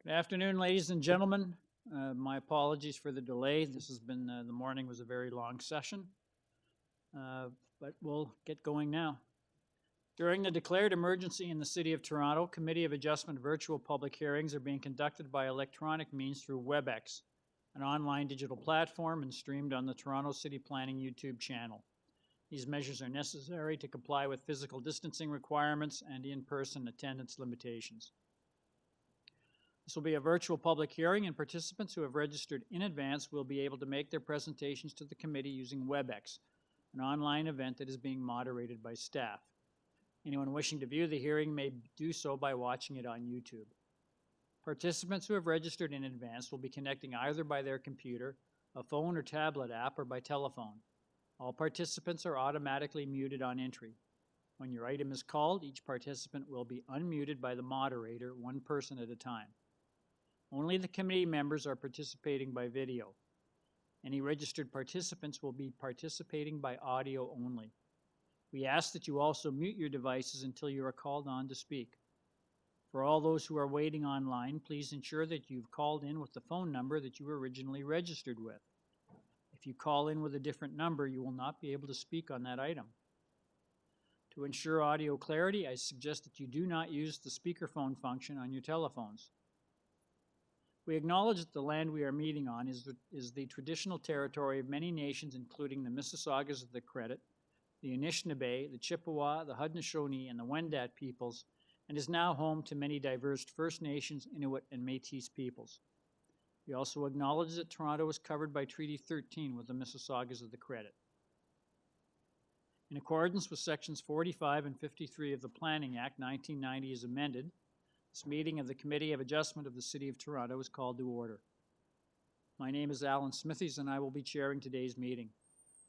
Good afternoon, ladies and gentlemen. My apologies for the delay. This has been, the morning was a very long session, but we'll get going now. During the declared emergency in the City of Toronto, Committee of Adjustment virtual public hearings are being conducted by electronic means through WebEx, an online digital platform, and streamed on the Toronto City Planning YouTube channel. These measures are necessary to comply with physical distancing requirements and in-person attendance limitations. This will be a virtual public hearing, and participants who have registered in advance will be able to make their presentations to the committee using WebEx, an online event that is being moderated by staff. Anyone wishing to view the hearing may do so by watching it on YouTube. Participants who have registered in advance will be connecting either by their computer, a phone or tablet app, or by telephone. All participants are automatically muted on entry. When your item is called, each participant will be unmuted by the moderator, one person at a time. Only the committee members are participating by video. Any registered participants will be participating by audio only. We ask that you also mute your devices until you are called on to speak. For all those who are waiting online, please ensure that you've called in with the phone number that you were originally registered with. If you call in with a different number, you will not be able to speak on that item. To ensure audio clarity, I suggest that you do not use the speakerphone function on your telephones. We acknowledge that the land we are meeting on is the traditional territory of many nations, including the Mississaugas of the Credit, the Anishinaabe, the Chippewa, the Haudenosaunee, and the Wendat peoples, and is now home to many diverse First Nations, Inuit, and Métis peoples. We also acknowledge that Toronto is covered by Treaty 13 with the Mississaugas of the Credit. In accordance with Sections 45 and 53 of the Planning Act 1990 as amended, this meeting of the Committee of Adjustment of the City of Toronto is called to order. My name is Alan Smithies, and I will be chairing today's meeting.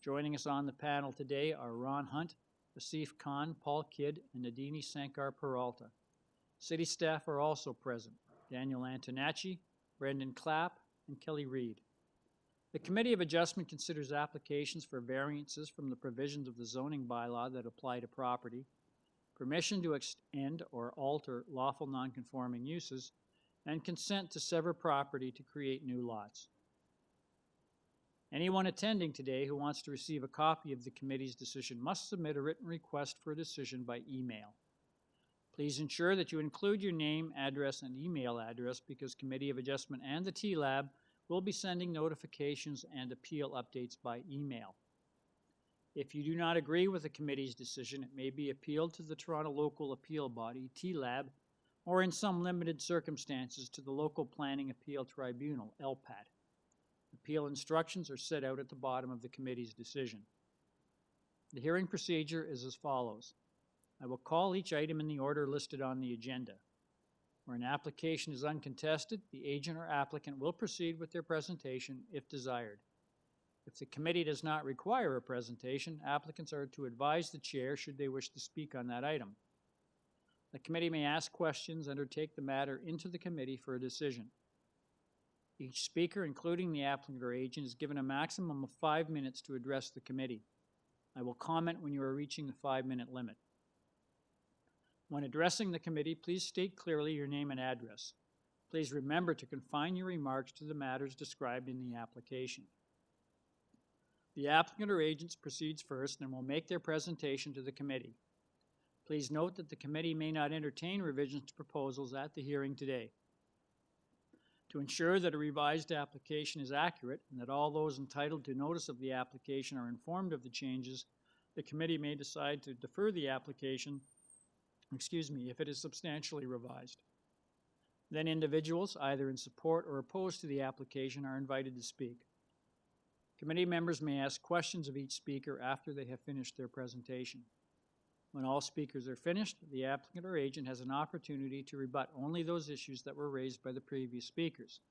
Joining us on the panel today are Ron Hunt, Asif Khan, Paul Kidd, and Nadini Sankar Peralta. City staff are also present: Daniel Antonacci, Brendan Clapp, and Kelly Reed. The Committee of Adjustment considers applications for variances from the provisions of the zoning bylaw that apply to property, permission to extend or alter lawful nonconforming uses, and consent to sever property to create new lots. Anyone attending today who wants to receive a copy of the committee's decision must submit a written request for a decision by email. Please ensure that you include your name, address, and email address, because Committee of Adjustment and the TLAB will be sending notifications and appeal updates by email. If you do not agree with the committee's decision, it may be appealed to the Toronto Local Appeal Body, TLAB, or in some limited circumstances to the Local Planning Appeal Tribunal, LPAT. Appeal instructions are set out at the bottom of the committee's decision. The hearing procedure is as follows. I will call each item in the order listed on the agenda. Where an application is uncontested, the agent or applicant will proceed with their presentation if desired. If the committee does not require a presentation, applicants are to advise the chair should they wish to speak on that item. The committee may ask questions and or take the matter into the committee for a decision. Each speaker, including the applicant or agent, is given a maximum of 5 minutes to address the committee. I will comment when you are reaching the 5-minute limit. When addressing the committee, please state clearly your name and address. Please remember to confine your remarks to the matters described in the application. The applicant or agent proceeds first and will make their presentation to the committee. Please note that the committee may not entertain revisions to proposals at the hearing today. To ensure that a revised application is accurate and that all those entitled to notice of the application are informed of the changes, the committee may decide to defer the application, if it is substantially revised. Then individuals, either in support or opposed to the application, are invited to speak. Committee members may ask questions of each speaker after they have finished their presentation. When all speakers are finished, the applicant or agent has an opportunity to rebut only those issues that were raised by the previous speakers.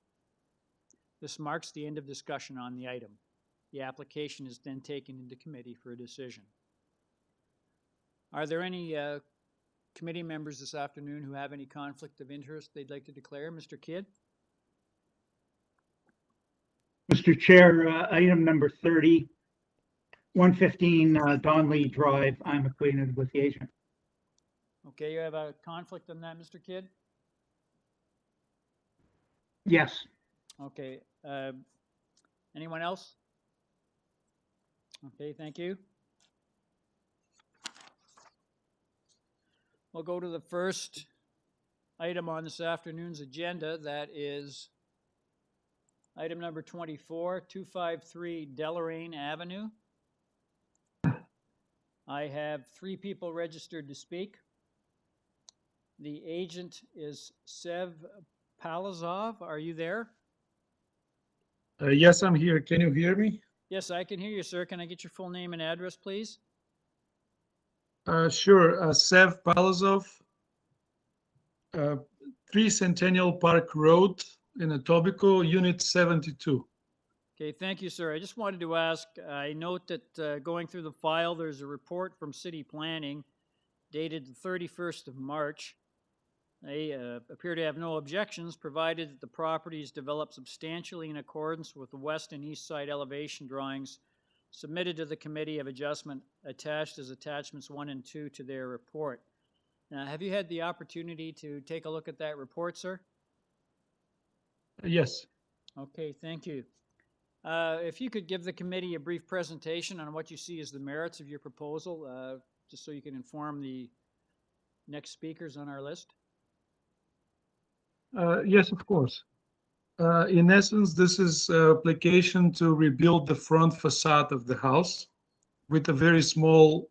This marks the end of discussion on the item. The application is then taken into committee for a decision. Are there any committee members this afternoon who have any conflict of interest they'd like to declare? Mr. Kidd? Mr. Chair, item number 30, 115 Donnelly Drive. I'm acquainted with the agent. Okay, you have a conflict on that, Mr. Kidd? Yes. Okay, anyone else? Okay, thank you. We'll go to the first item on this afternoon's agenda. That is item number 24, 253 DELORAINE Avenue. I have 3 people registered to speak. The agent is Sev Palazov. Are you there? Yes, I'm here. Can you hear me? Yes, I can hear you, sir. Can I get your full name and address, please? Sure. Sev Palazov, 3 Centennial Park Road in Etobicoke, Unit 72. Okay, thank you, sir. I just wanted to ask, I note that going through the file, there's a report from City Planning dated the 31st of March. They appear to have no objections, provided that the property is developed substantially in accordance with the west and east side elevation drawings submitted to the Committee of Adjustment attached as attachments 1 and 2 to their report. Now, have you had the opportunity to take a look at that report, sir? Yes. Okay, thank you. If you could give the committee a brief presentation on what you see as the merits of your proposal, just so you can inform the next speakers on our list. Yes, of course. In essence, this is an application to rebuild the front facade of the house with a very small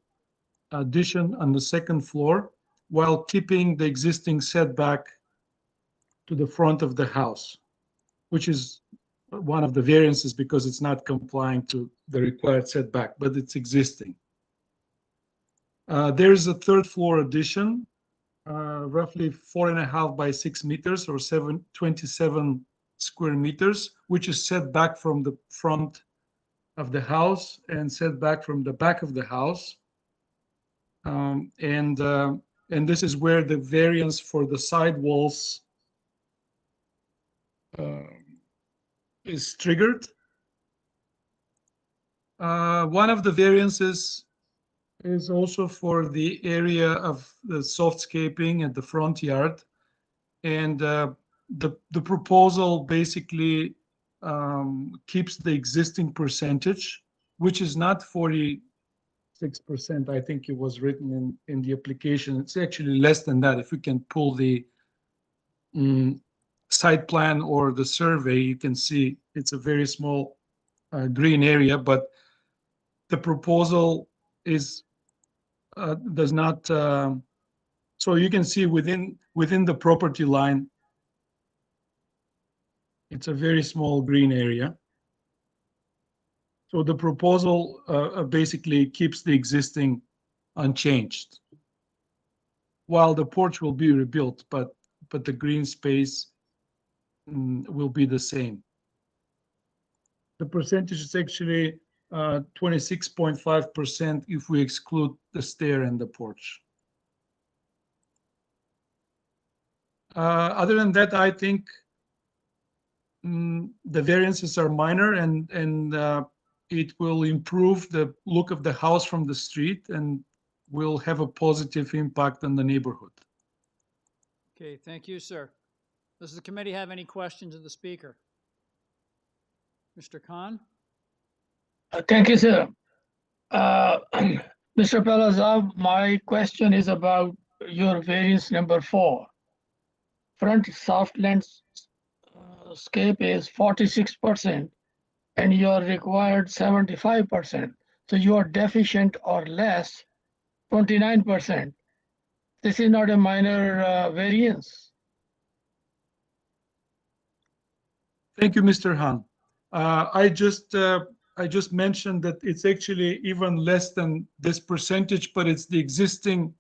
addition on the second floor while keeping the existing setback to the front of the house, which is one of the variances because it's not complying to the required setback, but it's existing. There's a third floor addition, roughly 4.5 by 6 meters or 27 square meters, which is set back from the front of the house and set back from the back of the house. And this is where the variance for the side walls is triggered. One of the variances is also for the area of the softscaping at the front yard. And the proposal basically keeps the existing percentage, which is not 46%. I think it was written in the application. It's actually less than that. If we can pull the site plan or the survey, you can see it's a very small green area, but the proposal is does not, so you can see within the property line, it's a very small green area. So the proposal basically keeps the existing unchanged, while the porch will be rebuilt, but the green space will be the same. The percentage is actually 26.5% if we exclude the stair and the porch. Other than that, I think the variances are minor and it will improve the look of the house from the street and will have a positive impact on the neighborhood. Okay, thank you, sir. Does the committee have any questions of the speaker? Mr. Khan? Thank you, sir. Mr. Palazov, my question is about your variance number 4. Front soft landscape is 46% and you are required 75%. So you are deficient or less 29%. This is not a minor variance. Thank you, Mr. Han. I just mentioned that it's actually even less than this percentage, but it's the existing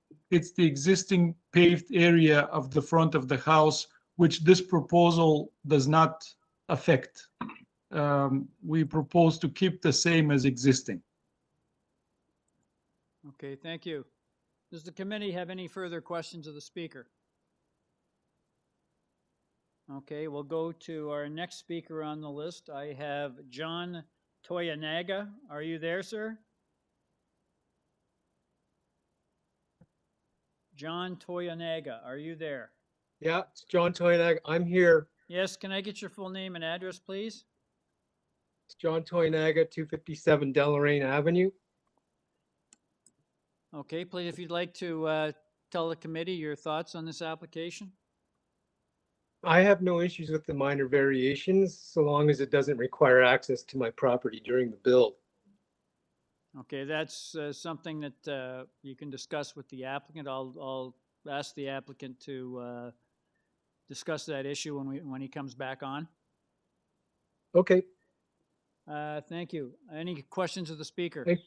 paved area of the front of the house, which this proposal does not affect. We propose to keep the same as existing. Okay, thank you. Does the committee have any further questions of the speaker? Okay, we'll go to our next speaker on the list. I have John Toyanaga. Are you there, sir? John Toyanaga, are you there? Yeah, it's John Toyanaga. I'm here. Yes, can I get your full name and address, please? It's John Toynaga, 257 DELORAINE Avenue. Okay, please, if you'd like to tell the committee your thoughts on this application. I have no issues with the minor variations, so long as it doesn't require access to my property during the build. Okay, that's something that you can discuss with the applicant. I'll ask the applicant to discuss that issue when he comes back on. Okay, Thank you. Any questions of the speaker? Thanks.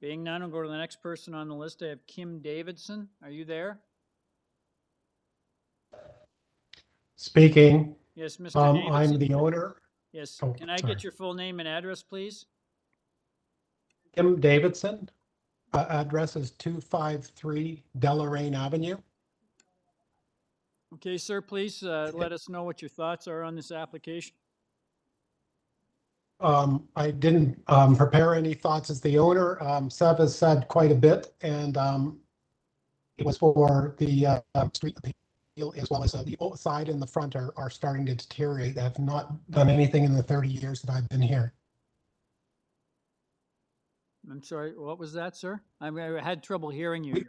Being none, we'll go to the next person on the list. I have Kim Davidson. Are you there? Speaking. Yes, Mr. I'm Davidson. the owner. Yes, Oh, can I sorry. get your full name and address, please? Tim Davidson. Address is 253 Deloraine Avenue. Okay, sir, please let us know what your thoughts are on this application. I didn't prepare any thoughts as the owner. Seb has said quite a bit, and it was for the street appeal as well as the side and the front are starting to deteriorate. They have not done anything in the 30 years that I've been here. I'm sorry, what was that, sir? I had trouble hearing you.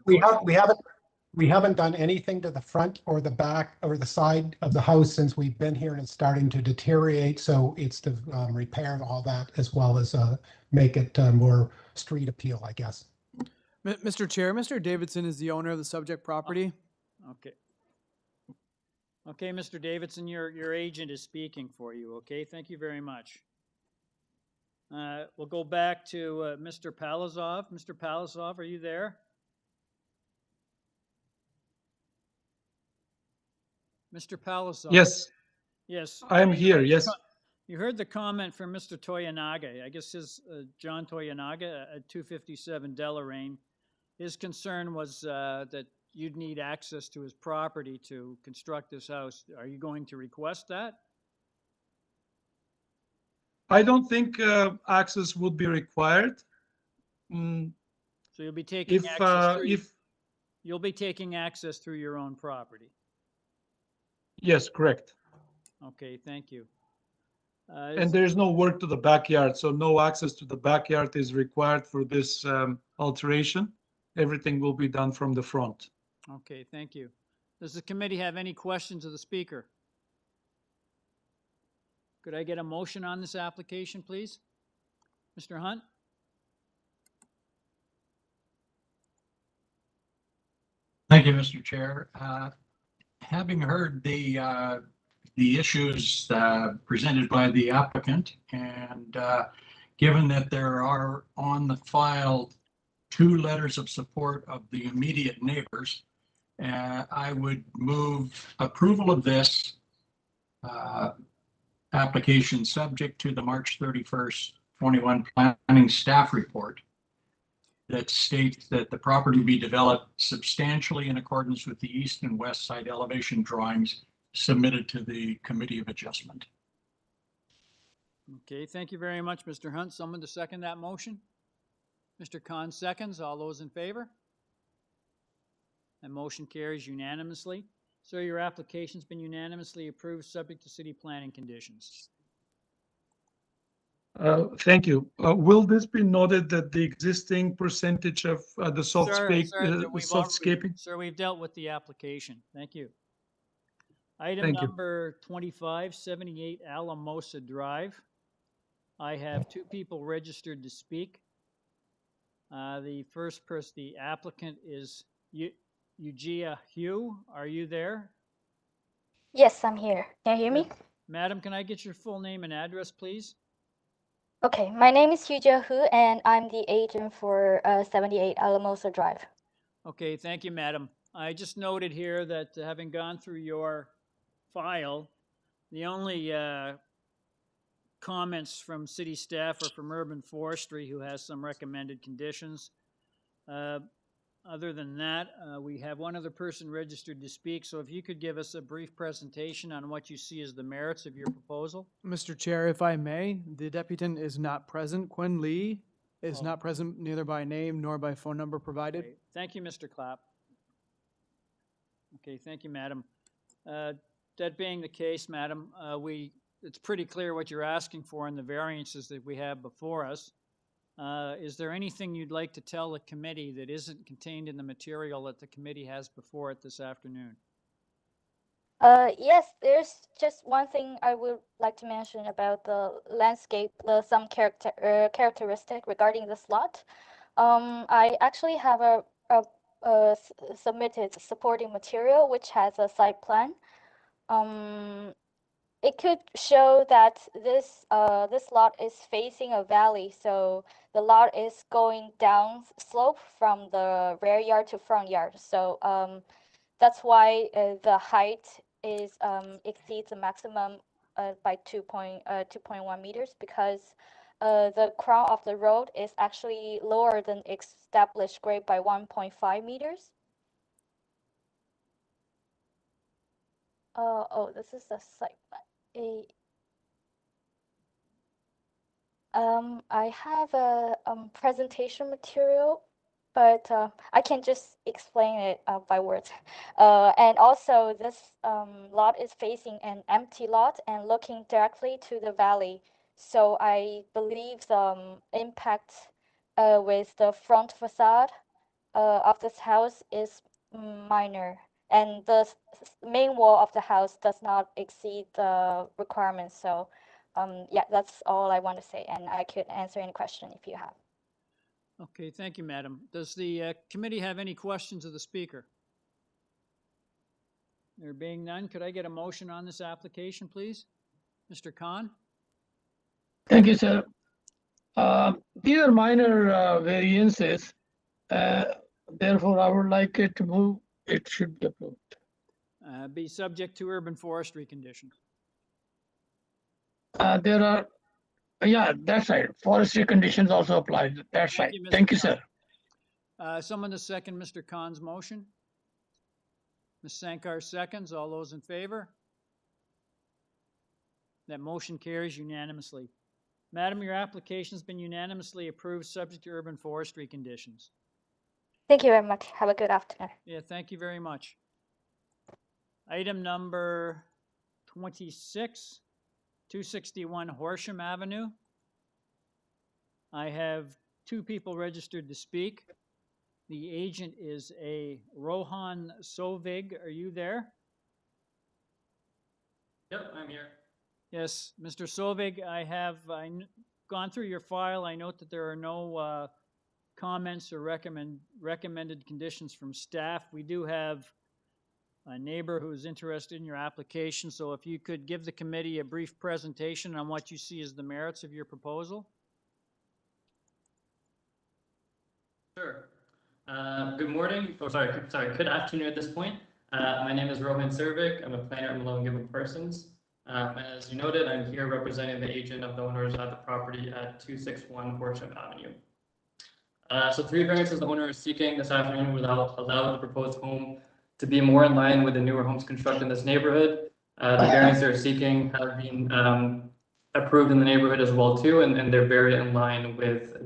We haven't done anything to the front or the back or the side of the house since we've been here, and it's starting to deteriorate. So it's to repair all that as well as make it more street appeal, I guess. Mr. Chair, Mr. Davidson is the owner of the subject property. Okay. Okay, Mr. Davidson, your agent is speaking for you, okay? Thank you very much. We'll go back to Mr. Palazov. Mr. Palazov, are you there? Mr. Palazov? Yes, Yes. I am here, yes. You heard the comment from Mr. Toyanaga. I guess his, John Toyanaga at 257 Deloraine. His concern was that you'd need access to his property to construct this house. Are you going to request that? I don't think access would be required. Mm, So you'll be taking If, access through, if, you'll be taking access through your own property. yes, correct. Okay, thank you. And there's no work to the backyard, so no access to the backyard is required for this alteration. Everything will be done from the front. Okay, thank you. Does the committee have any questions of the speaker? Could I get a motion on this application, please? Mr. Hunt? Thank you, Mr. Chair. Having heard the issues presented by the applicant, and given that there are on the file 2 letters of support of the immediate neighbors, I would move approval of this application subject to the March 31st, 21 planning staff report that states that the property be developed substantially in accordance with the east and west side elevation drawings submitted to the Committee of Adjustment. Okay, thank you very much, Mr. Hunt. Someone to second that motion? Mr. Khan seconds. All those in favor? That motion carries unanimously. Sir, your application's been unanimously approved, subject to city planning conditions. Thank you. Will this be noted that the existing percentage of the softscaping? Sir, we've dealt with the application. Thank you. Item Thank you. number 2578 Alamosa Drive. I have 2 people registered to speak. The first person, the applicant is Eugenia Hugh. Are you there? Yes, I'm here. Can you hear me? Madam, can I get your full name and address, please? Okay, my name is Hujia Hu, and I'm the agent for 78 Alamosa Drive. Okay, thank you, madam. I just noted here that having gone through your file, the only comments from city staff are from Urban Forestry, who has some recommended conditions. Other than that, we have one other person registered to speak, so if you could give us a brief presentation on what you see as the merits of your proposal. Mr. Chair, if I may, the deputant is not present. Quinn Lee is Oh. not present, neither by name nor by phone number provided. Okay, thank you, Mr. Clapp. Okay, thank you, madam. that being the case, madam, it's pretty clear what you're asking for in the variances that we have before us. Is there anything you'd like to tell the committee that isn't contained in the material that the committee has before it this afternoon? Yes, there's just one thing I would like to mention about the landscape, some characteristic regarding this lot. I actually have submitted supporting material which has a site plan. It could show that this lot is facing a valley, so the lot is going down slope from the rear yard to front yard. So that's why the height is exceeds the maximum by 2.1 meters, because the crown of the road is actually lower than established grade by 1.5 meters. Oh, this is the site plan. I have a presentation material, but I can just explain it by words. And also, this lot is facing an empty lot and looking directly to the valley. So I believe the impact with the front facade of this house is minor. And the main wall of the house does not exceed the requirements. So yeah, that's all I want to say. And I could answer any question if you have. Okay, thank you, madam. Does the committee have any questions of the speaker? There being none, could I get a motion on this application, please? Mr. Khan? Thank you, sir. These are minor variances. Therefore, I would like it to move. It should be approved. Be subject to urban forestry conditions. There are, yeah, that's right. Forestry conditions also apply. That's right. Thank you, sir. Someone to second Mr. Khan's motion? Ms. Sankar seconds. All those in favor? That motion carries unanimously. Madam, your application has been unanimously approved, subject to urban forestry conditions. Thank you very much. Have a good afternoon. Yeah, thank you very much. Item number 26, 261 Horsham Avenue. I have two people registered to speak. The agent is a Rohan Sovig. Are you there? Yep, I'm here. Yes, Mr. Sovig, I have gone through your file. I note that there are no comments or recommended conditions from staff. We do have a neighbor who's interested in your application, so if you could give the committee a brief presentation on what you see as the merits of your proposal. Sure. Good morning, good afternoon at this point. My name is Rohan Servik. I'm a planner at Malone Given Parsons. As you noted, I'm here representing the agent of the owners of the property at 261 Horsham Avenue. So three variances the owner is seeking this afternoon would allow the proposed home to be more in line with the newer homes constructed in this neighborhood. The variants they're seeking have been approved in the neighborhood as well too, and they're very in line with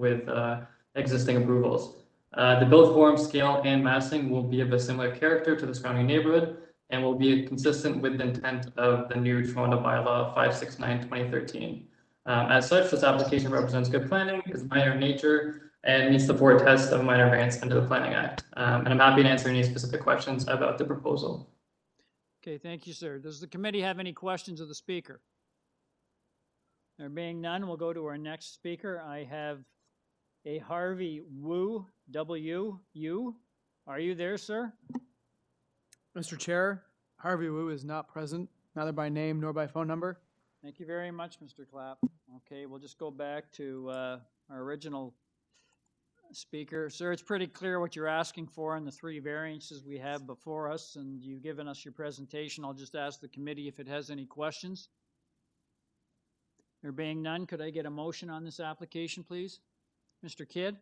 existing approvals. The build form, scale, and massing will be of a similar character to the surrounding neighborhood and will be consistent with the intent of the new Toronto bylaw 569/2013. As such, this application represents good planning, is minor in nature, and meets the 4 tests of minor variance under the Planning Act. And I'm happy to answer any specific questions about the proposal. Okay, thank you, sir. Does the committee have any questions of the speaker? There being none, we'll go to our next speaker. I have a Harvey Wu, W-U. Are you there, sir? Mr. Chair, Harvey Wu is not present, neither by name nor by phone number. Thank you very much, Mr. Clapp. Okay, we'll just go back to our original speaker. Sir, it's pretty clear what you're asking for in the 3 variances we have before us, and you've given us your presentation. I'll just ask the committee if it has any questions. There being none, could I get a motion on this application, please? Mr. Kidd?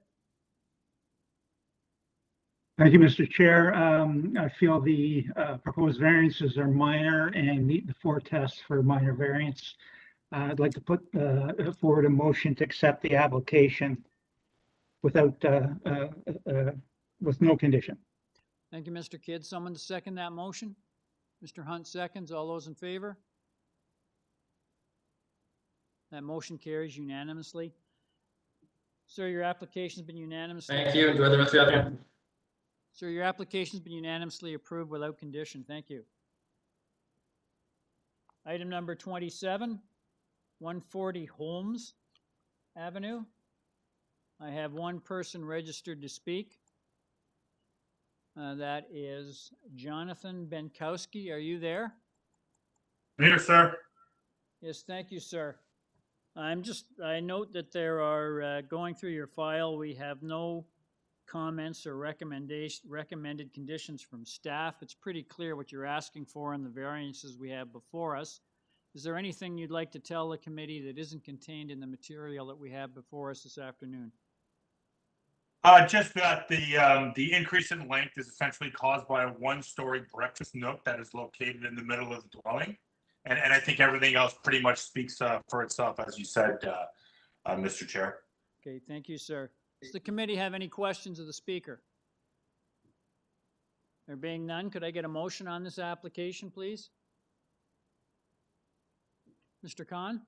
Thank you, Mr. Chair. I feel the proposed variances are minor and meet the 4 tests for minor variance. I'd like to put forward a motion to accept the application without with no condition. Thank you, Mr. Kidd. Someone to second that motion? Mr. Hunt seconds. All those in favor? That motion carries unanimously. Sir, your application's been unanimously. Thank you. Enjoy the rest of your afternoon. Sir, your application's been unanimously approved without condition. Thank you. Item number 27, 140 Holmes Avenue. I have one person registered to speak. That is Jonathan Benkowski. Are you there? Here, sir. Yes, thank you, sir. I note that there are, going through your file, we have no comments or recommended conditions from staff. It's pretty clear what you're asking for in the variances we have before us. Is there anything you'd like to tell the committee that isn't contained in the material that we have before us this afternoon? Just that the increase in length is essentially caused by a one-story breakfast nook that is located in the middle of the dwelling. And I think everything else pretty much speaks for itself, as you said, Mr. Chair. Okay, thank you, sir. Does the committee have any questions of the speaker? There being none, could I get a motion on this application, please? Mr. Khan?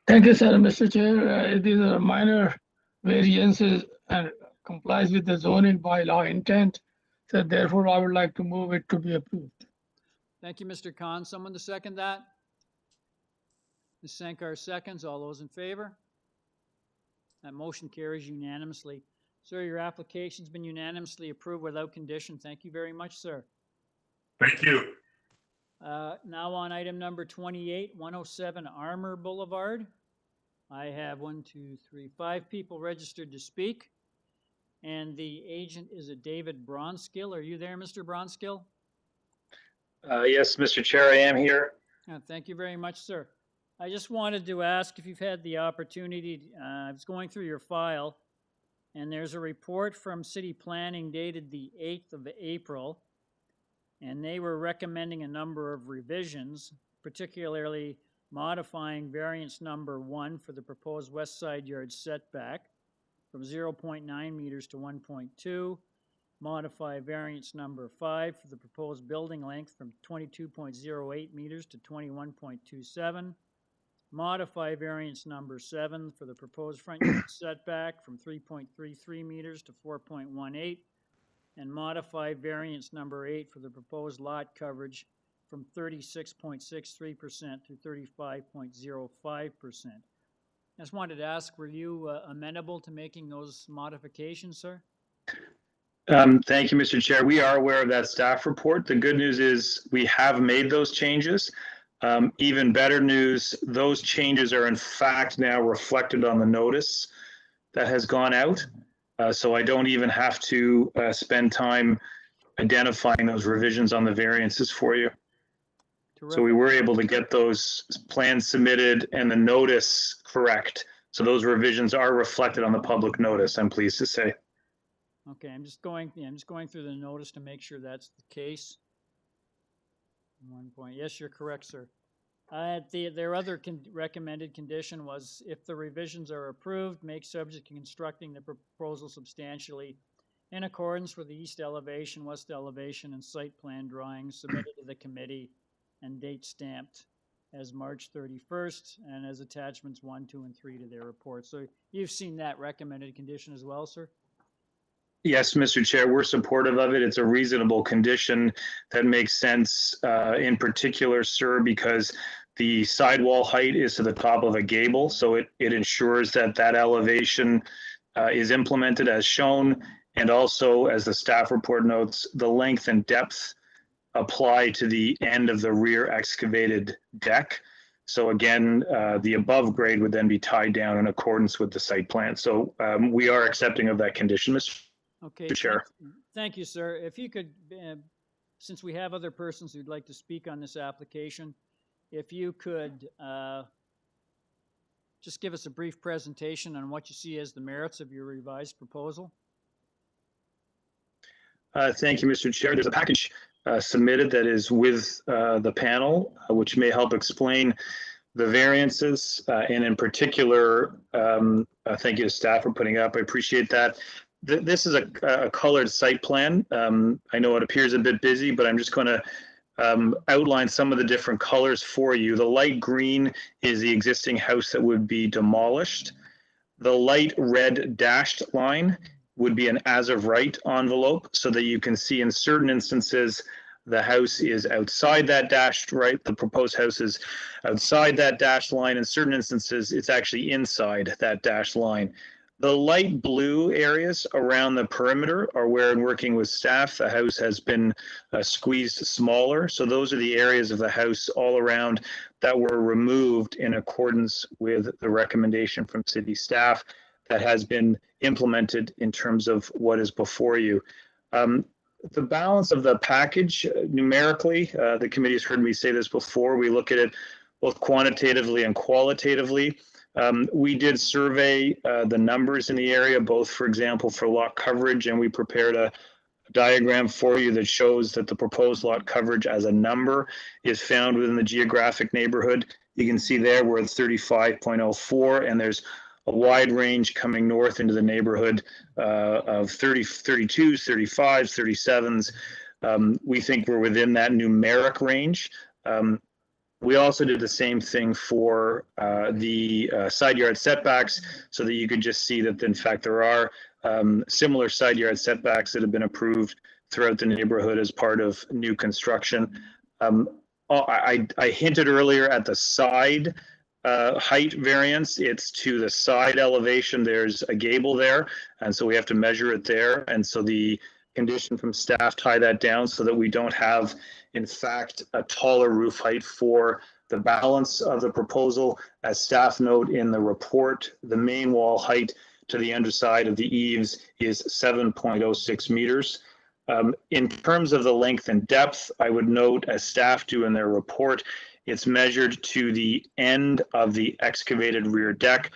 Thank you, sir. Mr. Chair, it is a minor variances and complies with the zoning bylaw intent. So therefore, I would like to move it to be approved. Thank you, Mr. Khan. Someone to second that? Ms. Sankar seconds. All those in favor? That motion carries unanimously. Sir, your application's been unanimously approved without condition. Thank you very much, sir. Thank you. Now on item number 28, 107 Armor Boulevard. I have 5 people registered to speak. And the agent is a David Bronskill. Are you there, Mr. Bronskill? Yes, Mr. Chair, I am here. Thank you very much, sir. I just wanted to ask if you've had the opportunity, I was going through your file, and there's a report from City Planning dated the 8th of April, and they were recommending a number of revisions, particularly modifying variance number 1 for the proposed west side yard setback from 0.9 meters to 1.2, modify variance number 5 for the proposed building length from 22.08 meters to 21.27, modify variance number 7 for the proposed front yard setback from 3.33 meters to 4.18, and modify variance number 8 for the proposed lot coverage from 36.63% to 35.05%. I just wanted to ask, were you amenable to making those modifications, sir? Thank you, Mr. Chair. We are aware of that staff report. The good news is we have made those changes. Even better news, those changes are in fact now reflected on the notice that has gone out. So I don't even have to spend time identifying those revisions on the variances for you. Terrific. So we were able to get those plans submitted and the notice correct. So those revisions are reflected on the public notice, I'm pleased to say. Okay, I'm just going through the notice to make sure that's the case. 1 point. Yes, you're correct, sir. Their other recommended condition was if the revisions are approved, make subject to constructing the proposal substantially in accordance with the east elevation, west elevation, and site plan drawings submitted to the committee and date stamped as March 31st and as attachments 1, 2, and 3 to their report. So you've seen that recommended condition as well, sir? Yes, Mr. Chair, we're supportive of it. It's a reasonable condition that makes sense in particular, sir, because the sidewall height is to the top of a gable. So it ensures that that elevation is implemented as shown. And also, as the staff report notes, the length and depth apply to the end of the rear excavated deck. So again, the above grade would then be tied down in accordance with the site plan. So we are accepting of that condition, Mr. Okay. Chair. Thank you, sir. If you could, since we have other persons who'd like to speak on this application, if you could just give us a brief presentation on what you see as the merits of your revised proposal. Thank you, Mr. Chair. There's a package submitted that is with the panel, which may help explain the variances. And in particular, thank you to staff for putting up. I appreciate that. This is a colored site plan. I know it appears a bit busy, but I'm just going to outline some of the different colors for you. The light green is the existing house that would be demolished. The light red dashed line would be an as of right envelope, so that you can see in certain instances the house is outside that dashed right. The proposed house is outside that dashed line. In certain instances, it's actually inside that dashed line. The light blue areas around the perimeter are where, in working with staff, the house has been squeezed smaller. So those are the areas of the house all around that were removed in accordance with the recommendation from city staff that has been implemented in terms of what is before you. The balance of the package, numerically, the committee has heard me say this before, we look at it both quantitatively and qualitatively. We did survey the numbers in the area, both, for example, for lot coverage, and we prepared a diagram for you that shows that the proposed lot coverage as a number is found within the geographic neighborhood. You can see there we're at 35.04, and there's a wide range coming north into the neighborhood of 32s, 35s, 37s. We think we're within that numeric range. We also did the same thing for the side yard setbacks, so that you could just see that, in fact, there are similar side yard setbacks that have been approved throughout the neighborhood as part of new construction. I hinted earlier at the side height variance. It's to the side elevation. There's a gable there, and so we have to measure it there. And so the condition from staff tie that down so that we don't have, in fact, a taller roof height for the balance of the proposal. As staff note in the report, the main wall height to the underside of the eaves is 7.06 meters. In terms of the length and depth, I would note, as staff do in their report, it's measured to the end of the excavated rear deck.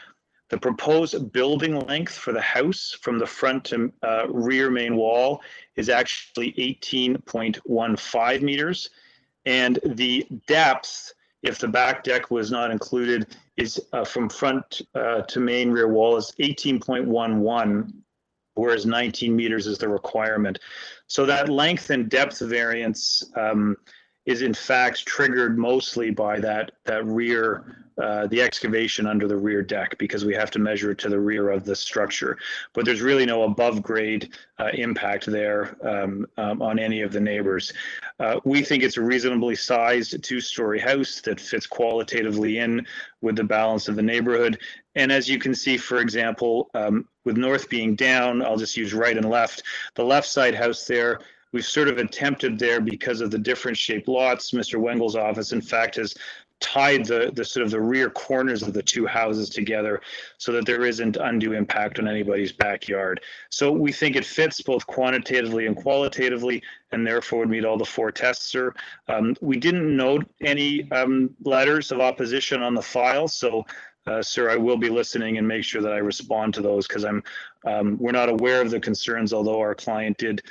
The proposed building length for the house from the front to rear main wall is actually 18.15 meters. And the depth, if the back deck was not included, is from front to main rear wall is 18.11, whereas 19 meters is the requirement. So that length and depth variance is in fact triggered mostly by that rear, the excavation under the rear deck, because we have to measure it to the rear of the structure. But there's really no above grade impact there on any of the neighbors. We think it's a reasonably sized two-story house that fits qualitatively in with the balance of the neighborhood. And as you can see, for example, with north being down, I'll just use right and left. The left side house there, we've sort of attempted there, because of the different shaped lots. Mr. Wengel's office, in fact, has tied the sort of the rear corners of the two houses together so that there isn't undue impact on anybody's backyard. So we think it fits both quantitatively and qualitatively, and therefore would meet all the four tests, sir. We didn't note any letters of opposition on the file, so sir, I will be listening and make sure that I respond to those, because we're not aware of the concerns, although our client did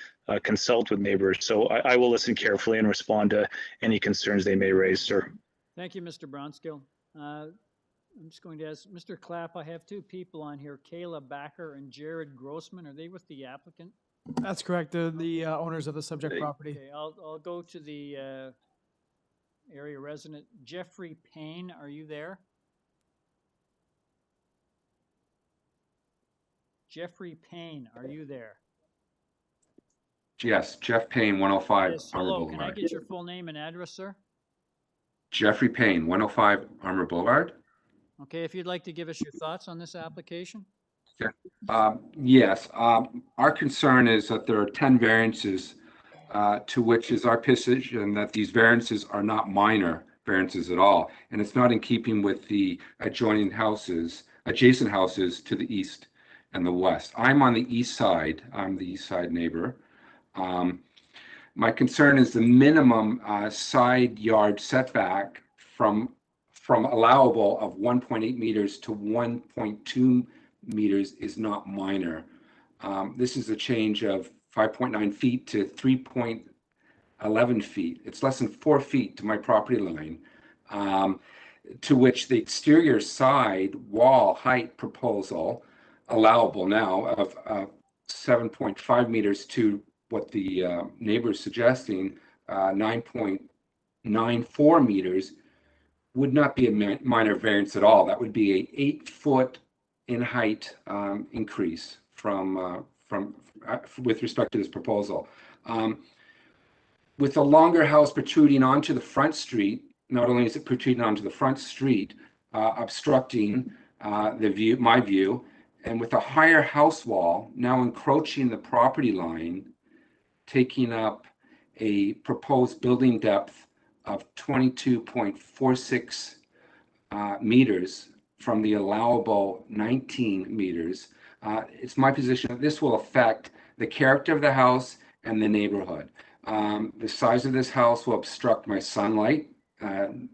consult with neighbors. So I will listen carefully and respond to any concerns they may raise, sir. Thank you, Mr. Bronskill. I'm just going to ask Mr. Clapp, I have two people on here, Kayla Backer and Jared Grossman. Are they with the applicant? That's correct. They're the owners of the subject property. Okay, I'll go to the area resident. Jeffrey Payne, are you there? Jeffrey Payne, are you there? Yes, Jeff Payne, 105 Yes, Armor hello. Can I Boulevard. get your full name and address, sir? Jeffrey Payne, 105 Armor Boulevard. Okay, if you'd like to give us your thoughts on this application. Yes, our concern is that there are 10 variances, to which is our position that these variances are not minor variances at all. And it's not in keeping with the adjoining houses, adjacent houses to the east and the west. I'm on the east side. I'm the east side neighbor. My concern is the minimum side yard setback from allowable of 1.8 meters to 1.2 meters is not minor. This is a change of 5.9 feet to 3.11 feet. It's less than 4 feet to my property line, to which the exterior side wall height proposal allowable now of 7.5 meters to what the neighbor is suggesting, 9.94 meters, would not be a minor variance at all. That would be a 8-foot in height increase from with respect to this proposal. With the longer house protruding onto the front street, not only is it protruding onto the front street, obstructing the view, my view, and with a higher house wall now encroaching the property line, taking up a proposed building depth of 22.46 meters from the allowable 19 meters. It's my position that this will affect the character of the house and the neighborhood. The size of this house will obstruct my sunlight and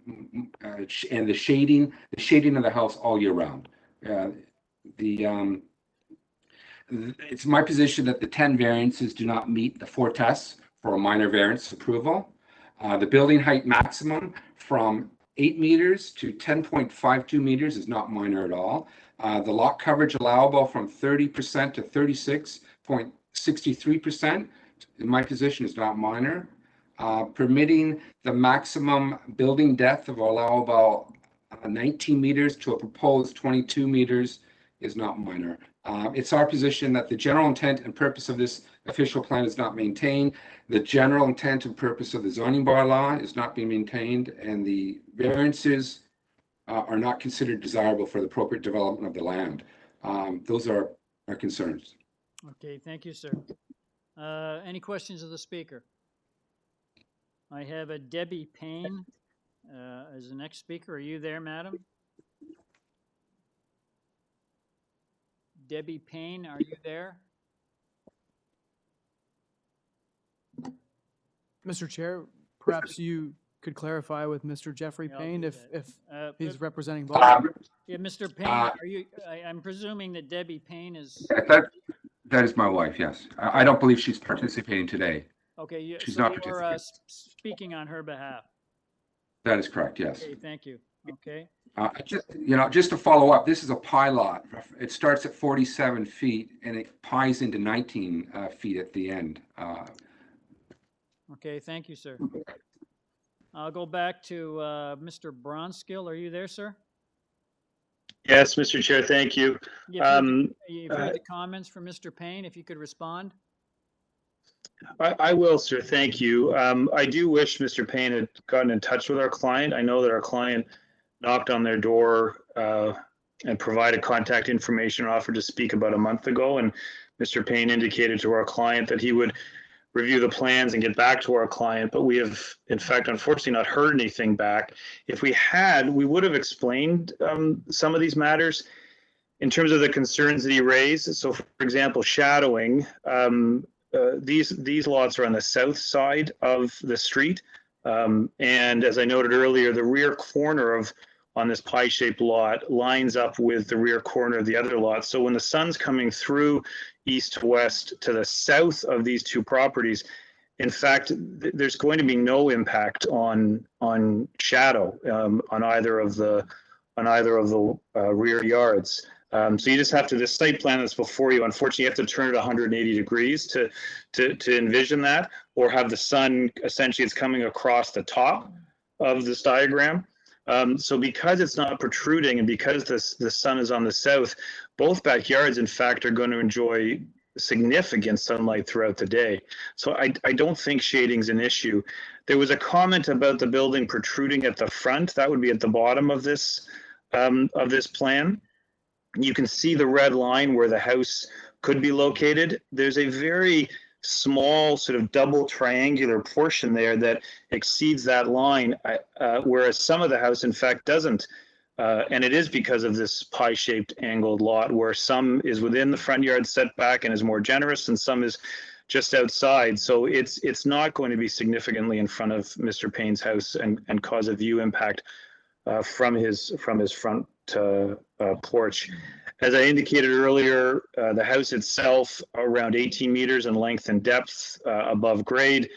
the shading of the house all year round. It's my position that the 10 variances do not meet the 4 tests for a minor variance approval. The building height maximum from 8 meters to 10.52 meters is not minor at all. The lot coverage allowable from 30% to 36.63%, in my position, is not minor. Permitting the maximum building depth of allowable 19 meters to a proposed 22 meters is not minor. It's our position that the general intent and purpose of this official plan is not maintained. The general intent and purpose of the zoning bylaw is not being maintained, and the variances are not considered desirable for the appropriate development of the land. Those are our concerns. Okay, thank you, sir. Any questions of the speaker? I have a Debbie Payne as the next speaker. Are you there, madam? Debbie Payne, are you there? Mr. Chair, perhaps you could clarify with Mr. Jeffrey Yeah, I'll Payne do if that. he's representing both. Yeah, Mr. Payne, are you? I'm presuming that Debbie Payne is. That is my wife, yes. I don't believe she's participating today. Okay, She's so not you're participating. speaking on her behalf. That is correct, yes. Okay, thank you. Okay. Just to follow up, this is a pie lot. It starts at 47 feet and it pies into 19 feet at the end. Okay, thank you, sir. I'll go back to Mr. Bronskill. Are you there, sir? Yes, Mr. Chair, thank you. You've heard the comments from Mr. Payne, if you could respond. I will, sir. Thank you. I do wish Mr. Payne had gotten in touch with our client. I know that our client knocked on their door and provided contact information, offered to speak about a month ago. And Mr. Payne indicated to our client that he would review the plans and get back to our client. But we have, in fact, unfortunately not heard anything back. If we had, we would have explained some of these matters in terms of the concerns that he raised. So, for example, shadowing. These lots are on the south side of the street. And as I noted earlier, the rear corner on this pie-shaped lot lines up with the rear corner of the other lot. So when the sun's coming through east to west to the south of these two properties, in fact, there's going to be no impact on shadow on either of the rear yards. So you just have to, this site plan that's before you, unfortunately, you have to turn it 180 degrees to envision that, or have the sun, essentially it's coming across the top of this diagram. So because it's not protruding and because the sun is on the south, both backyards, in fact, are going to enjoy significant sunlight throughout the day. So I don't think shading's an issue. There was a comment about the building protruding at the front. That would be at the bottom of this plan. You can see the red line where the house could be located. There's a very small sort of double triangular portion there that exceeds that line, whereas some of the house, in fact, doesn't. And it is because of this pie-shaped angled lot where some is within the front yard setback and is more generous and some is just outside. So it's not going to be significantly in front of Mr. Payne's house and cause a view impact from his front porch. As I indicated earlier, the house itself around 18 meters in length and depth above grade.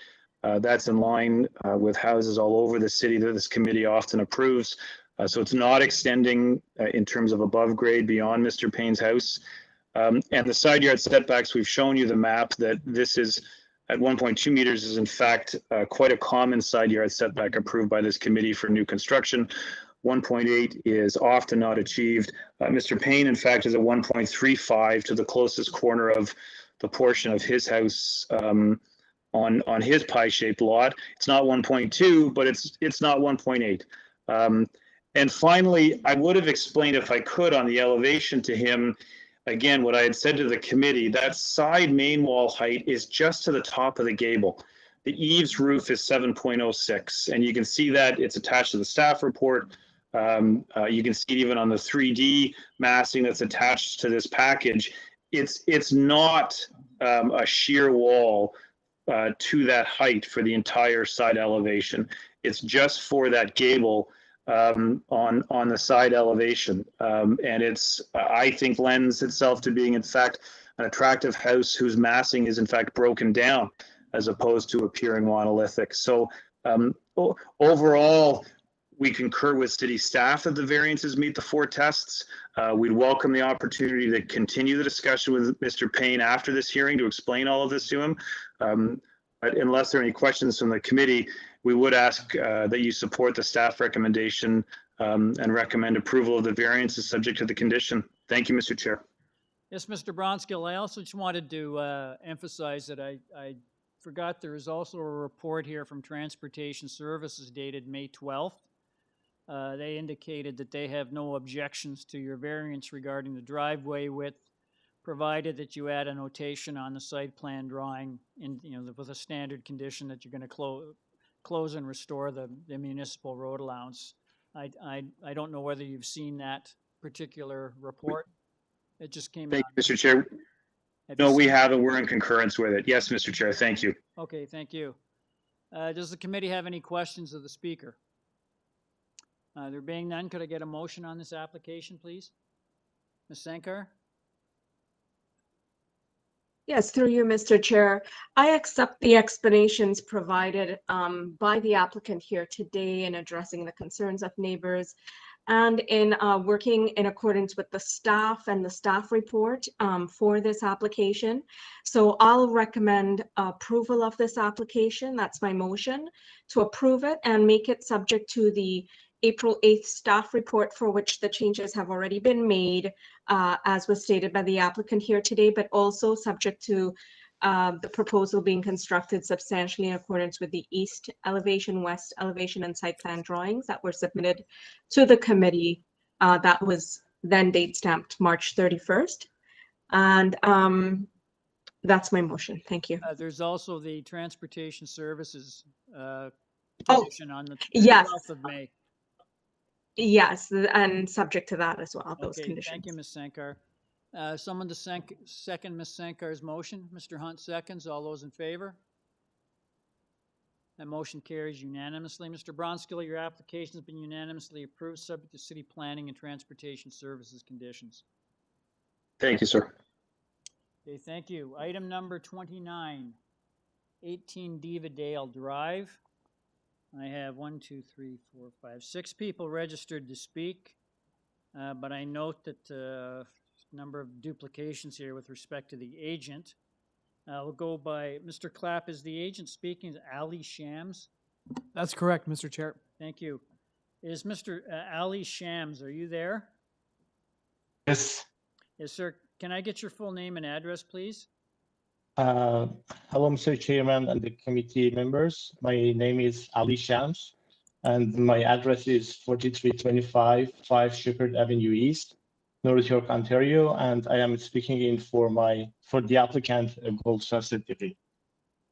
That's in line with houses all over the city that this committee often approves. So it's not extending in terms of above grade beyond Mr. Payne's house. And the side yard setbacks, we've shown you the map that this is at 1.2 meters is in fact quite a common side yard setback approved by this committee for new construction. 1.8 is often not achieved. Mr. Payne, in fact, is at 1.35 to the closest corner of the portion of his house on his pie-shaped lot. It's not 1.2, but it's not 1.8. And finally, I would have explained if I could on the elevation to him, again, what I had said to the committee, that side main wall height is just to the top of the gable. The eaves roof is 7.06, and you can see that it's attached to the staff report. You can see it even on the 3D massing that's attached to this package. It's not a sheer wall to that height for the entire side elevation. It's just for that gable on the side elevation. And it's, I think, lends itself to being, in fact, an attractive house whose massing is, in fact, broken down as opposed to appearing monolithic. So overall, we concur with city staff that the variances meet the 4 tests. We'd welcome the opportunity to continue the discussion with Mr. Payne after this hearing to explain all of this to him. But unless there are any questions from the committee, we would ask that you support the staff recommendation and recommend approval of the variances subject to the condition. Thank you, Mr. Chair. Yes, Mr. Bronskill, I also just wanted to emphasize that I forgot there is also a report here from Transportation Services dated May 12th. They indicated that they have no objections to your variance regarding the driveway width, provided that you add a notation on the site plan drawing in, with a standard condition that you're going to close and restore the municipal road allowance. I don't know whether you've seen that particular report. It just came out. Thank you, Mr. Chair. No, we haven't. We're in concurrence with it. Yes, Mr. Chair. Thank you. Okay, thank you. Does the committee have any questions of the speaker? There being none, could I get a motion on this application, please? Ms. Sankar? Yes, through you, Mr. Chair. I accept the explanations provided by the applicant here today in addressing the concerns of neighbors and in working in accordance with the staff and the staff report for this application. So I'll recommend approval of this application. That's my motion, to approve it and make it subject to the April 8th staff report, for which the changes have already been made, as was stated by the applicant here today, but also subject to the proposal being constructed substantially in accordance with the east elevation, west elevation, and site plan drawings that were submitted to the committee. That was then date stamped March 31st. And that's my motion. Thank you. There's also the Transportation Services Oh, petition on the yes. 12th of May. Yes, and subject to that as well, those Okay, conditions. thank you, Ms. Sankar. Someone to second Ms. Sankar's motion. Mr. Hunt seconds. All those in favor? That motion carries unanimously. Mr. Bronskill, your application has been unanimously approved, subject to city planning and transportation services conditions. Thank you, sir. Okay, thank you. Item number 29, 18 Diva Dale Drive. I have 6 people registered to speak, but I note that number of duplications here with respect to the agent. We'll go by Mr. Clapp is the agent speaking. Is Ali Shams? That's correct, Mr. Chair. Thank you. Is Mr. Ali Shams, are you there? Yes. Yes, sir. Can I get your full name and address, please? Hello, Mr. Chairman and the committee members. My name is Ali Shams, and my address is 4325 5 Shepherd Avenue East, North York, Ontario, and I am speaking in for the applicant, Gold Star Certificate.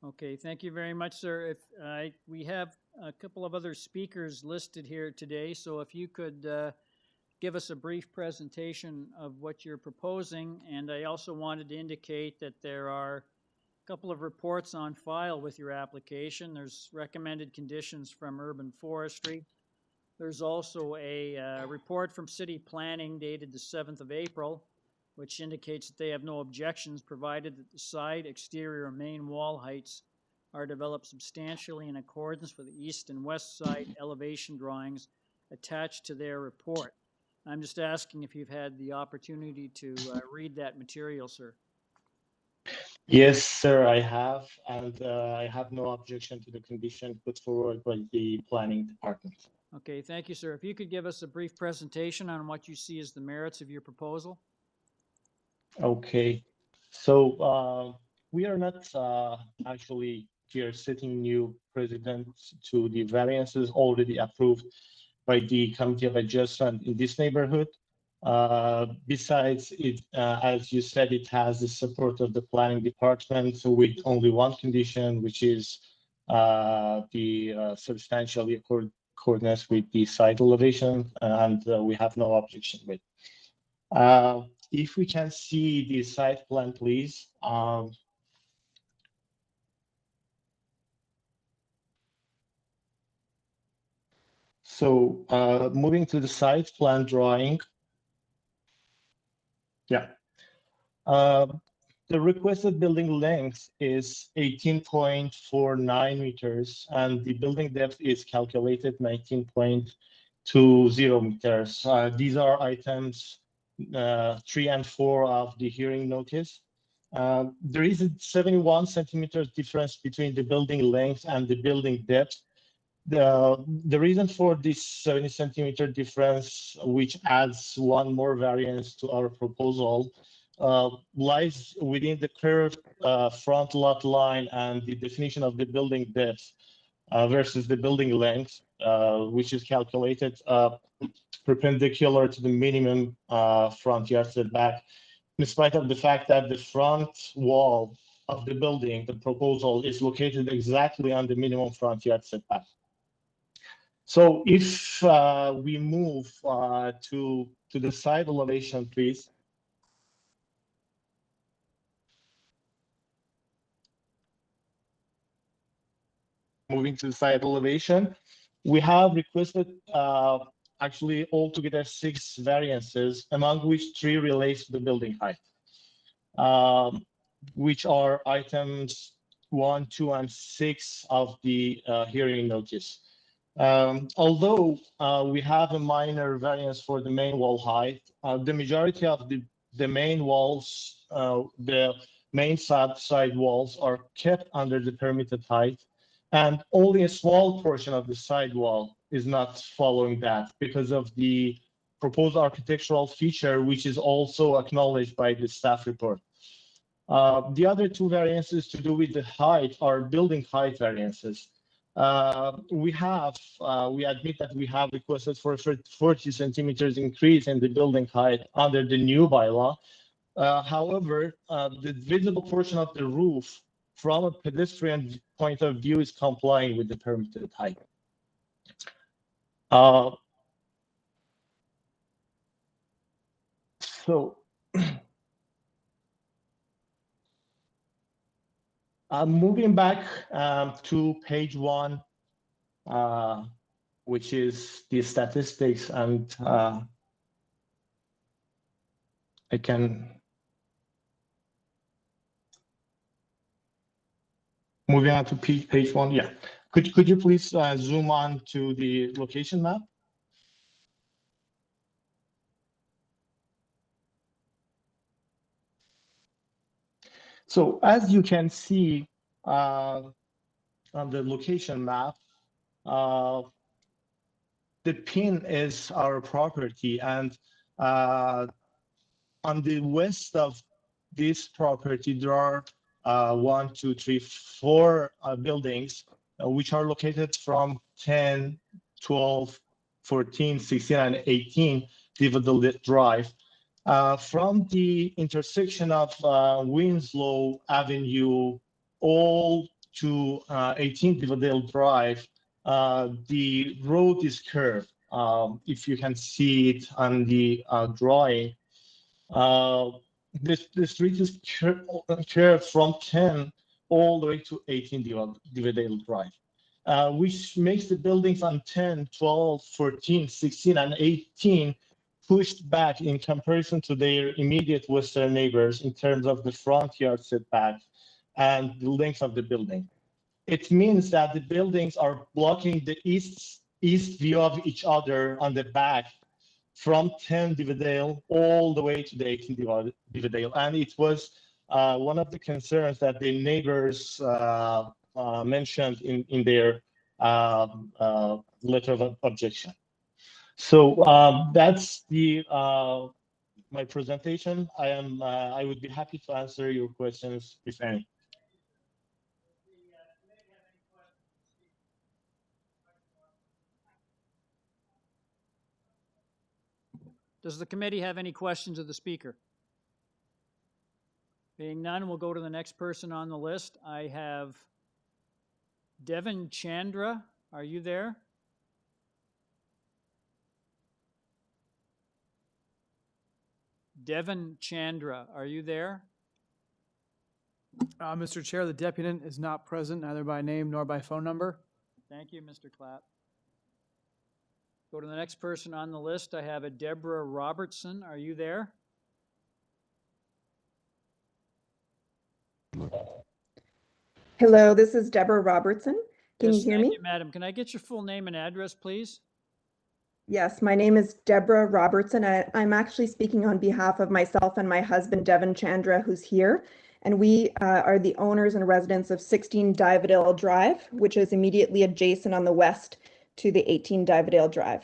Okay, thank you very much, sir. We have a couple of other speakers listed here today, so if you could give us a brief presentation of what you're proposing. And I also wanted to indicate that there are a couple of reports on file with your application. There's recommended conditions from Urban Forestry. There's also a report from City Planning dated the 7th of April, which indicates that they have no objections provided that the side, exterior, and main wall heights are developed substantially in accordance with the east and west side elevation drawings attached to their report. I'm just asking if you've had the opportunity to read that material, sir. Yes, sir, I have, and I have no objection to the condition put forward by the planning department. Okay, thank you, sir. If you could give us a brief presentation on what you see as the merits of your proposal. Okay, so we are not actually here setting new precedents to the variances already approved by the Committee of Adjustment in this neighborhood. Besides, it, as you said, it has the support of the planning department with only one condition, which is the substantial accordance with the site elevation, and we have no objection with. If we can see the site plan, please. So moving to the site plan drawing. Yeah. The requested building length is 18.49 meters, and the building depth is calculated 19.20 meters. These are items 3 and 4 of the hearing notice. There is a 71 centimeters difference between the building length and the building depth. The reason for this 70 centimeter difference, which adds one more variance to our proposal, lies within the curved front lot line and the definition of the building depth versus the building length, which is calculated perpendicular to the minimum front yard setback, in spite of the fact that the front wall of the building, the proposal, is located exactly on the minimum front yard setback. So if we move to the side elevation, please. Moving to the side elevation, we have requested actually altogether 6 variances, among which 3 relates to the building height, which are items 1, 2, and 6 of the hearing notice. Although we have a minor variance for the main wall height, the majority of the main walls, the main side walls are kept under the permitted height, and only a small portion of the side wall is not following that because of the proposed architectural feature, which is also acknowledged by the staff report. The other 2 variances to do with the height are building height variances. We admit that we have requested for a 40 centimeters increase in the building height under the new bylaw. However, the visible portion of the roof from a pedestrian point of view is complying with the permitted height. Moving back to page 1, which is the statistics, and I can moving on to page 1. Yeah, could you please zoom on to the location map? So as you can see on the location map, the pin is our property, and on the west of this property, there are 1, 2, 3, 4 buildings which are located from 10, 12, 14, 16, and 18 Diva Dale Drive. From the intersection of Winslow Avenue all to 18 Diva Dale Drive, the road is curved. If you can see it on the drawing, the street is curved from 10 all the way to 18 Diva Dale Drive, which makes the buildings on 10, 12, 14, 16, and 18 pushed back in comparison to their immediate western neighbors in terms of the front yard setback and the length of the building. It means that the buildings are blocking the east view of each other on the back, from 10 DIVADALE all the way to the 18 DIVADALE. And it was one of the concerns that the neighbors mentioned in their letter of objection. So that's the my presentation. I would be happy to answer your questions, if any. Does the committee have any questions of the speaker? Being none, we'll go to the next person on the list. I have Devin Chandra. Are you there? Devin Chandra, are you there? Mr. Chair, the deputant is not present, neither by name nor by phone number. Thank you, Mr. Clapp. Go to the next person on the list. I have a Deborah Robertson. Are you there? Hello, this is Deborah Robertson. Can Yes, you hear thank me? you, madam. Can I get your full name and address, please? Yes, my name is Deborah Robertson. I'm actually speaking on behalf of myself and my husband, Devin Chandra, who's here. And we are the owners and residents of 16 Diva Dale Drive, which is immediately adjacent on the west to the 18 Diva Dale Drive.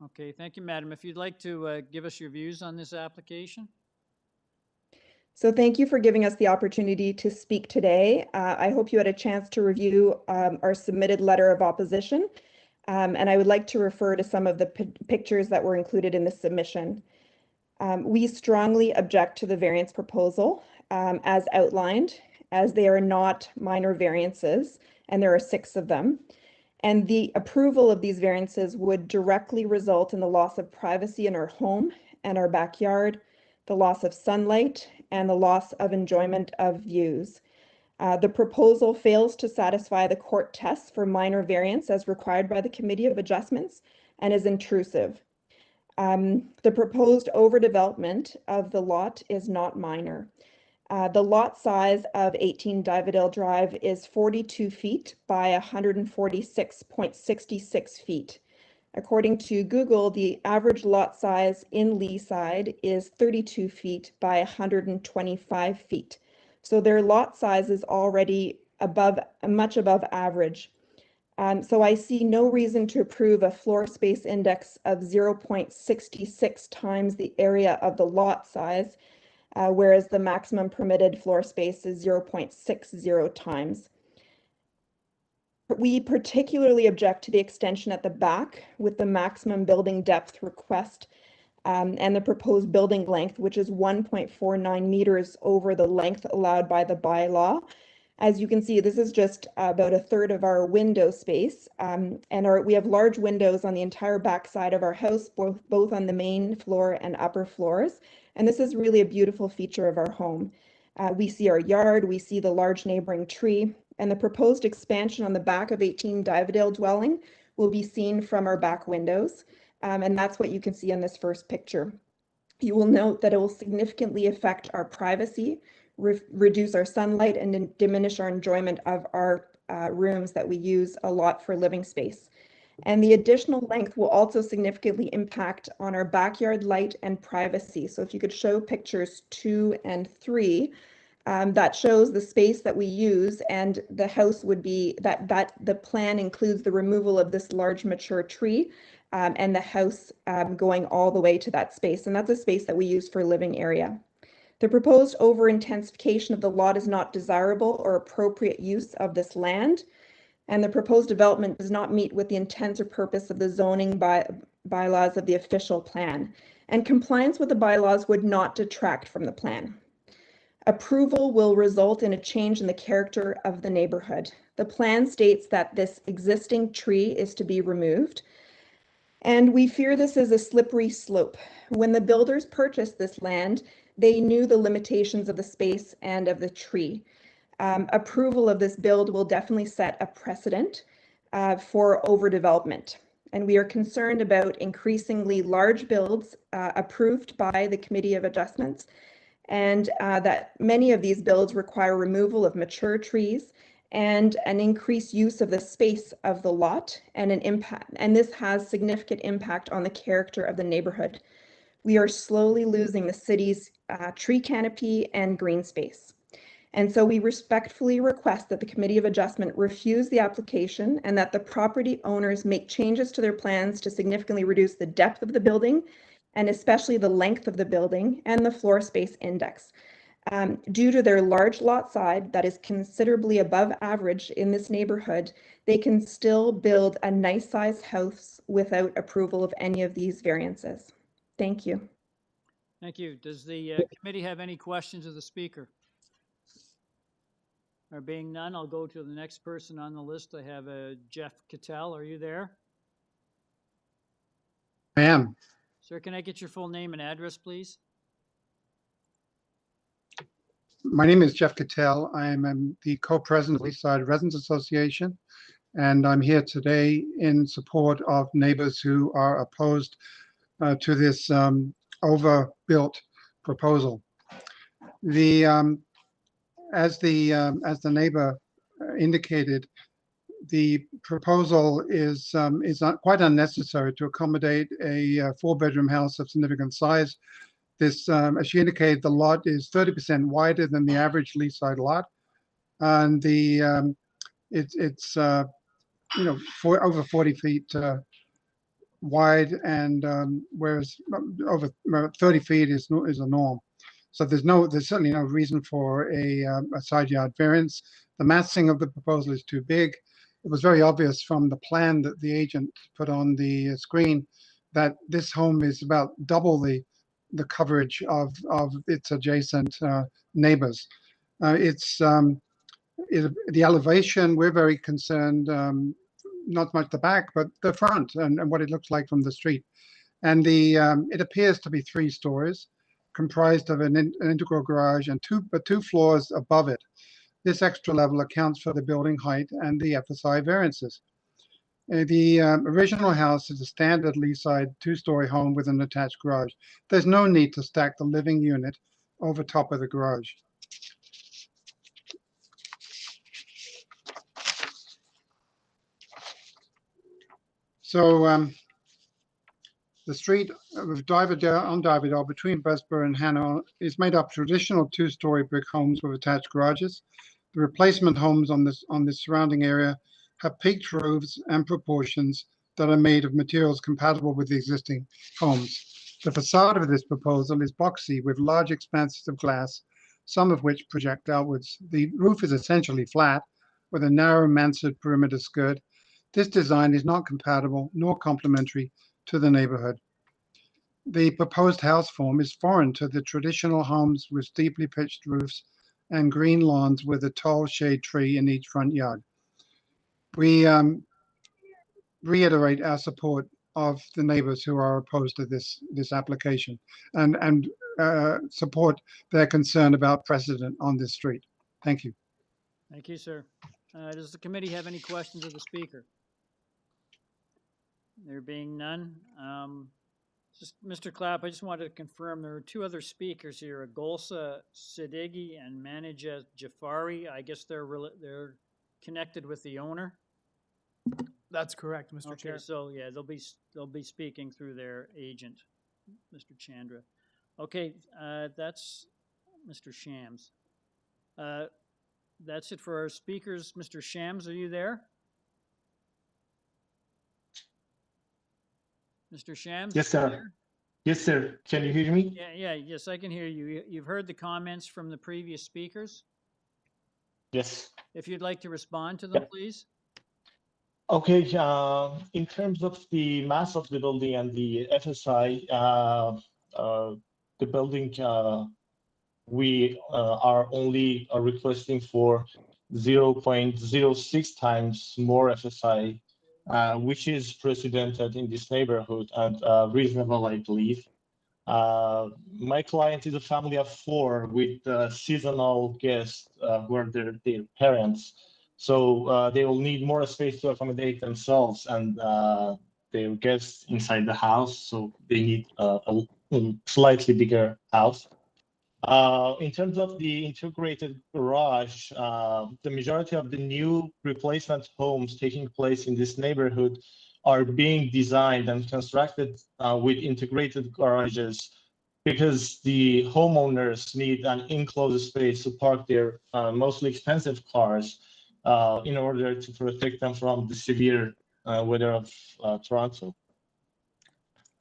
Okay, thank you, madam. If you'd like to give us your views on this application. So thank you for giving us the opportunity to speak today. I hope you had a chance to review our submitted letter of opposition. And I would like to refer to some of the pictures that were included in the submission. We strongly object to the variance proposal as outlined, as they are not minor variances, and there are 6 of them. And the approval of these variances would directly result in the loss of privacy in our home and our backyard, the loss of sunlight, and the loss of enjoyment of views. The proposal fails to satisfy the court tests for minor variance as required by the Committee of Adjustments and is intrusive. The proposed overdevelopment of the lot is not minor. The lot size of 18 Diva Dale Drive is 42 feet by 146.66 feet. According to Google, the average lot size in Leaside is 32 feet by 125 feet. So their lot size is already much above average. So I see no reason to approve a floor space index of 0.66 times the area of the lot size, whereas the maximum permitted floor space is 0.60 times. We particularly object to the extension at the back with the maximum building depth request and the proposed building length, which is 1.49 meters over the length allowed by the bylaw. As you can see, this is just about a third of our window space, and we have large windows on the entire back side of our house, both on the main floor and upper floors. And this is really a beautiful feature of our home. We see our yard, we see the large neighboring tree, and the proposed expansion on the back of 18 Diva Dale dwelling will be seen from our back windows. And that's what you can see in this first picture. You will note that it will significantly affect our privacy, reduce our sunlight, and diminish our enjoyment of our rooms that we use a lot for living space. And the additional length will also significantly impact on our backyard light and privacy. So if you could show pictures 2 and 3, that shows the space that we use, and the house would be that the plan includes the removal of this large mature tree and the house going all the way to that space. And that's a space that we use for living area. The proposed over-intensification of the lot is not desirable or appropriate use of this land. And the proposed development does not meet with the intent or purpose of the zoning bylaws of the official plan. And compliance with the bylaws would not detract from the plan. Approval will result in a change in the character of the neighborhood. The plan states that this existing tree is to be removed, and we fear this is a slippery slope. When the builders purchased this land, they knew the limitations of the space and of the tree. Approval of this build will definitely set a precedent for overdevelopment. And we are concerned about increasingly large builds approved by the Committee of Adjustments, and that many of these builds require removal of mature trees and an increased use of the space of the lot and an impact, and this has significant impact on the character of the neighborhood. We are slowly losing the city's tree canopy and green space. And so we respectfully request that the Committee of Adjustment refuse the application and that the property owners make changes to their plans to significantly reduce the depth of the building and especially the length of the building and the floor space index. Due to their large lot size that is considerably above average in this neighborhood, they can still build a nice sized house without approval of any of these variances. Thank you. Thank you. Does the committee have any questions of the speaker? There being none, I'll go to the next person on the list. I have Jeff Cattell. Are you there? I am. Sir, can I get your full name and address, please? My name is Jeff Cattell. I'm the co-president of Eastside Residents Association, and I'm here today in support of neighbors who are opposed to this overbuilt proposal. As the neighbor indicated, the proposal is not quite unnecessary to accommodate a 4-bedroom house of significant size. This, as she indicated, the lot is 30% wider than the average Leaside lot, and it's over 40 feet wide, and whereas over 30 feet is a norm. So there's certainly no reason for a side yard variance. The massing of the proposal is too big. It was very obvious from the plan that the agent put on the screen that this home is about double the coverage of its adjacent neighbors. The elevation, we're very concerned, not much the back, but the front and what it looks like from the street. And it appears to be 3 stories, comprised of an integral garage and two floors above it. This extra level accounts for the building height and the FSI variances. The original house is a standard Leaside 2-story home with an attached garage. There's no need to stack the living unit over top of the garage. So the street of on Diva Dale between Busborough and Hannah is made up of traditional 2-story brick homes with attached garages. The replacement homes on this surrounding area have peaked roofs and proportions that are made of materials compatible with the existing homes. The facade of this proposal is boxy with large expanses of glass, some of which project outwards. The roof is essentially flat with a narrow mansard perimeter skirt. This design is not compatible nor complementary to the neighborhood. The proposed house form is foreign to the traditional homes with steeply pitched roofs and green lawns with a tall shade tree in each front yard. We reiterate our support of the neighbors who are opposed to this application and support their concern about precedent on this street. Thank you. Thank you, sir. Does the committee have any questions of the speaker? There being none, just Mr. Clapp, I just wanted to confirm there are 2 other speakers here, Agolsa Siddiqui and Manija Jafari. I guess they're connected with the owner. That's correct, Mr. Chair. So yeah, they'll be speaking through their agent, Mr. Chandra. Okay, that's Mr. Shams. That's it for our speakers. Mr. Shams, are you there? Mr. Shams? Yes, sir. Yes, sir. Can you hear me? Yes, I can hear you. You've heard the comments from the previous speakers? Yes. If you'd like to respond to them, please. Okay, in terms of the mass of the building and the FSI, the building, we are only requesting for 0.06 times more FSI, which is precedented in this neighborhood and reasonable, I believe. My client is a family of 4 with seasonal guests who are their parents. So they will need more space to accommodate themselves and their guests inside the house. So they need a slightly bigger house. In terms of the integrated garage, the majority of the new replacement homes taking place in this neighborhood are being designed and constructed with integrated garages because the homeowners need an enclosed space to park their mostly expensive cars in order to protect them from the severe weather of Toronto.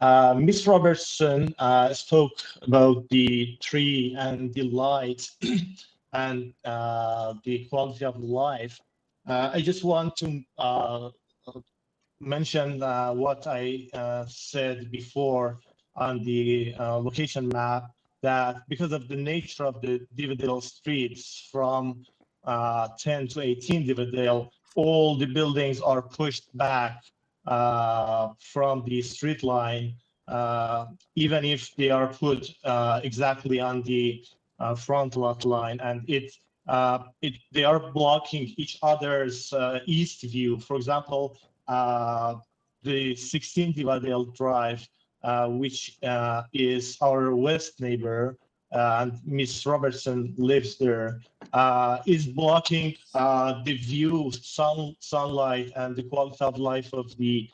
Ms. Robertson spoke about the tree and the light and the quality of life. I just want to mention what I said before on the location map, that because of the nature of the Divadale streets from 10 to 18 Divadale, all the buildings are pushed back from the street line, even if they are put exactly on the front lot line, and they are blocking each other's east view. For example, the 16 Diva Drive, which is our west neighbor, and Miss Robertson lives there, is blocking the view, sunlight, and the quality of life of the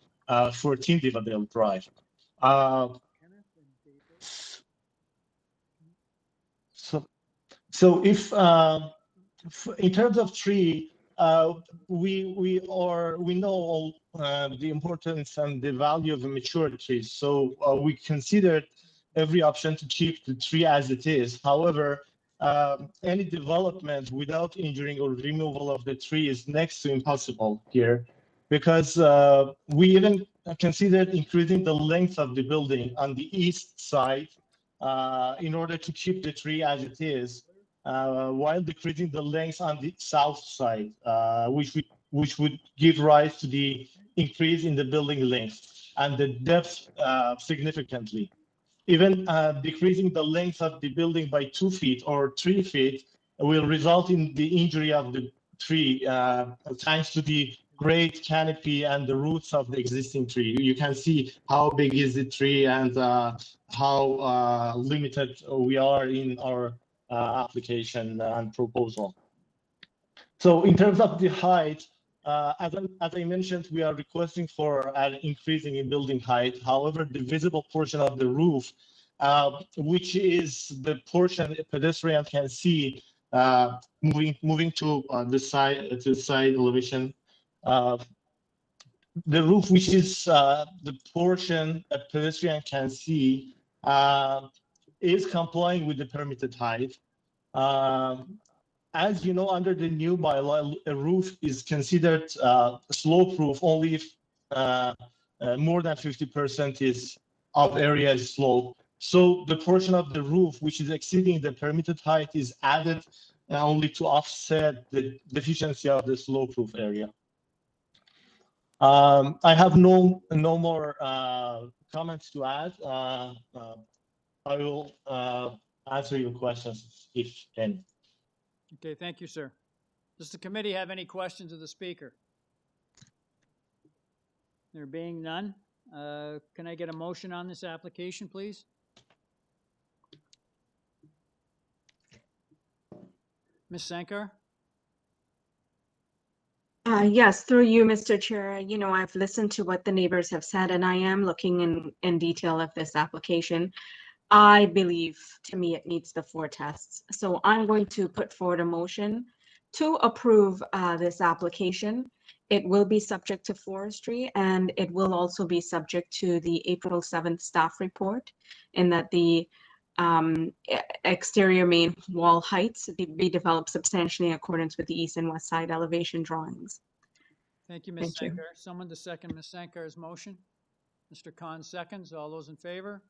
14 Diva Dale Drive. So if in terms of tree, we know the importance and the value of the mature trees. So we considered every option to keep the tree as it is. However, any development without injuring or removal of the tree is next to impossible here, because we even considered increasing the length of the building on the east side in order to keep the tree as it is, while decreasing the length on the south side, which would give rise to the increase in the building length and the depth significantly. Even decreasing the length of the building by 2 feet or 3 feet will result in the injury of the tree, thanks to the great canopy and the roots of the existing tree. You can see how big is the tree and how limited we are in our application and proposal. So in terms of the height, as I mentioned, we are requesting for an increasing in building height. However, the visible portion of the roof, which is the portion a pedestrian can see, moving to the side elevation, the roof, which is the portion a pedestrian can see, is complying with the permitted height. As you know, under the new bylaw, a roof is considered slope roof only if more than 50% is of area is slope. So the portion of the roof which is exceeding the permitted height is added only to offset the deficiency of the slope roof area. I have no more comments to add. I will answer your questions if any. Okay, thank you, sir. Does the committee have any questions of the speaker? There being none, can I get a motion on this application, please? Ms. Sankar? Yes, through you, Mr. Chair. You know, I've listened to what the neighbors have said, and I am looking in detail at this application. I believe, to me, it meets the 4 tests. So I'm going to put forward a motion to approve this application. It will be subject to forestry, and it will also be subject to the April 7th staff report, in that the exterior main wall heights be developed substantially in accordance with the east and west side elevation drawings. Thank you, Ms. Thank you. Sankar. Someone to second Ms. Sankar's motion? Mr. Khan seconds. All those in favor?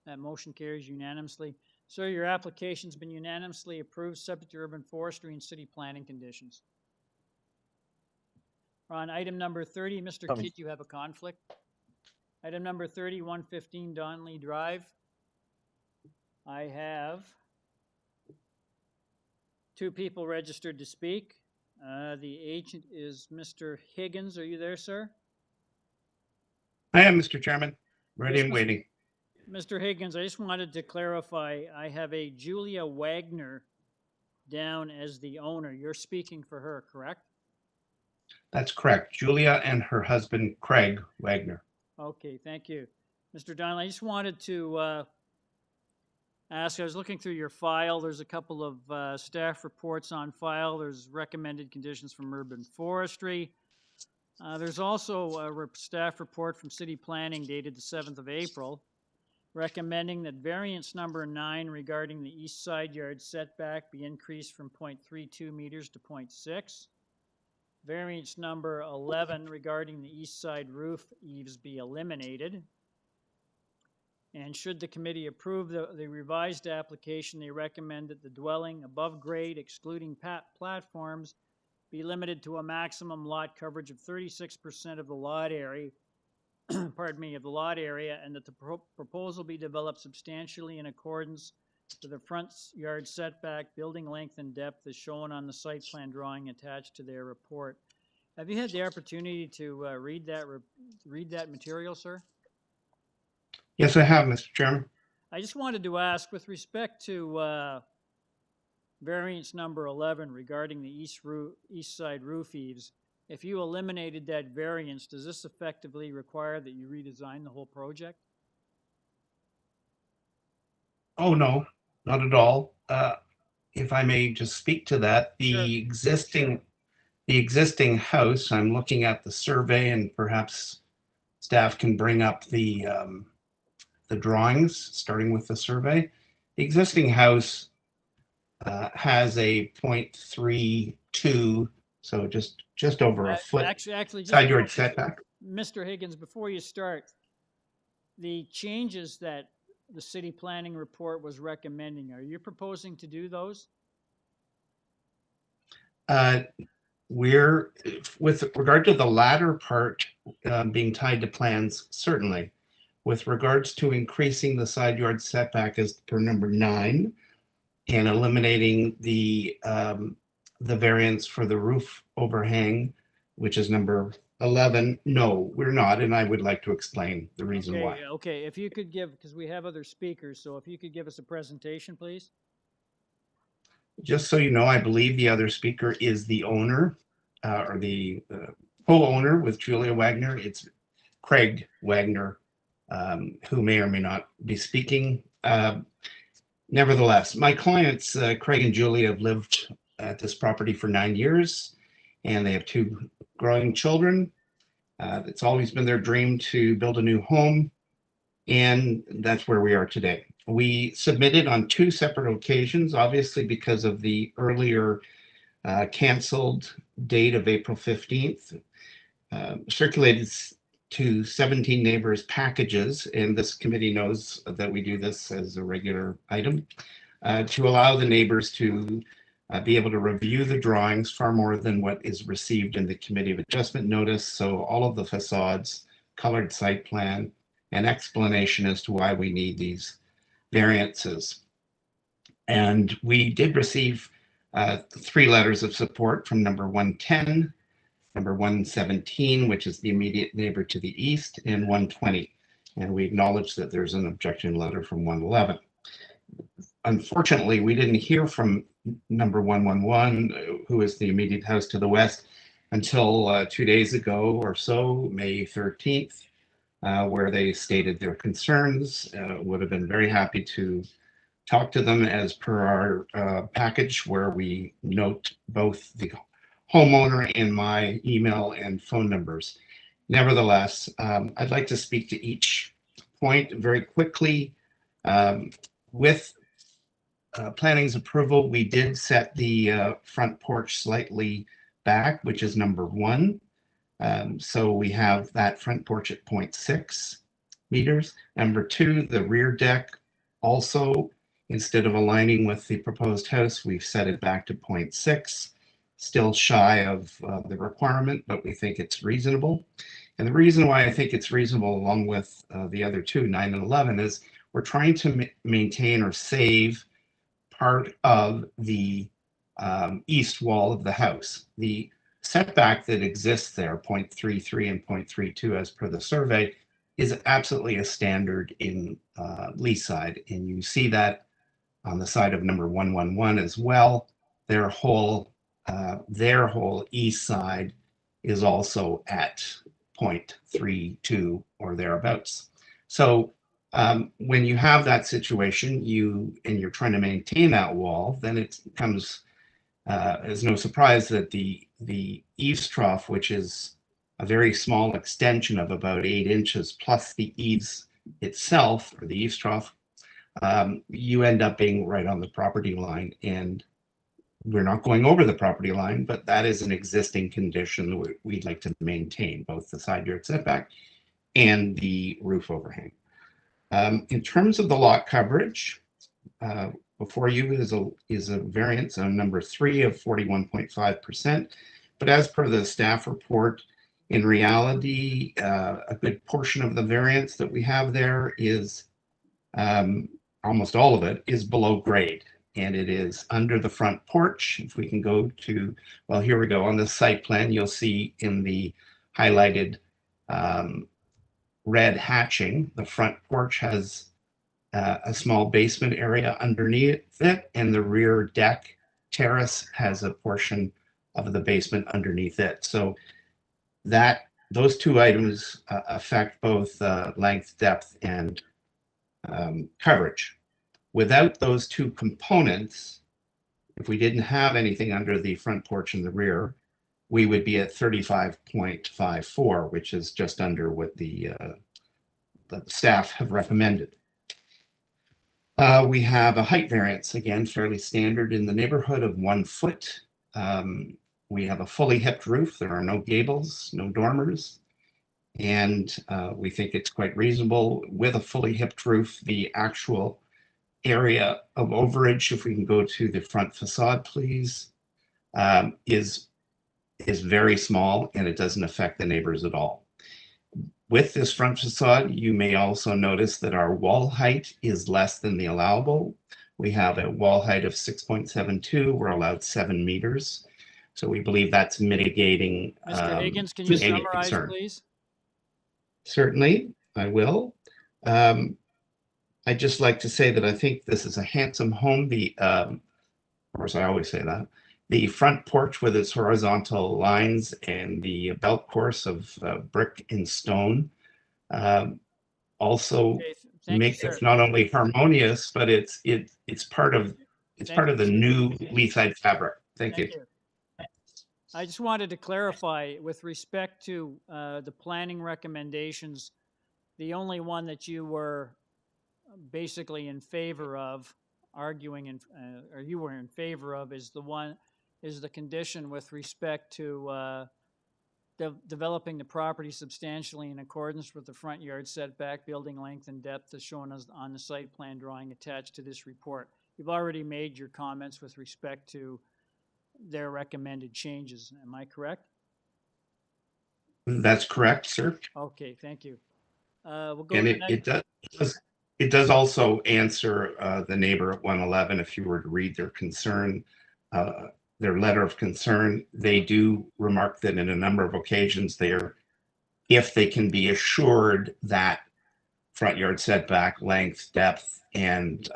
That motion carries unanimously. Sir, your application's been unanimously approved, subject to urban forestry and city planning conditions. On item number 30, Mr. Kidd, you have a conflict. Item number 30, 115 Donnelly Drive. I have 2 people registered to speak. The agent is Mr. Higgins. Are you there, sir? I am, Mr. Chairman. Ready and waiting. Mr. Higgins, I just wanted to clarify, I have a Julia Wagner down as the owner. You're speaking for her, correct? That's correct. Julia and her husband, Craig Wagner. Okay, thank you. Mr. Donnelly, I just wanted to ask, I was looking through your file. There's a couple of staff reports on file. There's recommended conditions from urban forestry. There's also a staff report from city planning dated the 7th of April, recommending that variance number 9 regarding the east side yard setback be increased from 0.32 meters to 0.6. Variance number 11 regarding the east side roof eaves be eliminated. And should the committee approve the revised application, they recommend that the dwelling above grade, excluding platforms, be limited to a maximum lot coverage of 36% of the lot area, pardon me, of the lot area, and that the proposal be developed substantially in accordance with the front yard setback, building length and depth as shown on the site plan drawing attached to their report. Have you had the opportunity to read that material, sir? Yes, I have, Mr. Chairman. I just wanted to ask, with respect to variance number 11 regarding the east side roof eaves, if you eliminated that variance, does this effectively require that you redesign the whole project? Oh, no, not at all. If I may just speak to that, the existing house, I'm looking at the survey, and perhaps staff can bring up the drawings, starting with the survey. The existing house has a 0.32, so just over a foot actually, side yard setback. Mr. Higgins, before you start, the changes that the city planning report was recommending, are you proposing to do those? We're, with regard to the latter part being tied to plans, certainly. With regards to increasing the side yard setback as per number 9 and eliminating the variance for the roof overhang, which is number 11, no, we're not, and I would like to explain the reason why. Okay, if you could give, because we have other speakers, so if you could give us a presentation, please. Just so you know, I believe the other speaker is the owner or the co-owner with Julia Wagner. It's Craig Wagner, who may or may not be speaking. Nevertheless, my clients, Craig and Julia, have lived at this property for 9 years, and they have 2 growing children. It's always been their dream to build a new home, and that's where we are today. We submitted on 2 separate occasions, obviously because of the earlier canceled date of April 15th, circulated to 17 neighbors packages, and this committee knows that we do this as a regular item, to allow the neighbors to be able to review the drawings far more than what is received in the committee of adjustment notice. So all of the facades, colored site plan, and explanation as to why we need these variances. And we did receive 3 letters of support from number 110, number 117, which is the immediate neighbor to the east, and 120. And we acknowledge that there's an objection letter from 111. Unfortunately, we didn't hear from number 111, who is the immediate house to the west, until 2 days ago or so, May 13th, where they stated their concerns. Would have been very happy to talk to them as per our package, where we note both the homeowner and my email and phone numbers. Nevertheless, I'd like to speak to each point very quickly. With planning's approval, we did set the front porch slightly back, which is number 1. So we have that front porch at 0.6 meters. Number 2, the rear deck also, instead of aligning with the proposed house, we've set it back to 0.6. Still shy of the requirement, but we think it's reasonable. And the reason why I think it's reasonable, along with the other 2, 9 and 11, is we're trying to maintain or save part of the east wall of the house. The setback that exists there, 0.33 and 0.32 as per the survey, is absolutely a standard in Lee side, and you see that on the side of number 111 as well. Their whole east side is also at 0.32 or thereabouts. So when you have that situation, you're trying to maintain that wall, then it becomes as no surprise that the eaves trough, which is a very small extension of about 8 inches plus the eaves itself, or the eaves trough, you end up being right on the property line. And we're not going over the property line, but that is an existing condition we'd like to maintain, both the side yard setback and the roof overhang. In terms of the lot coverage, before you is a variance on number 3 of 41.5%. But as per the staff report, in reality, a good portion of the variance that we have there is, almost all of it is below grade. And it is under the front porch. If we can go to, well, here we go. On the site plan, you'll see in the highlighted red hatching, the front porch has a small basement area underneath it, and the rear deck terrace has a portion of the basement underneath it. So those two items affect both length, depth, and coverage. Without those two components, if we didn't have anything under the front porch and the rear, we would be at 35.54, which is just under what the staff have recommended. We have a height variance, again, fairly standard in the neighborhood of 1 foot. We have a fully hipped roof. There are no gables, no dormers. And we think it's quite reasonable. With a fully hipped roof, the actual area of overage, if we can go to the front facade, please, is very small, and it doesn't affect the neighbors at all. With this front facade, you may also notice that our wall height is less than the allowable. We have a wall height of 6.72. We're allowed 7 meters. So we believe that's mitigating Mr. Higgins, can you any summarize, concern. please? Certainly, I will. I'd just like to say that I think this is a handsome home. Of course, I always say that. The front porch with its horizontal lines and the belt course of brick and stone also makes it not only harmonious, but it's part of the new Leaside fabric. Thank you. I just wanted to clarify with respect to the planning recommendations, the only one that you were basically in favor of, arguing in, or you were in favor of, is the condition with respect to developing the property substantially in accordance with the front yard setback, building length and depth as shown as on the site plan drawing attached to this report. You've already made your comments with respect to their recommended changes. Am I correct? That's correct, sir. Okay, thank you. We'll go And to the next. it does also answer the neighbor at 111. If you were to read their concern, their letter of concern, they do remark that in a number of occasions if they can be assured that front yard setback, length, depth, and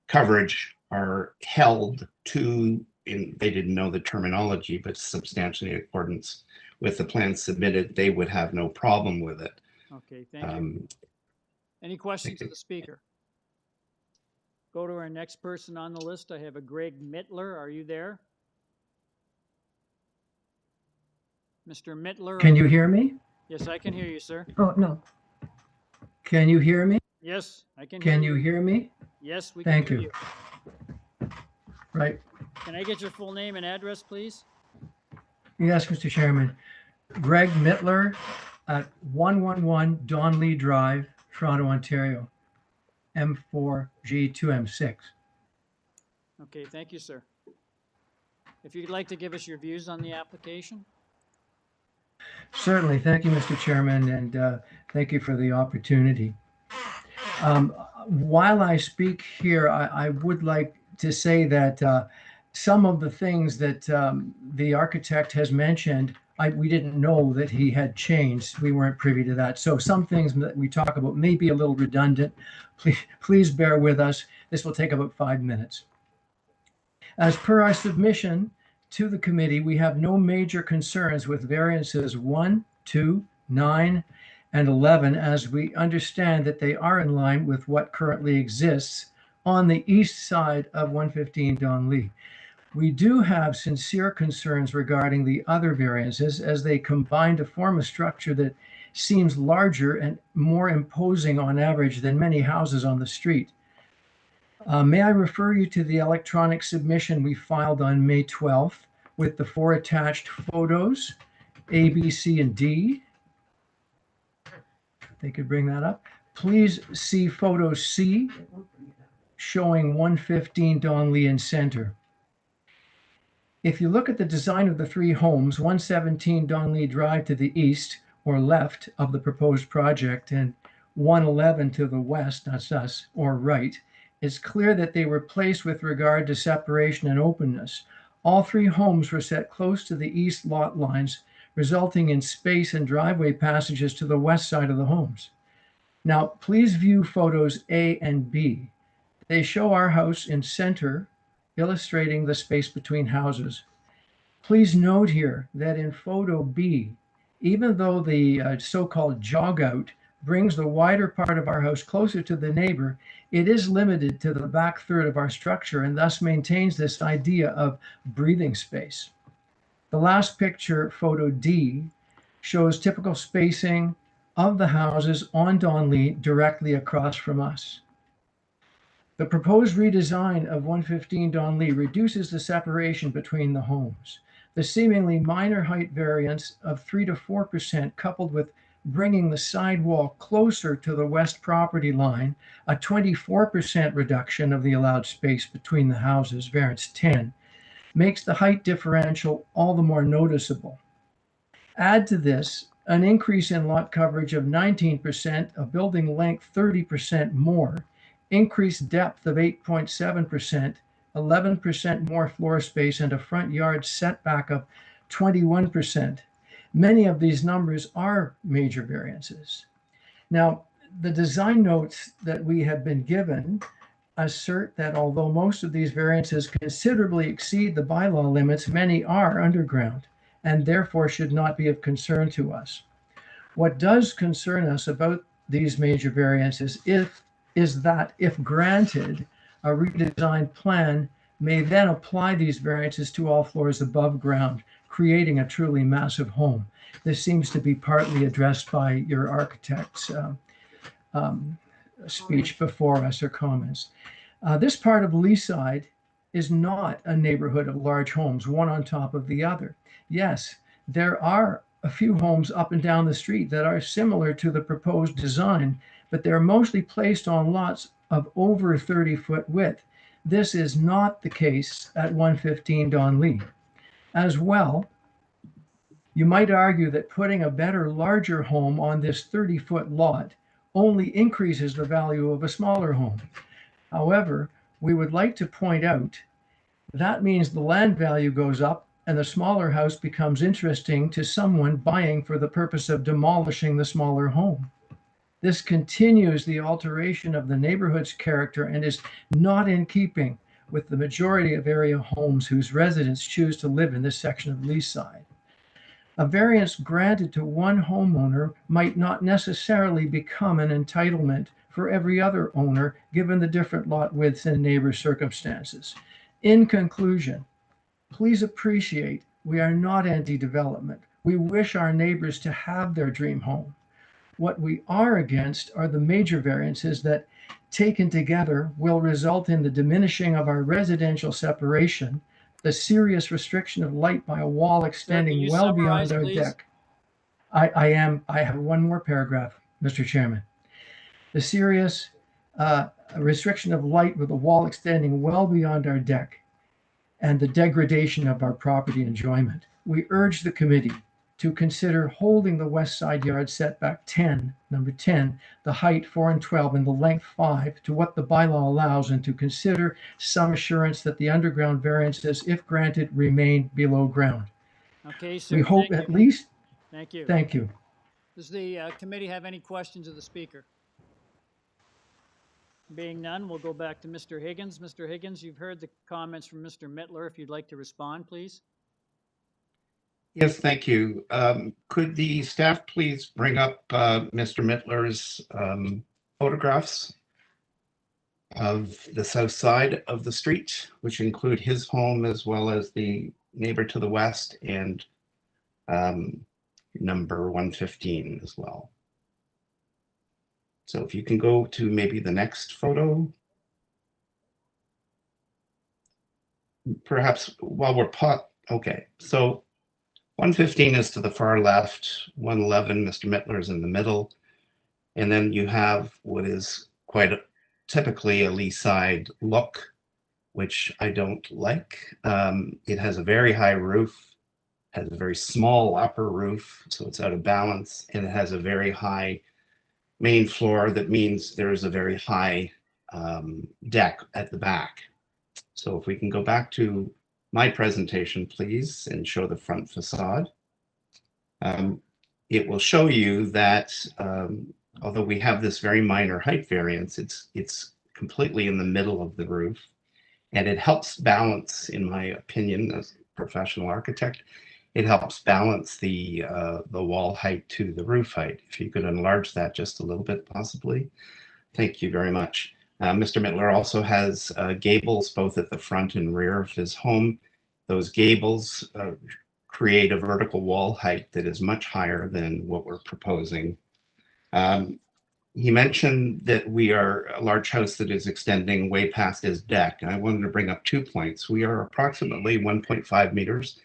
coverage are held to, they didn't know the terminology, but substantially in accordance with the plan submitted, they would have no problem with it. Okay, thank you. Any questions of the speaker? Go to our next person on the list. I have a Greg Mittler. Are you there? Mr. Mittler? Can you hear me? Yes, I can hear you, sir. Oh, no. Can you hear me? Yes, I can. Can you hear me? Yes, we can Thank hear you. Right. Can I get your full name and address, please? Yes, Mr. Chairman. Greg Mittler at 111 Donnelly Drive, Toronto, Ontario, M4G2M6. Okay, thank you, sir. If you'd like to give us your views on the application? Certainly. Thank you, Mr. Chairman, and thank you for the opportunity. While I speak here, I would like to say that some of the things that the architect has mentioned we didn't know that he had changed. We weren't privy to that. So some things that we talk about may be a little redundant. Please bear with us. This will take about 5 minutes. As per our submission to the committee, we have no major concerns with variances 1, 2, 9, and 11, as we understand that they are in line with what currently exists on the east side of 115 Donnelly. We do have sincere concerns regarding the other variances as they combine to form a structure that seems larger and more imposing on average than many houses on the street. May I refer you to the electronic submission we filed on May 12th with the 4 attached photos, A, B, C, and D. They could bring that up. Please see photo C showing 115 Donnelly in center. If you look at the design of the 3 homes, 117 Donnelly Drive to the east or left of the proposed project and 111 to the west, that's us, or right, it's clear that they were placed with regard to separation and openness. All 3 homes were set close to the east lot lines, resulting in space and driveway passages to the west side of the homes. Now, please view photos A and B. They show our house in center, illustrating the space between houses. Please note here that in photo B, even though the so-called jog out brings the wider part of our house closer to the neighbor, it is limited to the back third of our structure and thus maintains this idea of breathing space. The last picture, photo D, shows typical spacing of the houses on Donnelly directly across from us. The proposed redesign of 115 Donnelly reduces the separation between the homes. The seemingly minor height variance of 3 to 4%, coupled with bringing the sidewall closer to the west property line, a 24% reduction of the allowed space between the houses, variance 10, makes the height differential all the more noticeable. Add to this an increase in lot coverage of 19%, a building length 30% more, increased depth of 8.7%, 11% more floor space, and a front yard setback of 21%. Many of these numbers are major variances. Now, the design notes that we have been given assert that although most of these variances considerably exceed the bylaw limits, many are underground and therefore should not be of concern to us. What does concern us about these major variances is that if granted, a redesigned plan may then apply these variances to all floors above ground, creating a truly massive home. This seems to be partly addressed by your architect's speech before us or comments. This part of Leaside is not a neighborhood of large homes, one on top of the other. Yes, there are a few homes up and down the street that are similar to the proposed design, but they're mostly placed on lots of over 30-foot width. This is not the case at 115 Donnelly. As well, you might argue that putting a better, larger home on this 30-foot lot only increases the value of a smaller home. However, we would like to point out that means the land value goes up and the smaller house becomes interesting to someone buying for the purpose of demolishing the smaller home. This continues the alteration of the neighborhood's character and is not in keeping with the majority of area homes whose residents choose to live in this section of Leaside. A variance granted to one homeowner might not necessarily become an entitlement for every other owner, given the different lot widths and neighbor circumstances. In conclusion, please appreciate we are not anti-development. We wish our neighbors to have their dream home. What we are against are the major variances that, taken together, will result in the diminishing of our residential separation, the serious restriction of light by a wall extending well beyond our deck. I have one more paragraph, Mr. Chairman. The serious restriction of light with a wall extending well beyond our deck and the degradation of our property enjoyment. We urge the committee to consider holding the west side yard setback 10, number 10, the height 4 and 12, and the length 5 to what the bylaw allows, and to consider some assurance that the underground variances, if granted, remain below ground. Okay, sir. We hope thank at you. least, Thank you. thank you. Does the committee have any questions of the speaker? Being none, we'll go back to Mr. Higgins. Mr. Higgins, you've heard the comments from Mr. Mittler. If you'd like to respond, please. Yes, thank you. Could the staff please bring up Mr. Mittler's photographs of the south side of the street, which include his home as well as the neighbor to the west and number 115 as well. So if you can go to maybe the next photo. Perhaps while we're okay, so 115 is to the far left, 111, Mr. Mittler is in the middle. And then you have what is quite typically a lee side look, which I don't like. It has a very high roof, has a very small upper roof, so it's out of balance, and it has a very high main floor. That means there's a very high deck at the back. So if we can go back to my presentation, please, and show the front facade. It will show you that although we have this very minor height variance, it's completely in the middle of the roof, and it helps balance, in my opinion, as a professional architect, it helps balance the wall height to the roof height. If you could enlarge that just a little bit, possibly. Thank you very much. Mr. Mittler also has gables both at the front and rear of his home. Those gables create a vertical wall height that is much higher than what we're proposing. He mentioned that we are a large house that is extending way past his deck. I wanted to bring up 2 points. We are approximately 1.5 meters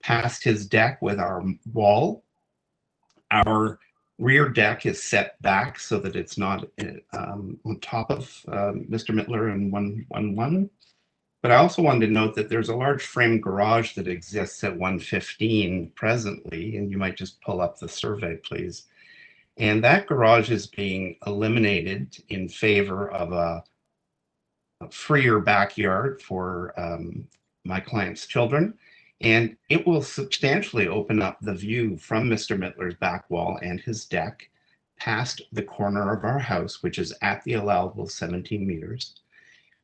past his deck with our wall. Our rear deck is set back so that it's not on top of Mr. Mittler and 111. But I also wanted to note that there's a large frame garage that exists at 115 presently, and you might just pull up the survey, please. And that garage is being eliminated in favor of a freer backyard for my client's children. And it will substantially open up the view from Mr. Mittler's back wall and his deck past the corner of our house, which is at the allowable 17 meters,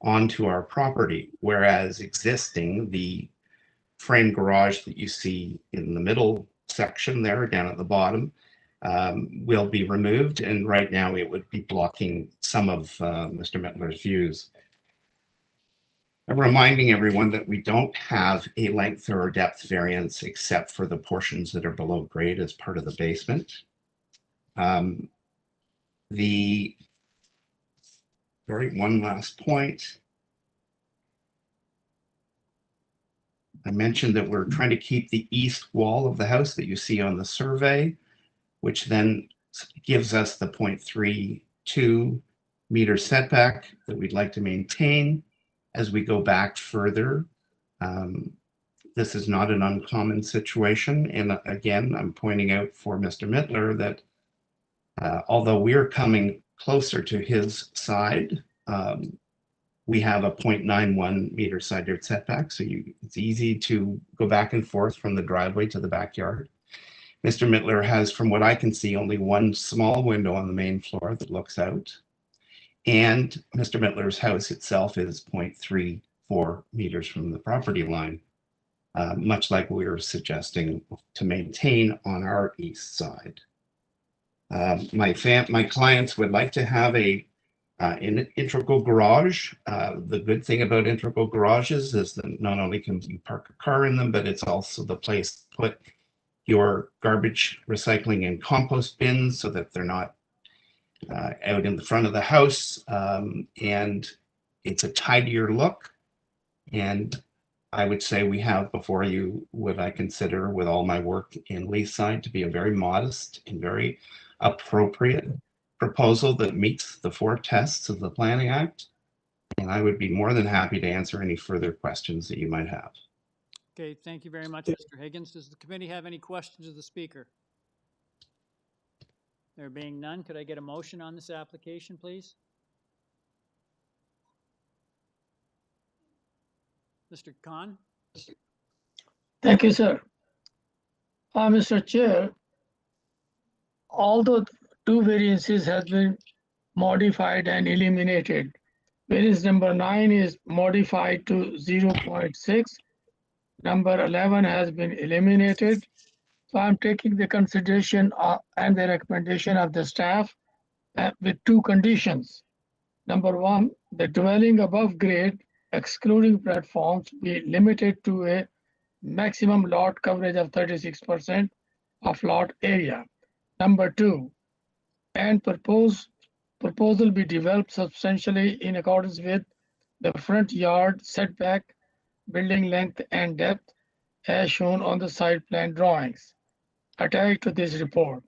onto our property. Whereas existing, the frame garage that you see in the middle section there, down at the bottom, will be removed. And right now it would be blocking some of Mr. Mittler's views. I'm reminding everyone that we don't have a length or depth variance except for the portions that are below grade as part of the basement. One last point. I mentioned that we're trying to keep the east wall of the house that you see on the survey, which then gives us the 0.32 meter setback that we'd like to maintain. As we go back further, this is not an uncommon situation. And again, I'm pointing out for Mr. Mittler that although we're coming closer to his side, we have a 0.91 meter side yard setback. So it's easy to go back and forth from the driveway to the backyard. Mr. Mittler has, from what I can see, only one small window on the main floor that looks out. And Mr. Mittler's house itself is 0.34 meters from the property line, much like we were suggesting to maintain on our east side. My clients would like to have an integral garage. The good thing about integral garages is that not only can you park a car in them, but it's also the place to put your garbage, recycling, and compost bins so that they're not out in the front of the house, and it's a tidier look. And I would say we have before you what I consider, with all my work in Leaside, to be a very modest and very appropriate proposal that meets the 4 tests of the Planning Act. And I would be more than happy to answer any further questions that you might have. Okay, thank you very much, Mr. Higgins. Does the committee have any questions of the speaker? There being none, could I get a motion on this application, please? Mr. Khan? Thank you, sir. Mr. Chair, although two variances have been modified and eliminated, variance number 9 is modified to 0.6. Number 11 has been eliminated. So I'm taking the consideration and the recommendation of the staff with two conditions. Number 1, the dwelling above grade, excluding platforms, be limited to a maximum lot coverage of 36% of lot area. Number 2, and proposal be developed substantially in accordance with the front yard setback, building length and depth as shown on the site plan drawings attached to this report.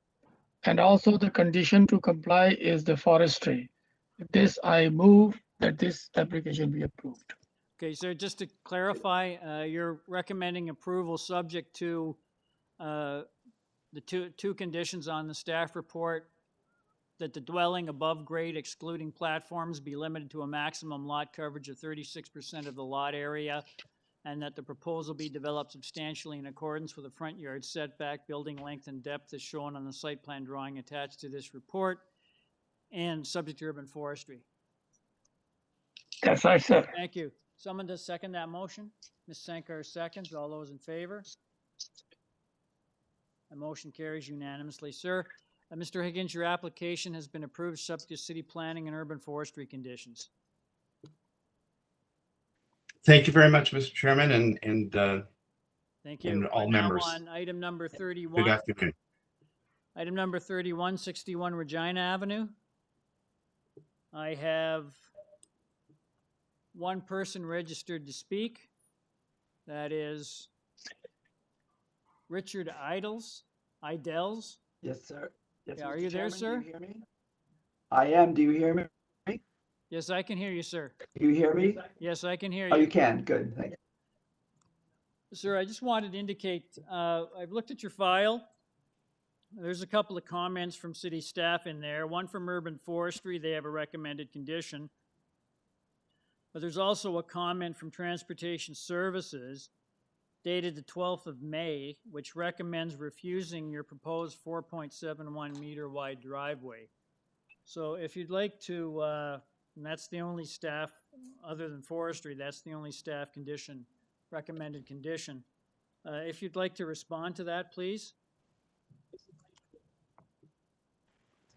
And also the condition to comply is the forestry. With this, I move that this application be approved. Okay, so just to clarify, you're recommending approval subject to the two conditions on the staff report, that the dwelling above grade excluding platforms be limited to a maximum lot coverage of 36% of the lot area, and that the proposal be developed substantially in accordance with the front yard setback, building length and depth as shown on the site plan drawing attached to this report, and subject to urban forestry. That's right, sir. Thank you. Someone to second that motion? Ms. Sankar seconds. All those in favor? The motion carries unanimously, sir. Mr. Higgins, your application has been approved subject to city planning and urban forestry conditions. Thank you very much, Mr. Chairman, and thank you. And all Now members. on item number 31. Good afternoon. Item number 31, 61 Regina Avenue. I have one person registered to speak. That is Richard Idles. Yes, sir. Yes, Yeah, are Mr. you there, Chairman, sir? Do you hear me? I am. Do you hear me? Yes, I can hear you, sir. Do you hear me? Yes, I can hear Oh, you. you can. Good. Thank you. Sir, I just wanted to indicate, I've looked at your file. There's a couple of comments from city staff in there. One from urban forestry, they have a recommended condition. But there's also a comment from transportation services dated the 12th of May, which recommends refusing your proposed 4.71 meter wide driveway. So if you'd like to, and that's the only staff, other than forestry, that's the only staff condition, recommended condition. If you'd like to respond to that, please.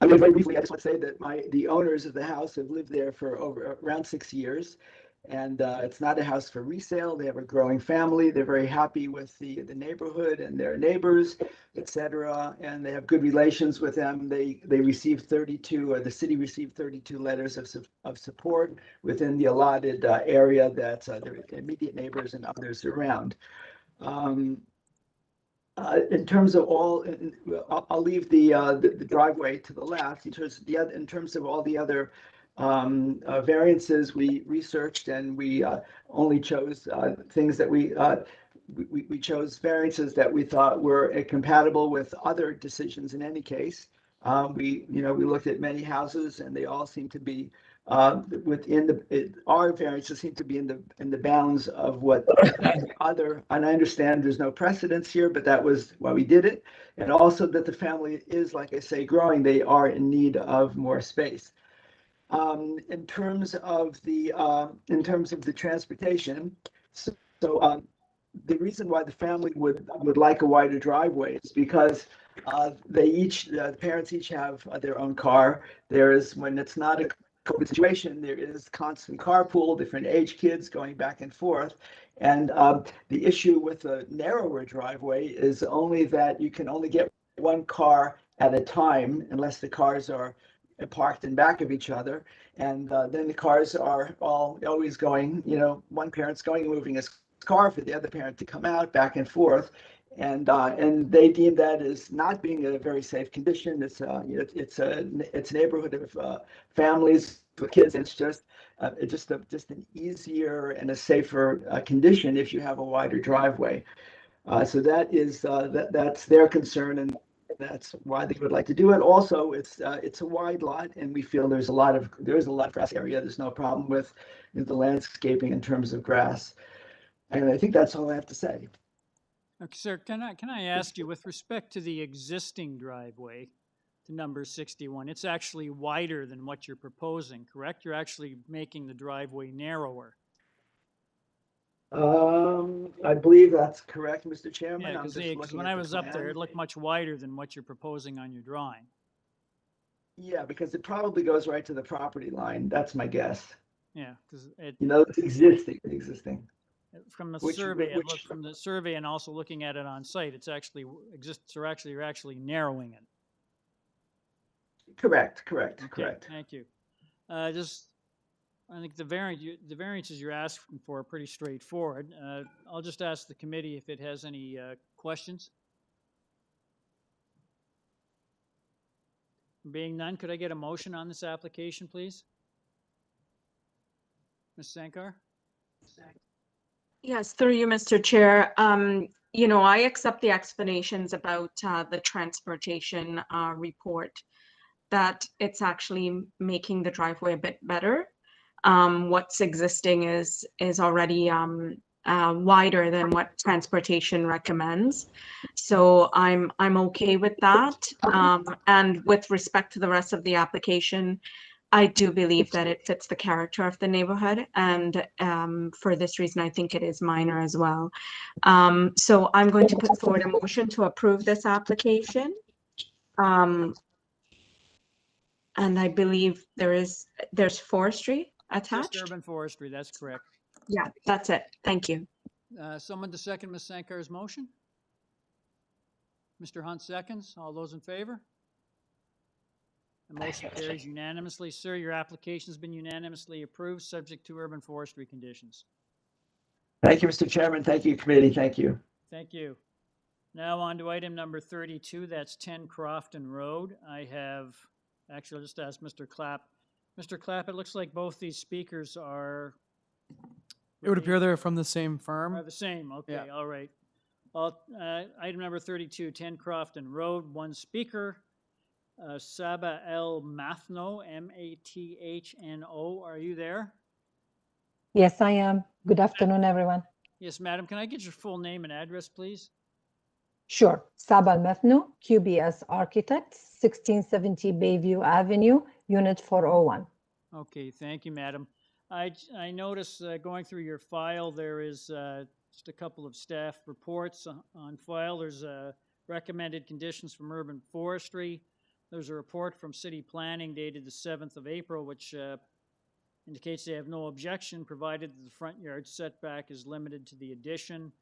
I mean, very briefly, I just want to say that the owners of the house have lived there for around 6 years, and it's not a house for resale. They have a growing family. They're very happy with the neighborhood and their neighbors, etc. And they have good relations with them. They received 32, or the city received 32 letters of support within the allotted area that their immediate neighbors and others around. In terms of all, I'll leave the driveway to the left. In terms of all the other variances, we researched and we only chose things that we chose variances that we thought were compatible with other decisions. In any case, we looked at many houses and they all seem to be within our variances seem to be in the bounds of what other, and I understand there's no precedence here, but that was why we did it. And also that the family is, like I say, growing. They are in need of more space. In terms of the transportation, so the reason why the family would like a wider driveway is because the parents each have their own car. There is, when it's not a COVID situation, there is constant carpool, different age kids going back and forth. And the issue with a narrower driveway is only that you can only get one car at a time unless the cars are parked in back of each other. And then the cars are always going, one parent's going and moving his car for the other parent to come out back and forth. And they deem that as not being a very safe condition. It's a neighborhood of families with kids. It's just an easier and a safer condition if you have a wider driveway. So that's their concern, and that's why they would like to do it. Also, it's a wide lot, and we feel there's a lot of grass area. There's no problem with the landscaping in terms of grass. And I think that's all I have to say. Okay, sir, can I ask you, with respect to the existing driveway to number 61, it's actually wider than what you're proposing, correct? You're actually making the driveway narrower. I believe that's correct, Mr. Chairman. Yeah, I'm because just looking when at I the was up there, plan. it looked much wider than what you're proposing on your drawing. Yeah, because it probably goes right to the property line. That's my guess. Yeah, because it, You know, it's existing. from the Which- survey, which- from the survey and also looking at it on site, it's actually exists, or actually, you're actually narrowing it. Correct. Okay, thank you. I think the variances you're asking for are pretty straightforward. I'll just ask the committee if it has any questions. Being none, could I get a motion on this application, please? Ms. Sankar? Yes, through you, Mr. Chair. I accept the explanations about the transportation report, that it's actually making the driveway a bit better. What's existing is already wider than what transportation recommends. So I'm okay with that. And with respect to the rest of the application, I do believe that it fits the character of the neighborhood. And for this reason, I think it is minor as well. So I'm going to put forward a motion to approve this application. And I believe there's forestry attached. Just urban forestry, that's correct. Yeah, that's it. Thank you. Someone to second Ms. Sankar's motion? Mr. Hunt seconds. All those in favor? The motion carries unanimously. Sir, your application's been unanimously approved, subject to urban forestry conditions. Thank you, Mr. Chairman. Thank you, committee. Thank you. Thank you. Now on to item number 32, that's 10 Crofton Road. Actually, I'll just ask Mr. Clapp. Mr. Clapp, it looks like both these speakers are... It would appear they're from the same firm. Are the same, okay, Yeah. all right. Item number 32, 10 Crofton Road, one speaker, Saba El Mathno, M-A-T-H-N-O. Are you there? Yes, I am. Good afternoon, everyone. Yes, madam. Can I get your full name and address, please? Sure. Saba Al-Mathno, QBS Architects, 1670 Bayview Avenue, Unit 401. Okay, thank you, madam. I notice going through your file, there is just a couple of staff reports on file. There's recommended conditions from urban forestry. There's a report from city planning dated the 7th of April, which indicates they have no objection, provided that the front yard setback is limited to the addition,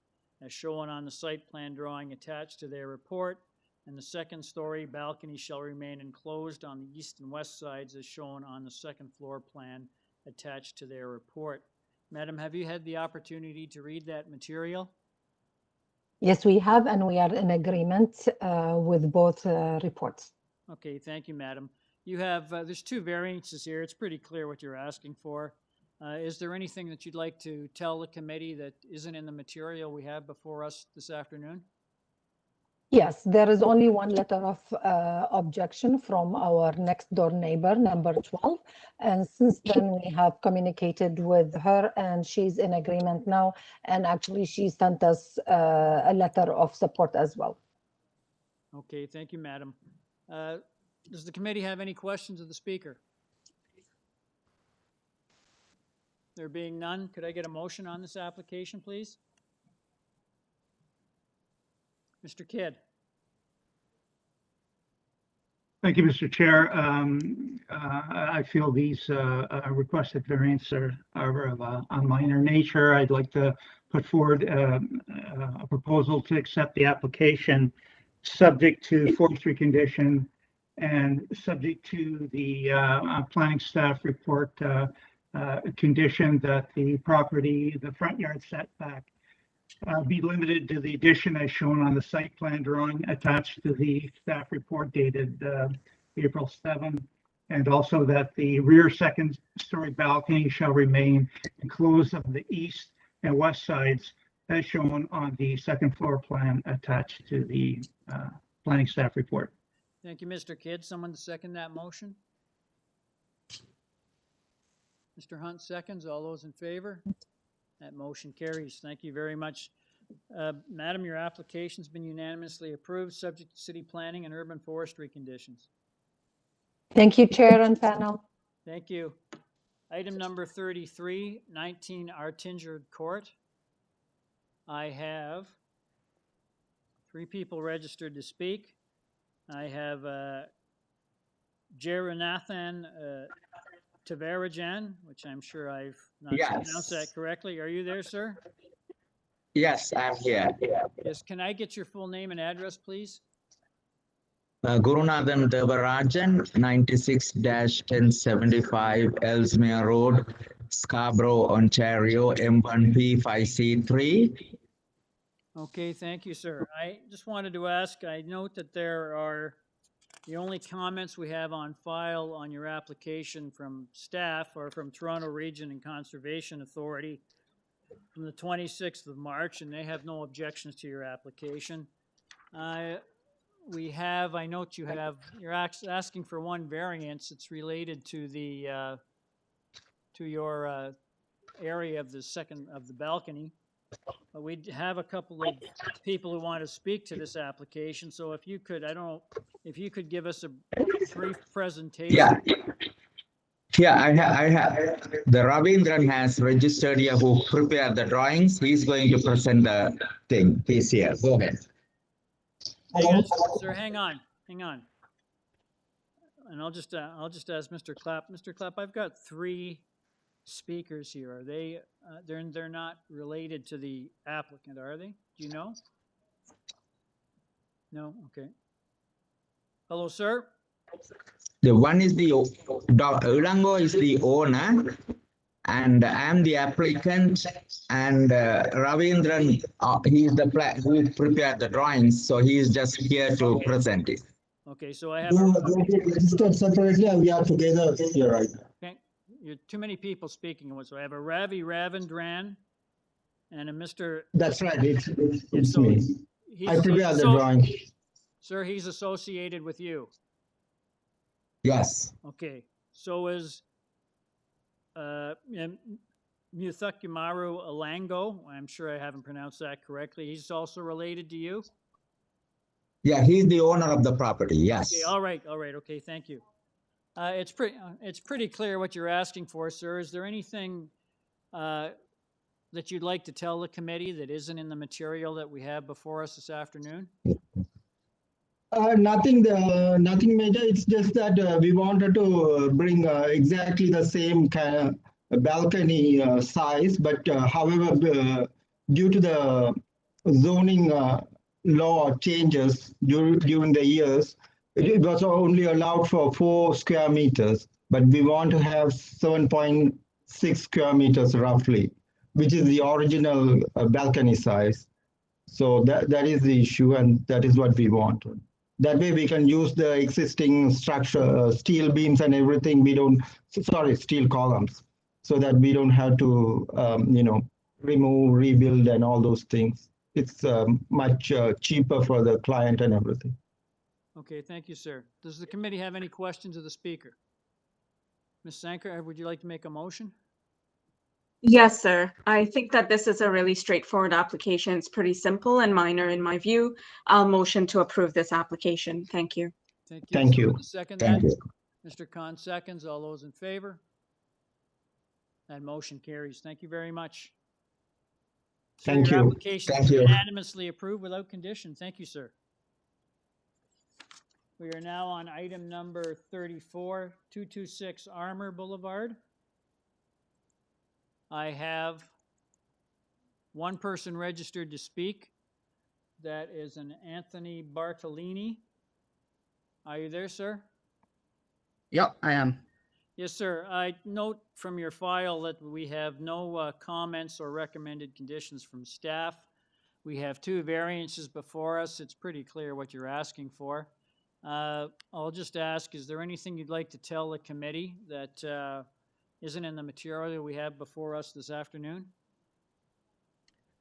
as shown on the site plan drawing attached to their report, and the second story balcony shall remain enclosed on the east and west sides, as shown on the second floor plan attached to their report. Madam, have you had the opportunity to read that material? Yes, we have, and we are in agreement with both reports. Okay, thank you, madam. You have, there's two variances here. It's pretty clear what you're asking for. Is there anything that you'd like to tell the committee that isn't in the material we have before us this afternoon? Yes, there is only one letter of objection from our next door neighbor, number 12. And since then, we have communicated with her and she's in agreement now. And actually, she sent us a letter of support as well. Okay, thank you, madam. Does the committee have any questions of the speaker? There being none, could I get a motion on this application, please? Mr. Kidd. Thank you, Mr. Chair. I feel these requested variants are of a minor nature. I'd like to put forward a proposal to accept the application subject to forestry condition and subject to the planning staff report condition that the property, the front yard setback, be limited to the addition as shown on the site plan drawing attached to the staff report dated April 7, and also that the rear second story balcony shall remain enclosed on the east and west sides as shown on the second floor plan attached to the planning staff report. Thank you, Mr. Kidd. Someone to second that motion? Mr. Hunt seconds. All those in favor? That motion carries. Thank you very much. Madam, your application's been unanimously approved, subject to city planning and urban forestry conditions. Thank you, Chair and panel. Thank you. Item number 33, 19 Artinger Court. I have 3 people registered to speak. I have Jaranathan Tavarajan, which I'm sure I've not pronounced that correctly. Are you there, sir? Yes, I'm here. Yes, can I get your full name and address, please? Gurunathan Devarajan, 96-1075 Ellesmere Road, Scarborough, Ontario, M1P5C3. Okay, thank you, sir. I just wanted to ask, I note that there are, the only comments we have on file on your application from staff are from Toronto Region and Conservation Authority from the 26th of March, and they have no objections to your application. We have, I note you have, you're asking for one variance. It's related to the, to your area of the balcony. But we have a couple of people who want to speak to this application. So if you could, if you could give us a brief presentation. Yeah, I have. The Ravindran has registered here who prepared the drawings. He's going to present the thing. He's here. Go ahead. Sir, hang on. And I'll just ask Mr. Clapp. Mr. Clapp, I've got 3 speakers here. Are they, they're not related to the applicant, are they? Do you know? No? Okay. Hello, sir. The one is the, Ulango is the owner, and I'm the applicant, and Ravindran, he is the who prepared the drawings, so he is just here to present it. Okay, so I have. Registered separately, and we are together here right now. Okay, you're too many people speaking at once. So I have a Ravi Ravindran and a Mr. That's right, it's me. I prepared the drawing. Sir, he's associated with you. Yes. Okay, so is Muthakumaru Alango, I'm sure I haven't pronounced that correctly. He's also related to you? Yeah, he's the owner of the property, yes. Okay, all right, okay, thank you. It's pretty clear what you're asking for, sir. Is there anything that you'd like to tell the committee that isn't in the material that we have before us this afternoon? Nothing major. It's just that we wanted to bring exactly the same kind of balcony size, but however, due to the zoning law changes during the years, it was only allowed for 4 square meters, but we want to have 7.6 square meters roughly, which is the original balcony size. So that is the issue, and that is what we want. That way we can use the existing structure, steel beams and everything. Steel columns, so that we don't have to, remove, rebuild and all those things. It's much cheaper for the client and everything. Okay, thank you, sir. Does the committee have any questions of the speaker? Ms. Sankar, would you like to make a motion? Yes, sir. I think that this is a really straightforward application. It's pretty simple and minor in my view. I'll motion to approve this application. Thank you. Thank you. Second Thank that? you. Mr. Khan seconds. All those in favor? That motion carries. Thank you very much. So Thank your you. application Thank is you. unanimously approved without condition. Thank you, sir. We are now on item number 34, 226 Armor Boulevard. I have one person registered to speak. That is an Anthony Bartolini. Are you there, sir? Yep, I am. Yes, sir. I note from your file that we have no comments or recommended conditions from staff. We have 2 variances before us. It's pretty clear what you're asking for. I'll just ask, is there anything you'd like to tell the committee that isn't in the material that we have before us this afternoon?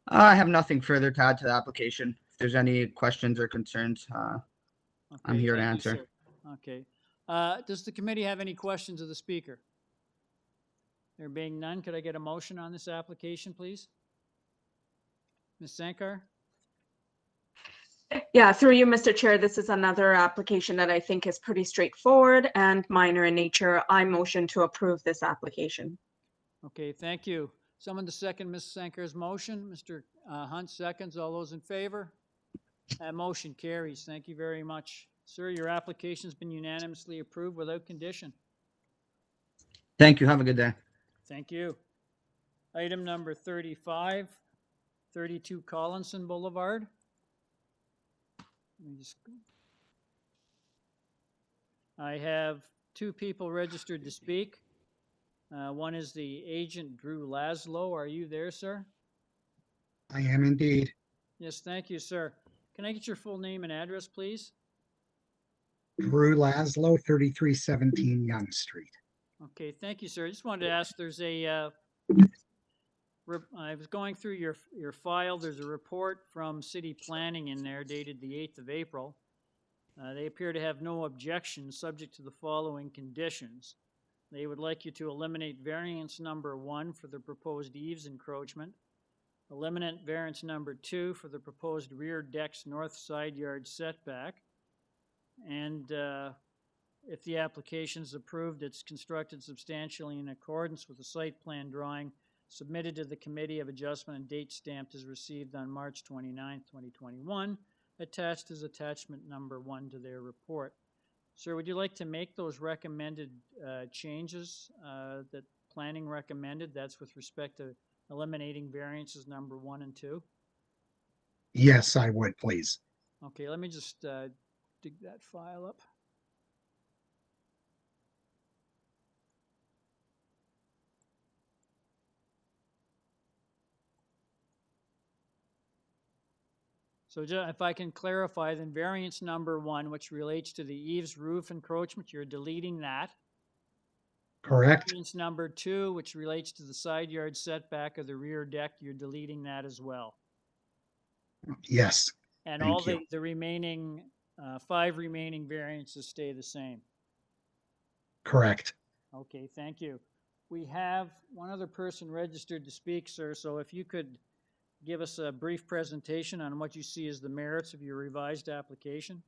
I have nothing further to add to the application. If there's any questions or concerns, I'm here to thank you, answer. sir. Okay. Does the committee have any questions of the speaker? There being none, could I get a motion on this application, please? Ms. Sankar? Yeah, through you, Mr. Chair, this is another application that I think is pretty straightforward and minor in nature. I motion to approve this application. Okay, thank you. Someone to second Ms. Sankar's motion. Mr. Hunt seconds. All those in favor? That motion carries. Thank you very much. Sir, your application's been unanimously approved without condition. Thank you. Have a good day. Thank you. Item number 35, 32 Collinson Boulevard. Let me just go. I have two people registered to speak. One is the agent Drew Laszlo. Are you there, sir? I am indeed. Yes, thank you, sir. Can I get your full name and address, please? Drew Laszlo, 3317 Young Street. Okay, thank you, sir. I just wanted to ask, there's a, I was going through your file. There's a report from city planning in there dated the 8th of April. They appear to have no objections subject to the following conditions. They would like you to eliminate variance number 1 for the proposed eaves encroachment, eliminate variance number 2 for the proposed rear deck's north side yard setback, and if the application is approved, it's constructed substantially in accordance with the site plan drawing submitted to the Committee of Adjustment and date stamped as received on March 29, 2021, attached as attachment number 1 to their report. Sir, would you like to make those recommended changes that planning recommended? That's with respect to eliminating variances number 1 and 2. Yes, I would, please. Okay, let me just dig that file up. So if I can clarify, then variance number 1, which relates to the eaves roof encroachment, you're deleting that. Correct. Variance number 2, which relates to the side yard setback of the rear deck, you're deleting that as well. Yes. And Thank all you. the remaining, 5 remaining variances stay the same. Correct. Okay, thank you. We have one other person registered to speak, sir, so if you could give us a brief presentation on what you see as the merits of your revised application.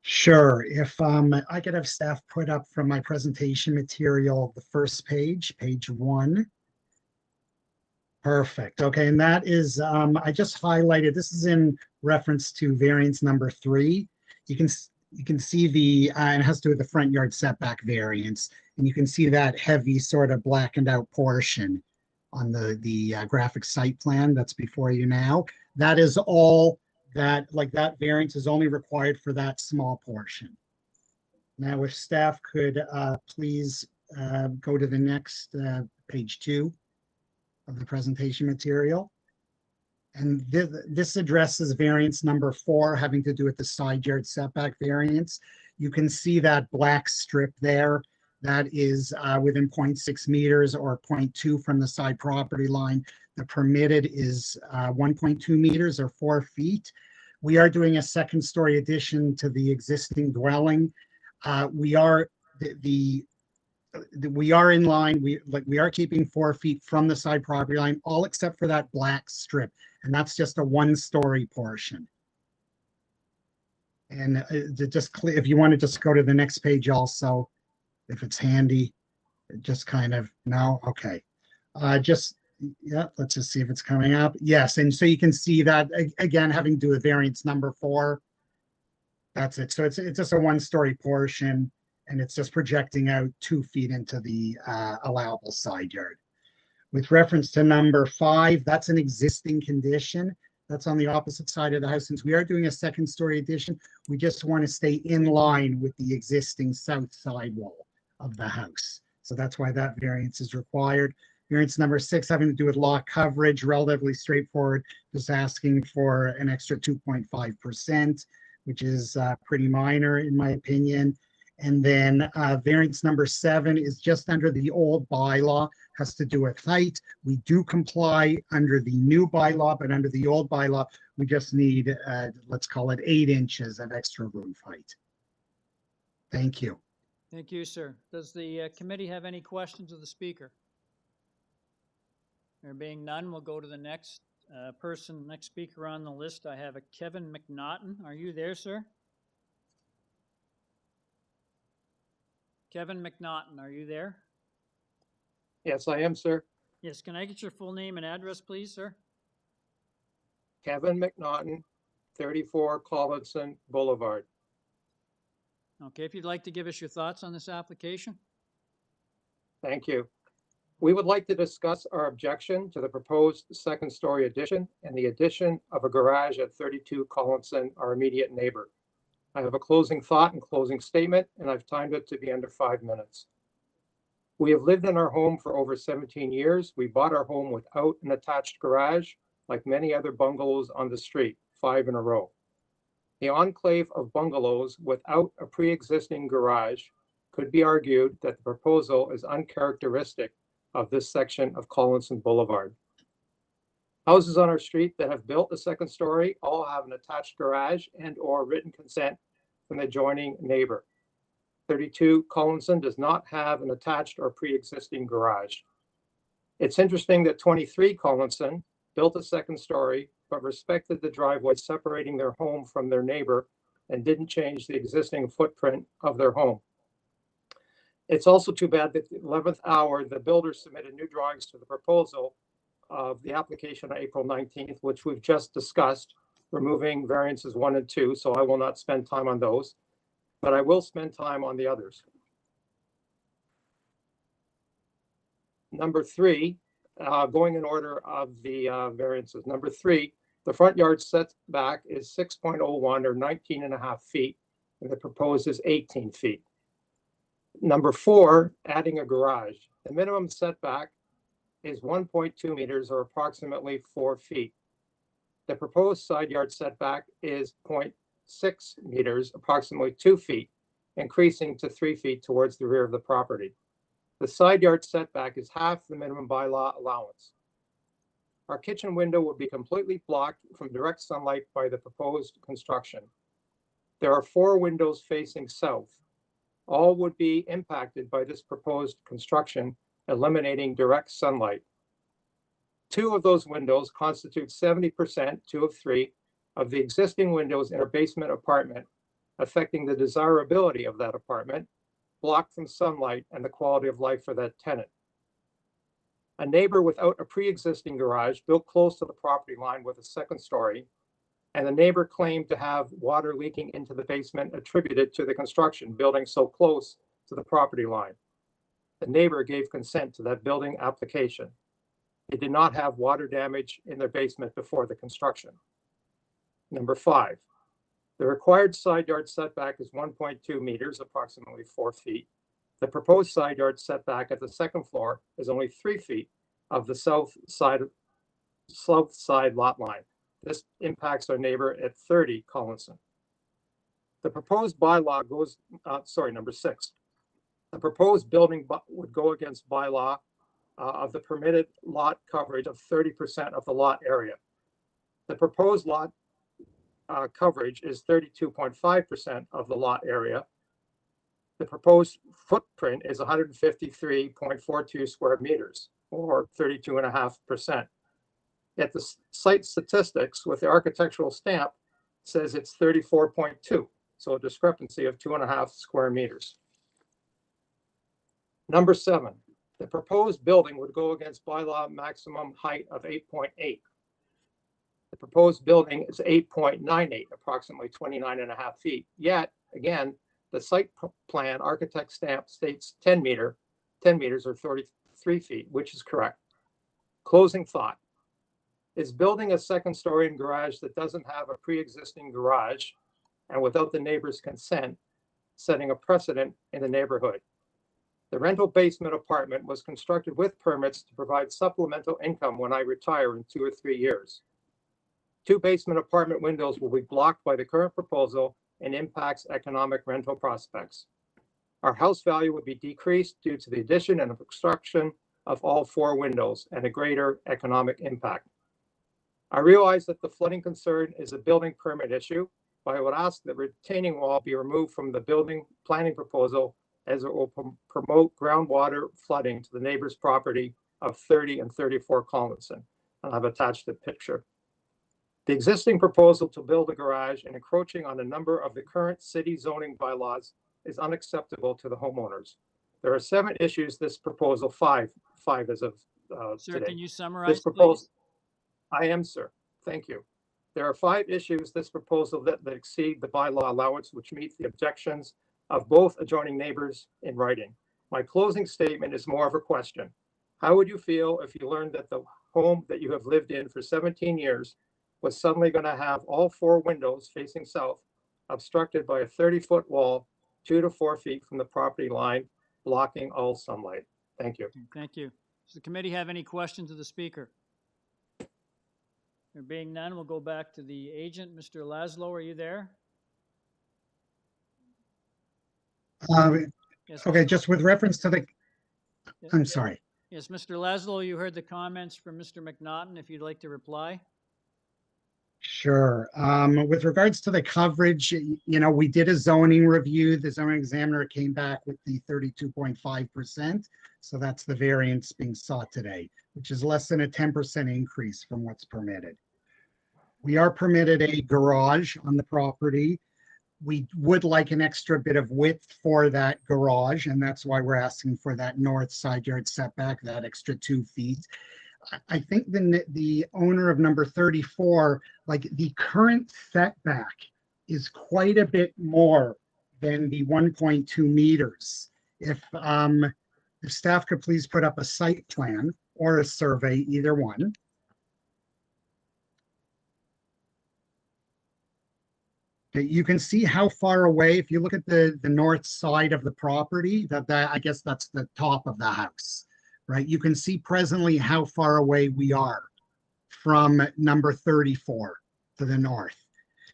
Sure. If I could have staff put up from my presentation material, the first page, page 1. Perfect. Okay, and that is, I just highlighted, this is in reference to variance number 3. You can see the, it has to do with the front yard setback variance, and you can see that heavy sort of blackened out portion on the graphic site plan that's before you now. That is all that, like that variance is only required for that small portion. Now, if staff could please go to the next page 2 of the presentation material. And this addresses variance number 4 having to do with the side yard setback variance. You can see that black strip there. That is within 0.6 meters or 0.2 from the side property line. The permitted is 1.2 meters or 4 feet. We are doing a second story addition to the existing dwelling. We are we are in line. We are keeping 4 feet from the side property line, all except for that black strip, and that's just a 1-story portion. And if you want to just go to the next page also. If it's handy, just kind of, no, okay. Yeah, let's just see if it's coming up. Yes, and so you can see that, again, having to do with variance number 4. That's it. So it's just a 1-story portion, and it's just projecting out 2 feet into the allowable side yard. With reference to number 5, that's an existing condition. That's on the opposite side of the house. Since we are doing a 2nd-story addition, we just want to stay in line with the existing south side wall of the house. So that's why that variance is required. Variance number 6 having to do with lot coverage, relatively straightforward, just asking for an extra 2.5%, which is pretty minor in my opinion. And then variance number 7 is just under the old bylaw, has to do with height. We do comply under the new bylaw, but under the old bylaw, we just need, let's call it 8 inches of extra roof height. Thank you. Thank you, sir. Does the committee have any questions of the speaker? There being none, we'll go to the next Next speaker on the list, I have a Kevin McNaughton. Are you there, sir? Kevin McNaughton, are you there? Yes, I am, sir. Yes, can I get your full name and address, please, sir? Kevin McNaughton, 34 Collinson Boulevard. Okay, if you'd like to give us your thoughts on this application. Thank you. We would like to discuss our objection to the proposed second-story addition and the addition of a garage at 32 Collinson, our immediate neighbor. I have a closing thought and closing statement, and I've timed it to be under 5 minutes. We have lived in our home for over 17 years. We bought our home without an attached garage, like many other bungalows on the street, 5 in a row. The enclave of bungalows without a pre-existing garage could be argued that the proposal is uncharacteristic of this section of Collinson Boulevard. Houses on our street that have built a second story all have an attached garage and/or written consent from the adjoining neighbor. 32 Collinson does not have an attached or pre-existing garage. It's interesting that 23 Collinson built a second story, but respected the driveway separating their home from their neighbor and didn't change the existing footprint of their home. It's also too bad that the 11th hour, the builder submitted new drawings to the proposal of the application on April 19th, which we've just discussed, removing variances 1 and 2, so I will not spend time on those, but I will spend time on the others. Number 3, going in order of the variances. Number 3, the front yard setback is 6.01 or 19.5 feet, and the proposed is 18 feet. Number 4, adding a garage. The minimum setback is 1.2 meters or approximately 4 feet. The proposed side yard setback is 0.6 meters, approximately 2 feet, increasing to 3 feet towards the rear of the property. The side yard setback is half the minimum bylaw allowance. Our kitchen window will be completely blocked from direct sunlight by the proposed construction. There are 4 windows facing south. All would be impacted by this proposed construction, eliminating direct sunlight. 2 of those windows constitute 70%, 2 of 3, of the existing windows in a basement apartment, affecting the desirability of that apartment, blocked from sunlight and the quality of life for that tenant. A neighbor without a pre-existing garage built close to the property line with a second story, and the neighbor claimed to have water leaking into the basement attributed to the construction building so close to the property line. The neighbor gave consent to that building application. They did not have water damage in their basement before the construction. Number 5, the required side yard setback is 1.2 meters, approximately 4 feet. The proposed side yard setback at the second floor is only 3 feet of the south side lot line. This impacts our neighbor at 30 Collinson. The proposed bylaw goes, number 6. The proposed building would go against bylaw of the permitted lot coverage of 30% of the lot area. The proposed lot coverage is 32.5% of the lot area. The proposed footprint is 153.42 square meters, or 32.5%. Yet the site statistics with the architectural stamp says it's 34.2, so a discrepancy of 2.5 square meters. Number 7, the proposed building would go against bylaw maximum height of 8.8. The proposed building is 8.98, approximately 29.5 feet. Yet, again, the site plan architect stamp states 10 meters or 33 feet, which is correct. Closing thought. Is building a second story and garage that doesn't have a pre-existing garage and without the neighbor's consent, setting a precedent in the neighborhood? The rental basement apartment was constructed with permits to provide supplemental income when I retire in 2 or 3 years. 2 basement apartment windows will be blocked by the current proposal and impacts economic rental prospects. Our house value would be decreased due to the addition and construction of all 4 windows and a greater economic impact. I realize that the flooding concern is a building permit issue, but I would ask that retaining wall be removed from the building planning proposal as it will promote groundwater flooding to the neighbor's property of 30 and 34 Collinson. I've attached a picture. The existing proposal to build a garage and encroaching on a number of the current city zoning bylaws is unacceptable to the homeowners. There are 7 issues this proposal, five as of Sir, today. can you summarize, This proposal, please? I am, sir. Thank you. There are 5 issues this proposal that exceed the bylaw allowance, which meet the objections of both adjoining neighbors in writing. My closing statement is more of a question. How would you feel if you learned that the home that you have lived in for 17 years was suddenly going to have all 4 windows facing south obstructed by a 30-foot wall 2 to 4 feet from the property line, blocking all sunlight? Thank you. Thank you. Does the committee have any questions of the speaker? There being none, we'll go back to the agent. Mr. Laszlo, are you there? Yes, Okay, Mr. just with reference to the, Yes, I'm yes. sorry. Yes, Mr. Laszlo, you heard the comments from Mr. McNaughton, if you'd like to reply. Sure. With regards to the coverage, we did a zoning review. The zoning examiner came back with the 32.5%. So that's the variance being sought today, which is less than a 10% increase from what's permitted. We are permitted a garage on the property. We would like an extra bit of width for that garage, and that's why we're asking for that north side yard setback, that extra 2 feet. I think the owner of number 34, like the current setback is quite a bit more than the 1.2 meters. If the staff could please put up a site plan or a survey, either one. Okay, you can see how far away, if you look at the north side of the property, that I guess that's the top of the house. Right, you can see presently how far away we are from number 34 to the north.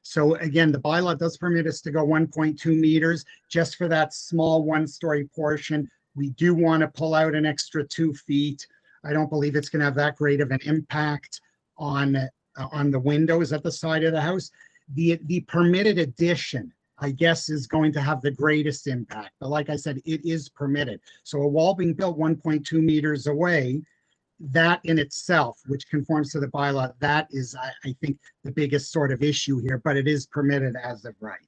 So again, the bylaw does permit us to go 1.2 meters just for that small 1-story portion. We do want to pull out an extra 2 feet. I don't believe it's going to have that great of an impact on the windows at the side of the house. The permitted addition, I guess, is going to have the greatest impact. But like I said, it is permitted. So a wall being built 1.2 meters away, that in itself, which conforms to the bylaw, that is, I think, the biggest sort of issue here, but it is permitted as of right.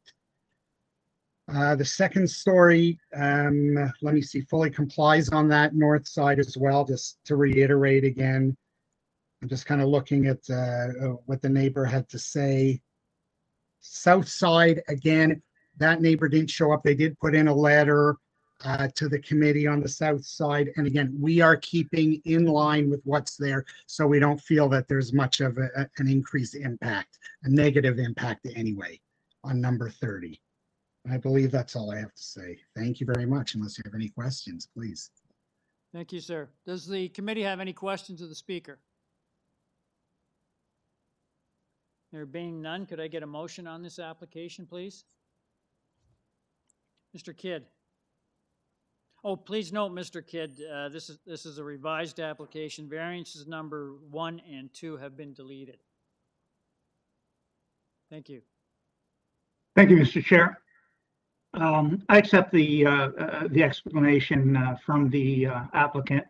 The second story, let me see, fully complies on that north side as well, just to reiterate again. I'm just kind of looking at what the neighbor had to say. South side, again, that neighbor didn't show up. They did put in a letter to the committee on the south side. And again, we are keeping in line with what's there, so we don't feel that there's much of an increased impact, a negative impact anyway, on number 30. I believe that's all I have to say. Thank you very much. Unless you have any questions, please. Thank you, sir. Does the committee have any questions of the speaker? There being none, could I get a motion on this application, please? Mr. Kidd. Oh, please note, Mr. Kidd, this is a revised application. Variances number 1 and 2 have been deleted. Thank you. Thank you, Mr. Chair. I accept the explanation from the applicant,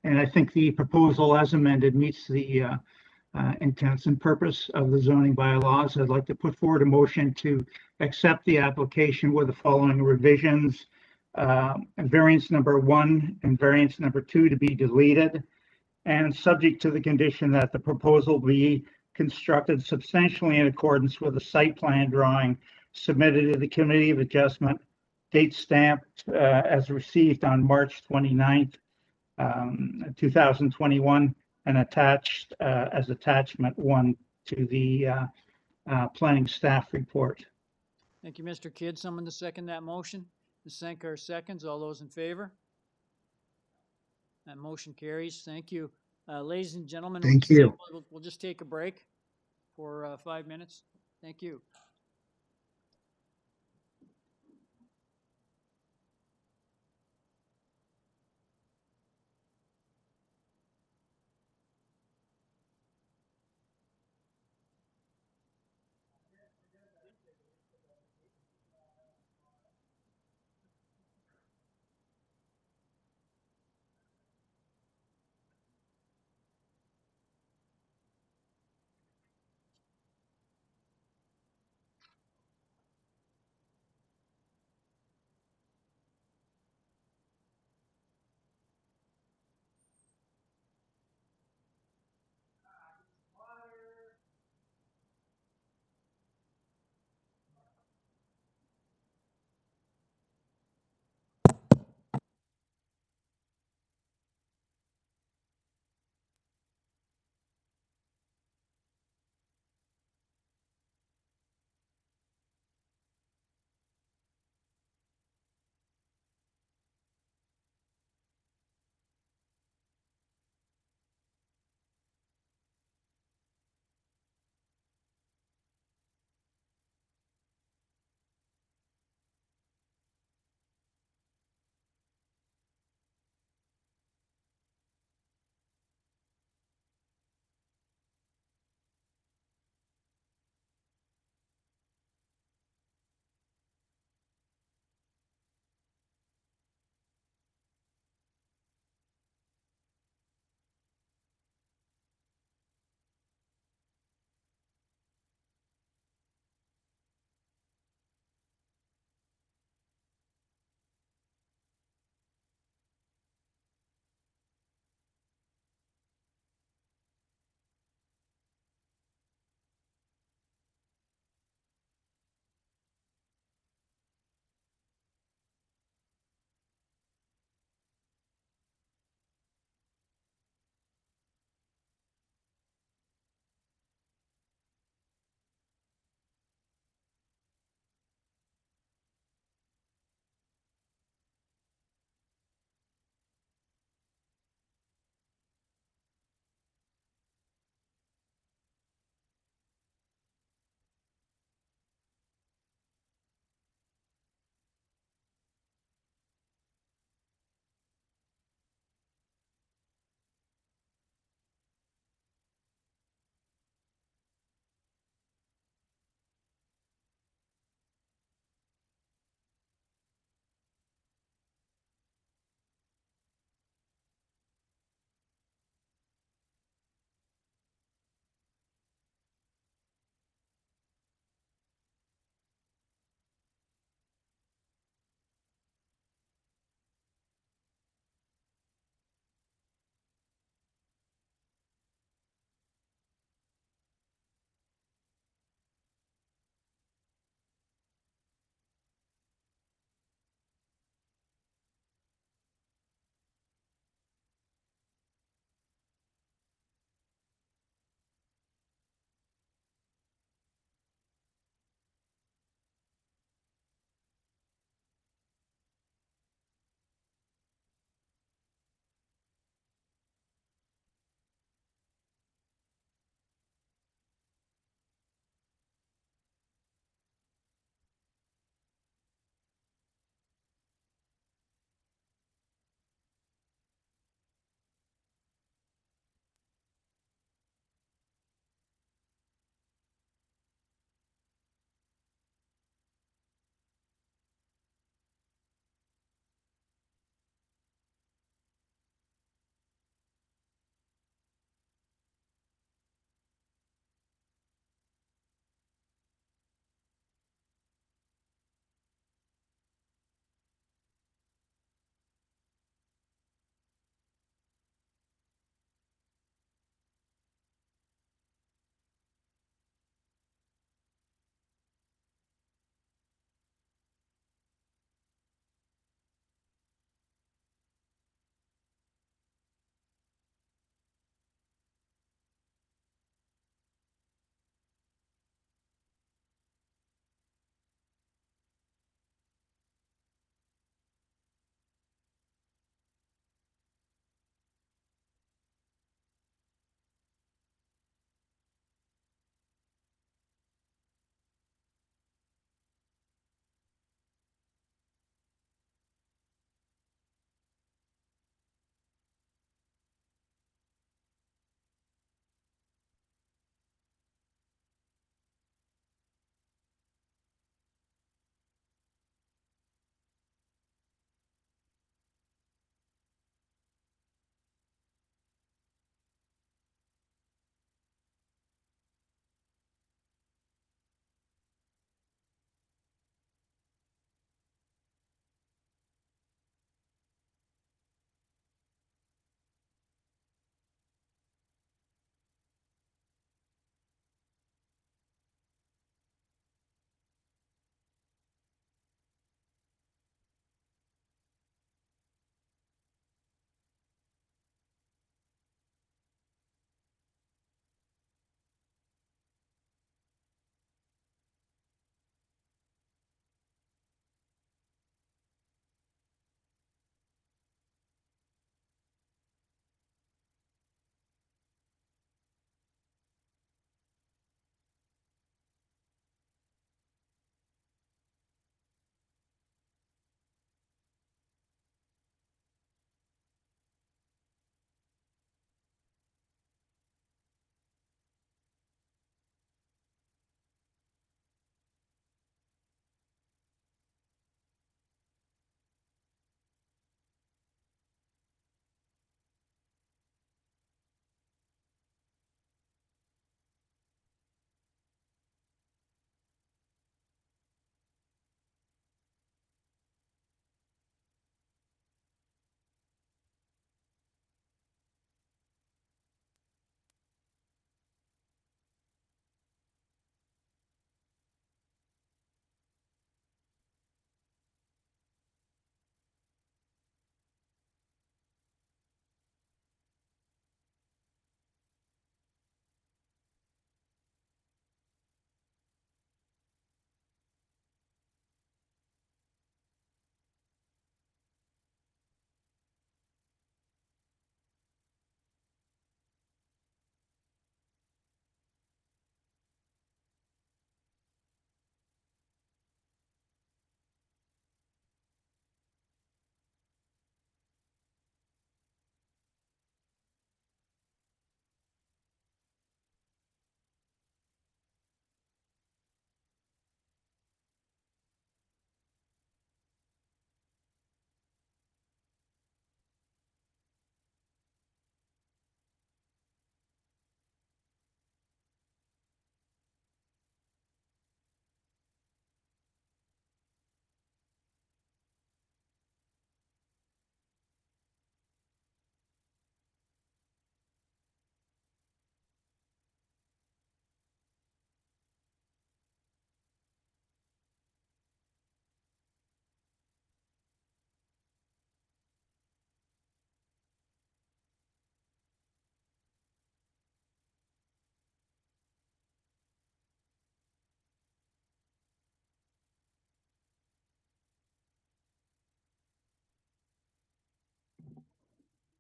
and I think the proposal as amended meets the intents and purpose of the zoning bylaws. I'd like to put forward a motion to accept the application with the following revisions. Variance number 1 and variance number 2 to be deleted, and subject to the condition that the proposal be constructed substantially in accordance with the site plan drawing submitted to the Committee of Adjustment, date stamped as received on March 29th, 2021, and attached as attachment 1 to the planning staff report. Thank you, Mr. Kidd. Someone to second that motion? Ms. Sankar seconds. All those in favor? That motion carries. Thank you. Ladies and gentlemen, Thank you. We'll just take a break for 5 minutes. Thank you.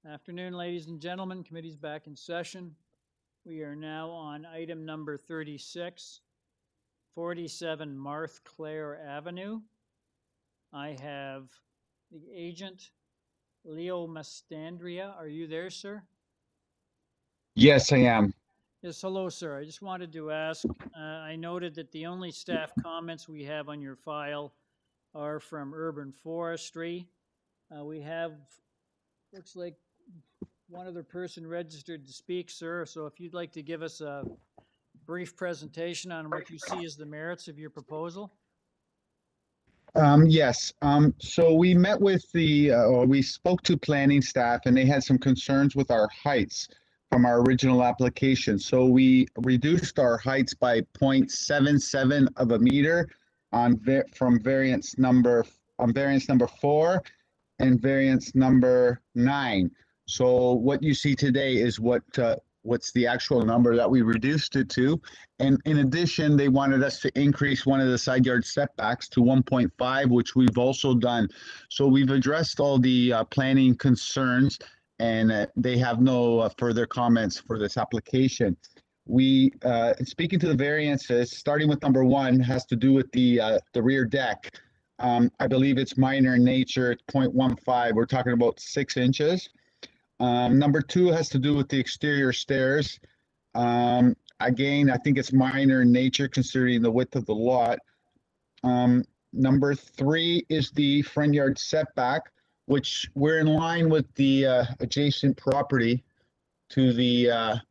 Afternoon, ladies and gentlemen. Committee's back in session. We are now on item number 36, 47 Montclair Avenue. I have the agent, Leo Mastandria. Are you there, sir? Yes, I am. Yes, hello, sir. I just wanted to ask, I noted that the only staff comments we have on your file are from Urban Forestry. We have, looks like one other person registered to speak, sir. So if you'd like to give us a brief presentation on what you see as the merits of your proposal. Yes. So we met with or we spoke to planning staff, and they had some concerns with our heights from our original application. So we reduced our heights by 0.77 of a meter from variance number 4 and variance number 9. So what you see today is what's the actual number that we reduced it to. And in addition, they wanted us to increase one of the side yard setbacks to 1.5, which we've also done. So we've addressed all the planning concerns, and they have no further comments for this application. We, speaking to the variances, starting with number 1, has to do with the rear deck. I believe it's minor in nature, it's 0.15. We're talking about 6 inches. Number 2 has to do with the exterior stairs. Again, I think it's minor in nature considering the width of the lot. Number 3 is the front yard setback, which we're in line with the adjacent property to the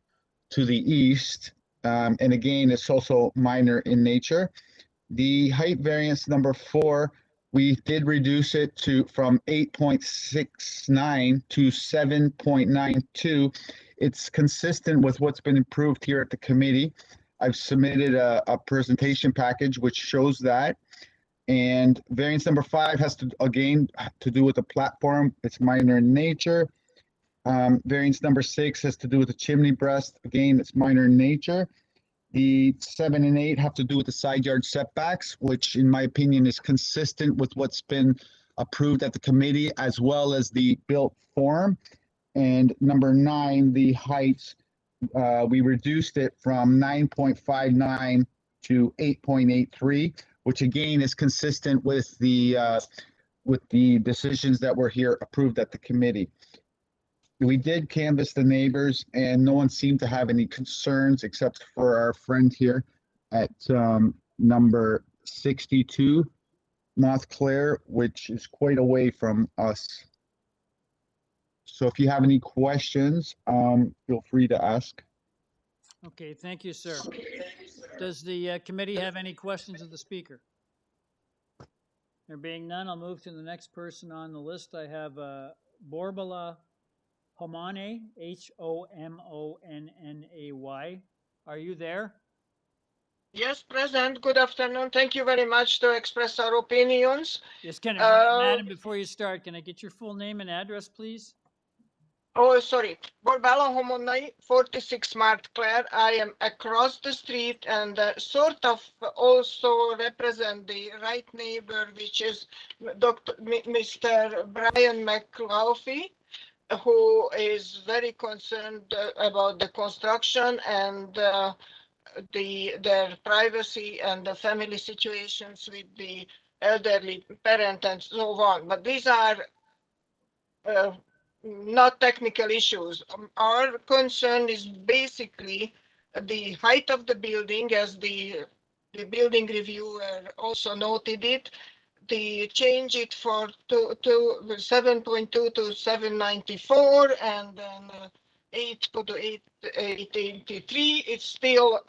east. And again, it's also minor in nature. The height variance number 4, we did reduce it from 8.69 to 7.92. It's consistent with what's been approved here at the committee. I've submitted a presentation package which shows that. And variance number 5 has to, again, to do with the platform. It's minor in nature. Variance number 6 has to do with the chimney breast. Again, it's minor in nature. The 7 and 8 have to do with the side yard setbacks, which in my opinion is consistent with what's been approved at the committee, as well as the built form. And number 9, the heights, we reduced it from 9.59 to 8.83, which again is consistent with the decisions that were here approved at the committee. We did canvass the neighbors, and no one seemed to have any concerns except for our friend here at number 62, Montclair, which is quite away from us. So if you have any questions, feel free to ask. Okay, thank you, sir. Does the committee have any questions of the speaker? There being none, I'll move to the next person on the list. I have Borbala Homane, Homonay. Are you there? Yes, present. Good afternoon. Thank you very much to express our opinions. Yes, madam, before you start, can I get your full name and address, please? Oh, sorry. Borbala Homone, 46 Montclair. I am across the street and sort of also represent the right neighbor, which is Mr. Brian McLaughlin, who is very concerned about the construction and their privacy and the family situations with the elderly parent and so on. But these are not technical issues. Our concern is basically the height of the building, as the building reviewer also noted it. The change it for 7.2 to 794 and then 8 to 883. It's still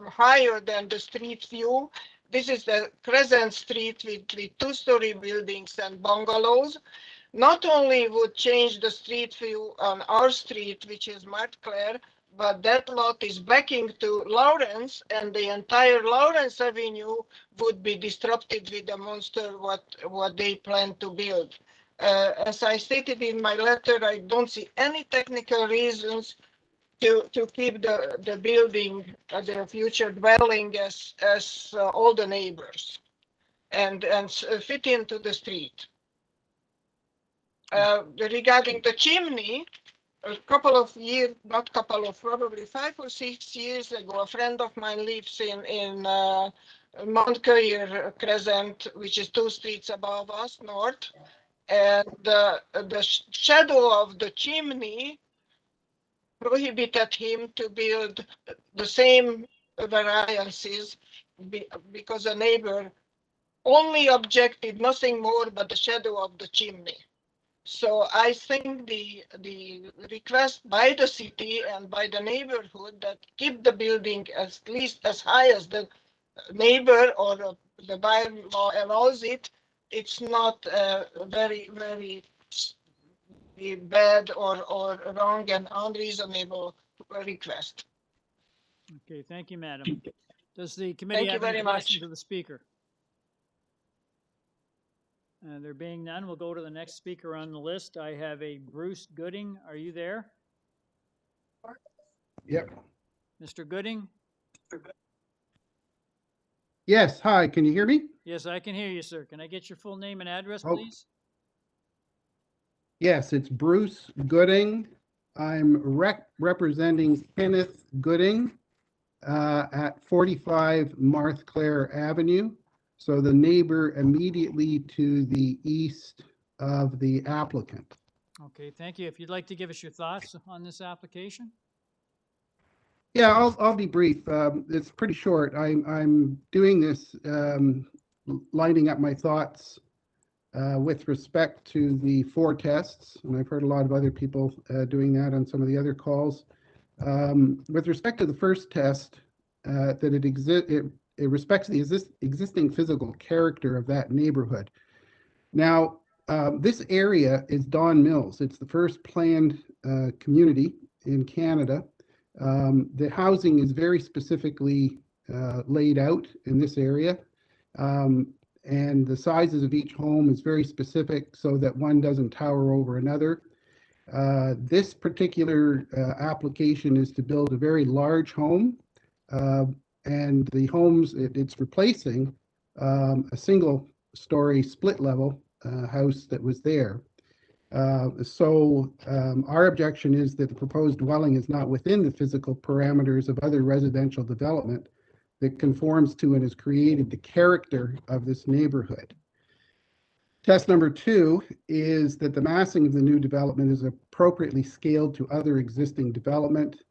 higher than the street view. This is the Crescent Street with 2-story buildings and bungalows. Not only would change the street view on our street, which is Montclair, but that lot is backing to Lawrence, and the entire Lawrence Avenue would be disrupted with the monster what they plan to build. As I stated in my letter, I don't see any technical reasons to keep the building, the future dwelling as all the neighbors and fit into the street. regarding the chimney, a couple of years, not couple of, probably 5 or 6 years ago, a friend of mine lives in Montclair Crescent, which is 2 streets above us, north. And the shadow of the chimney prohibited him to build the same variances because a neighbor only objected nothing more but the shadow of the chimney. So I think the request by the city and by the neighborhood that keep the building at least as high as the neighbor or the bylaw allows it, it's not very, very bad or wrong and unreasonable request. Okay, thank you, madam. Does the committee Thank you have any very much. questions to the speaker? There being none, we'll go to the next speaker on the list. I have a Bruce Gooding. Are you there? Yep. Mr. Gooding? Yes, hi, can you hear me? Yes, I can hear you, sir. Can I get your full name and address, Oh. please? Yes, it's Bruce Gooding. I'm representing Kenneth Gooding at 45 Marthclare Avenue. So the neighbor immediately to the east of the applicant. Okay, thank you. If you'd like to give us your thoughts on this application? Yeah, I'll be brief. It's pretty short. I'm doing this, lining up my thoughts with respect to the 4 tests, and I've heard a lot of other people doing that on some of the other calls. With respect to the first test, that it respects the existing physical character of that neighborhood. Now, this area is Don Mills. It's the first planned community in Canada. The housing is very specifically laid out in this area. And the sizes of each home is very specific so that one doesn't tower over another. This particular application is to build a very large home. And the homes it's replacing a single-story split-level house that was there. So our objection is that the proposed dwelling is not within the physical parameters of other residential development that conforms to and has created the character of this neighborhood. Test number 2 is that the massing of the new development is appropriately scaled to other existing development.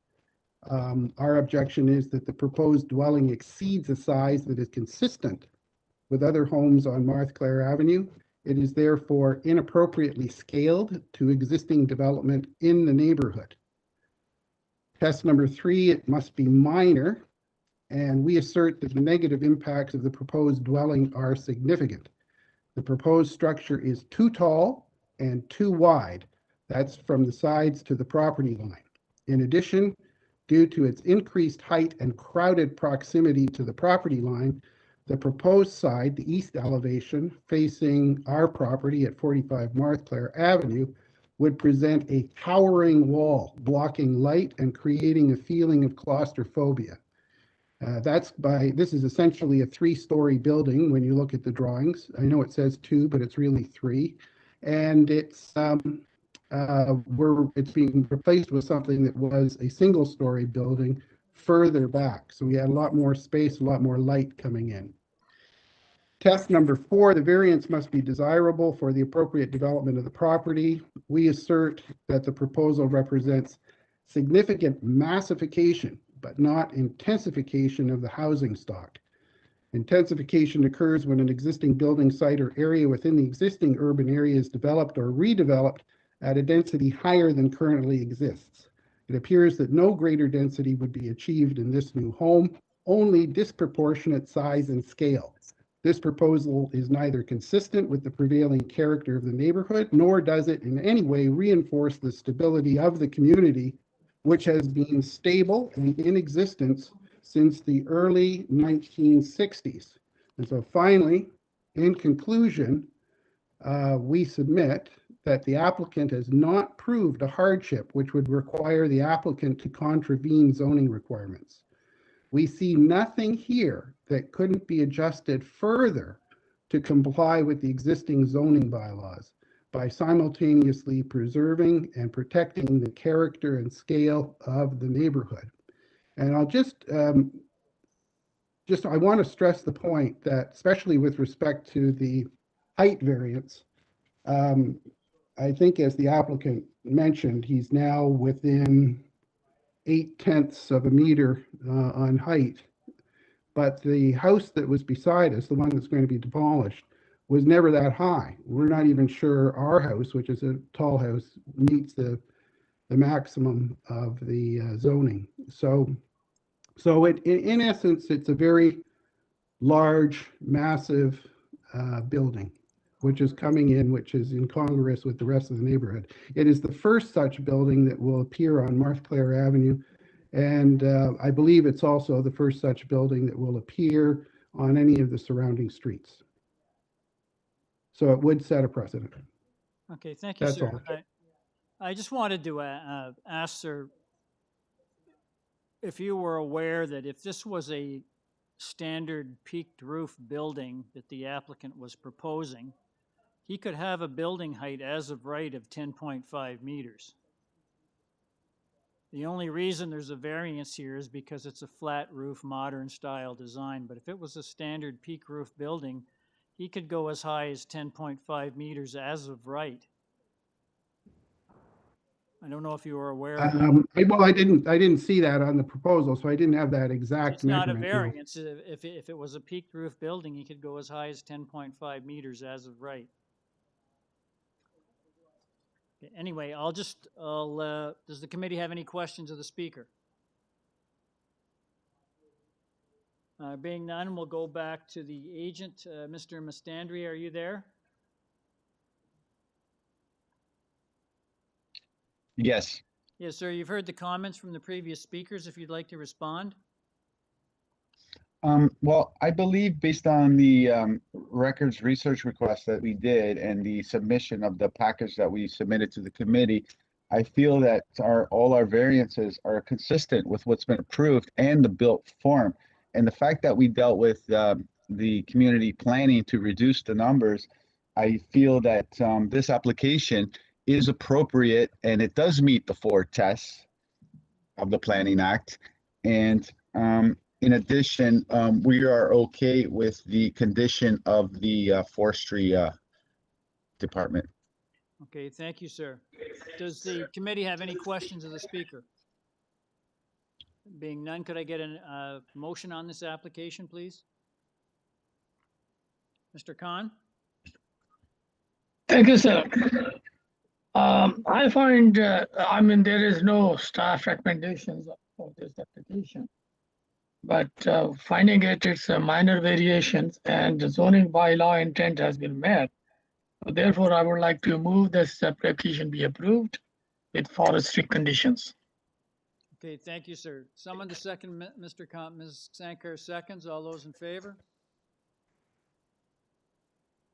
Our objection is that the proposed dwelling exceeds a size that is consistent with other homes on Montclair Avenue. It is therefore inappropriately scaled to existing development in the neighborhood. Test number 3, it must be minor, and we assert that the negative impacts of the proposed dwelling are significant. The proposed structure is too tall and too wide. That's from the sides to the property line. In addition, due to its increased height and crowded proximity to the property line, the proposed side, the east elevation, facing our property at 45 Montclair Avenue, would present a towering wall, blocking light and creating a feeling of claustrophobia. This is essentially a 3-story building when you look at the drawings. I know it says 2, but it's really 3. And it's being replaced with something that was a single-story building further back. So we had a lot more space, a lot more light coming in. Test number 4, the variance must be desirable for the appropriate development of the property. We assert that the proposal represents significant massification, but not intensification of the housing stock. Intensification occurs when an existing building site or area within the existing urban area is developed or redeveloped at a density higher than currently exists. It appears that no greater density would be achieved in this new home, only disproportionate size and scale. This proposal is neither consistent with the prevailing character of the neighborhood, nor does it in any way reinforce the stability of the community, which has been stable and in existence since the early 1960s. And so finally, in conclusion, we submit that the applicant has not proved a hardship which would require the applicant to contravene zoning requirements. We see nothing here that couldn't be adjusted further to comply with the existing zoning bylaws. by simultaneously preserving and protecting the character and scale of the neighborhood. And I'll I want to stress the point that, especially with respect to the height variance, I think as the applicant mentioned, he's now within 0.8 of a meter on height. But the house that was beside us, the one that's going to be demolished, was never that high. We're not even sure our house, which is a tall house, meets the maximum of the zoning. So in essence, it's a very large, massive building, which is coming in, which is incongruous with the rest of the neighborhood. It is the first such building that will appear on Montclair Avenue, and I believe it's also the first such building that will appear on any of the surrounding streets. So it would set a precedent. Okay, thank you, That's sir. all. I just wanted to ask, sir, if you were aware that if this was a standard peaked roof building that the applicant was proposing, he could have a building height as of right of 10.5 meters. The only reason there's a variance here is because it's a flat roof, modern style design. But if it was a standard peak roof building, he could go as high as 10.5 meters as of right. I don't know if you were aware of that. Well, I didn't see that on the proposal, so I didn't have that exact It's not a measurement. No. variance. If it was a peaked roof building, he could go as high as 10.5 meters as of right. Okay, anyway, does the committee have any questions of the speaker? Being none, we'll go back to the agent. Mr. Mastandri, are you there? Yes. Yes, sir. You've heard the comments from the previous speakers. If you'd like to respond. Well, I believe based on the records research request that we did and the submission of the package that we submitted to the committee, I feel that all our variances are consistent with what's been approved and the built form. And the fact that we dealt with the community planning to reduce the numbers, I feel that this application is appropriate and it does meet the 4 tests of the Planning Act. And in addition, we are okay with the condition of the forestry department. Okay, thank you, sir. Does the committee have any questions of the speaker? Being none, could I get a motion on this application, please? Mr. Khan? Thank you, sir. I find, there is no staff recommendations for this application. But finding it's a minor variations and the zoning bylaw intent has been met. Therefore, I would like to move this application be approved with forestry conditions. Okay, thank you, sir. Someone to second, Mr. Khan, Ms. Sankar seconds. All those in favor?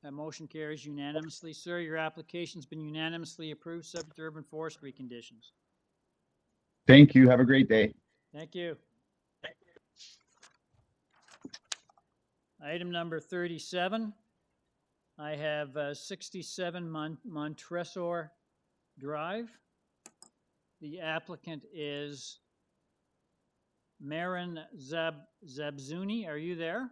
That motion carries unanimously. Sir, your application's been unanimously approved, subject to urban forestry conditions. Thank you. Have a great day. Thank you. Item number 37. I have 67 Montresor Drive. The applicant is Marin Zabzuni. Are you there?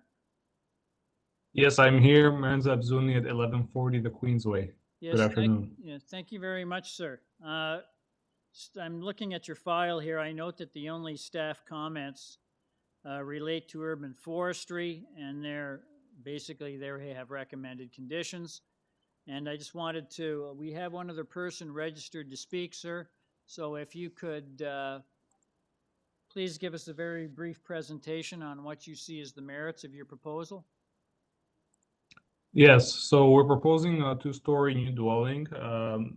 Yes, I'm here, Marin Zabzuni at 1140 the Queensway. Yes, Good afternoon. thank you very much, sir. I'm looking at your file here. I note that the only staff comments relate to urban forestry, and they have recommended conditions. And I just wanted to, we have one other person registered to speak, sir. So if you could please give us a very brief presentation on what you see as the merits of your proposal. Yes, so we're proposing a 2-story new dwelling.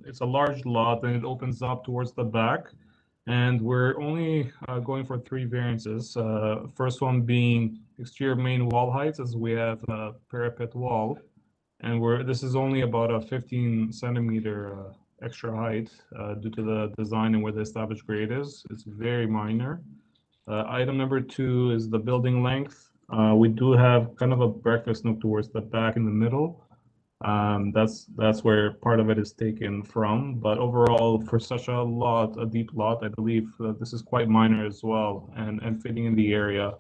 It's a large lot and it opens up towards the back. And we're only going for 3 variances. First one being exterior main wall heights, as we have a parapet wall. And this is only about a 15 centimeter extra height due to the design and where the established grade is. It's very minor. Item number 2 is the building length. We do have kind of a breakfast nook towards the back in the middle. That's where part of it is taken from. But overall, for such a deep lot, I believe this is quite minor as well and fitting in the area.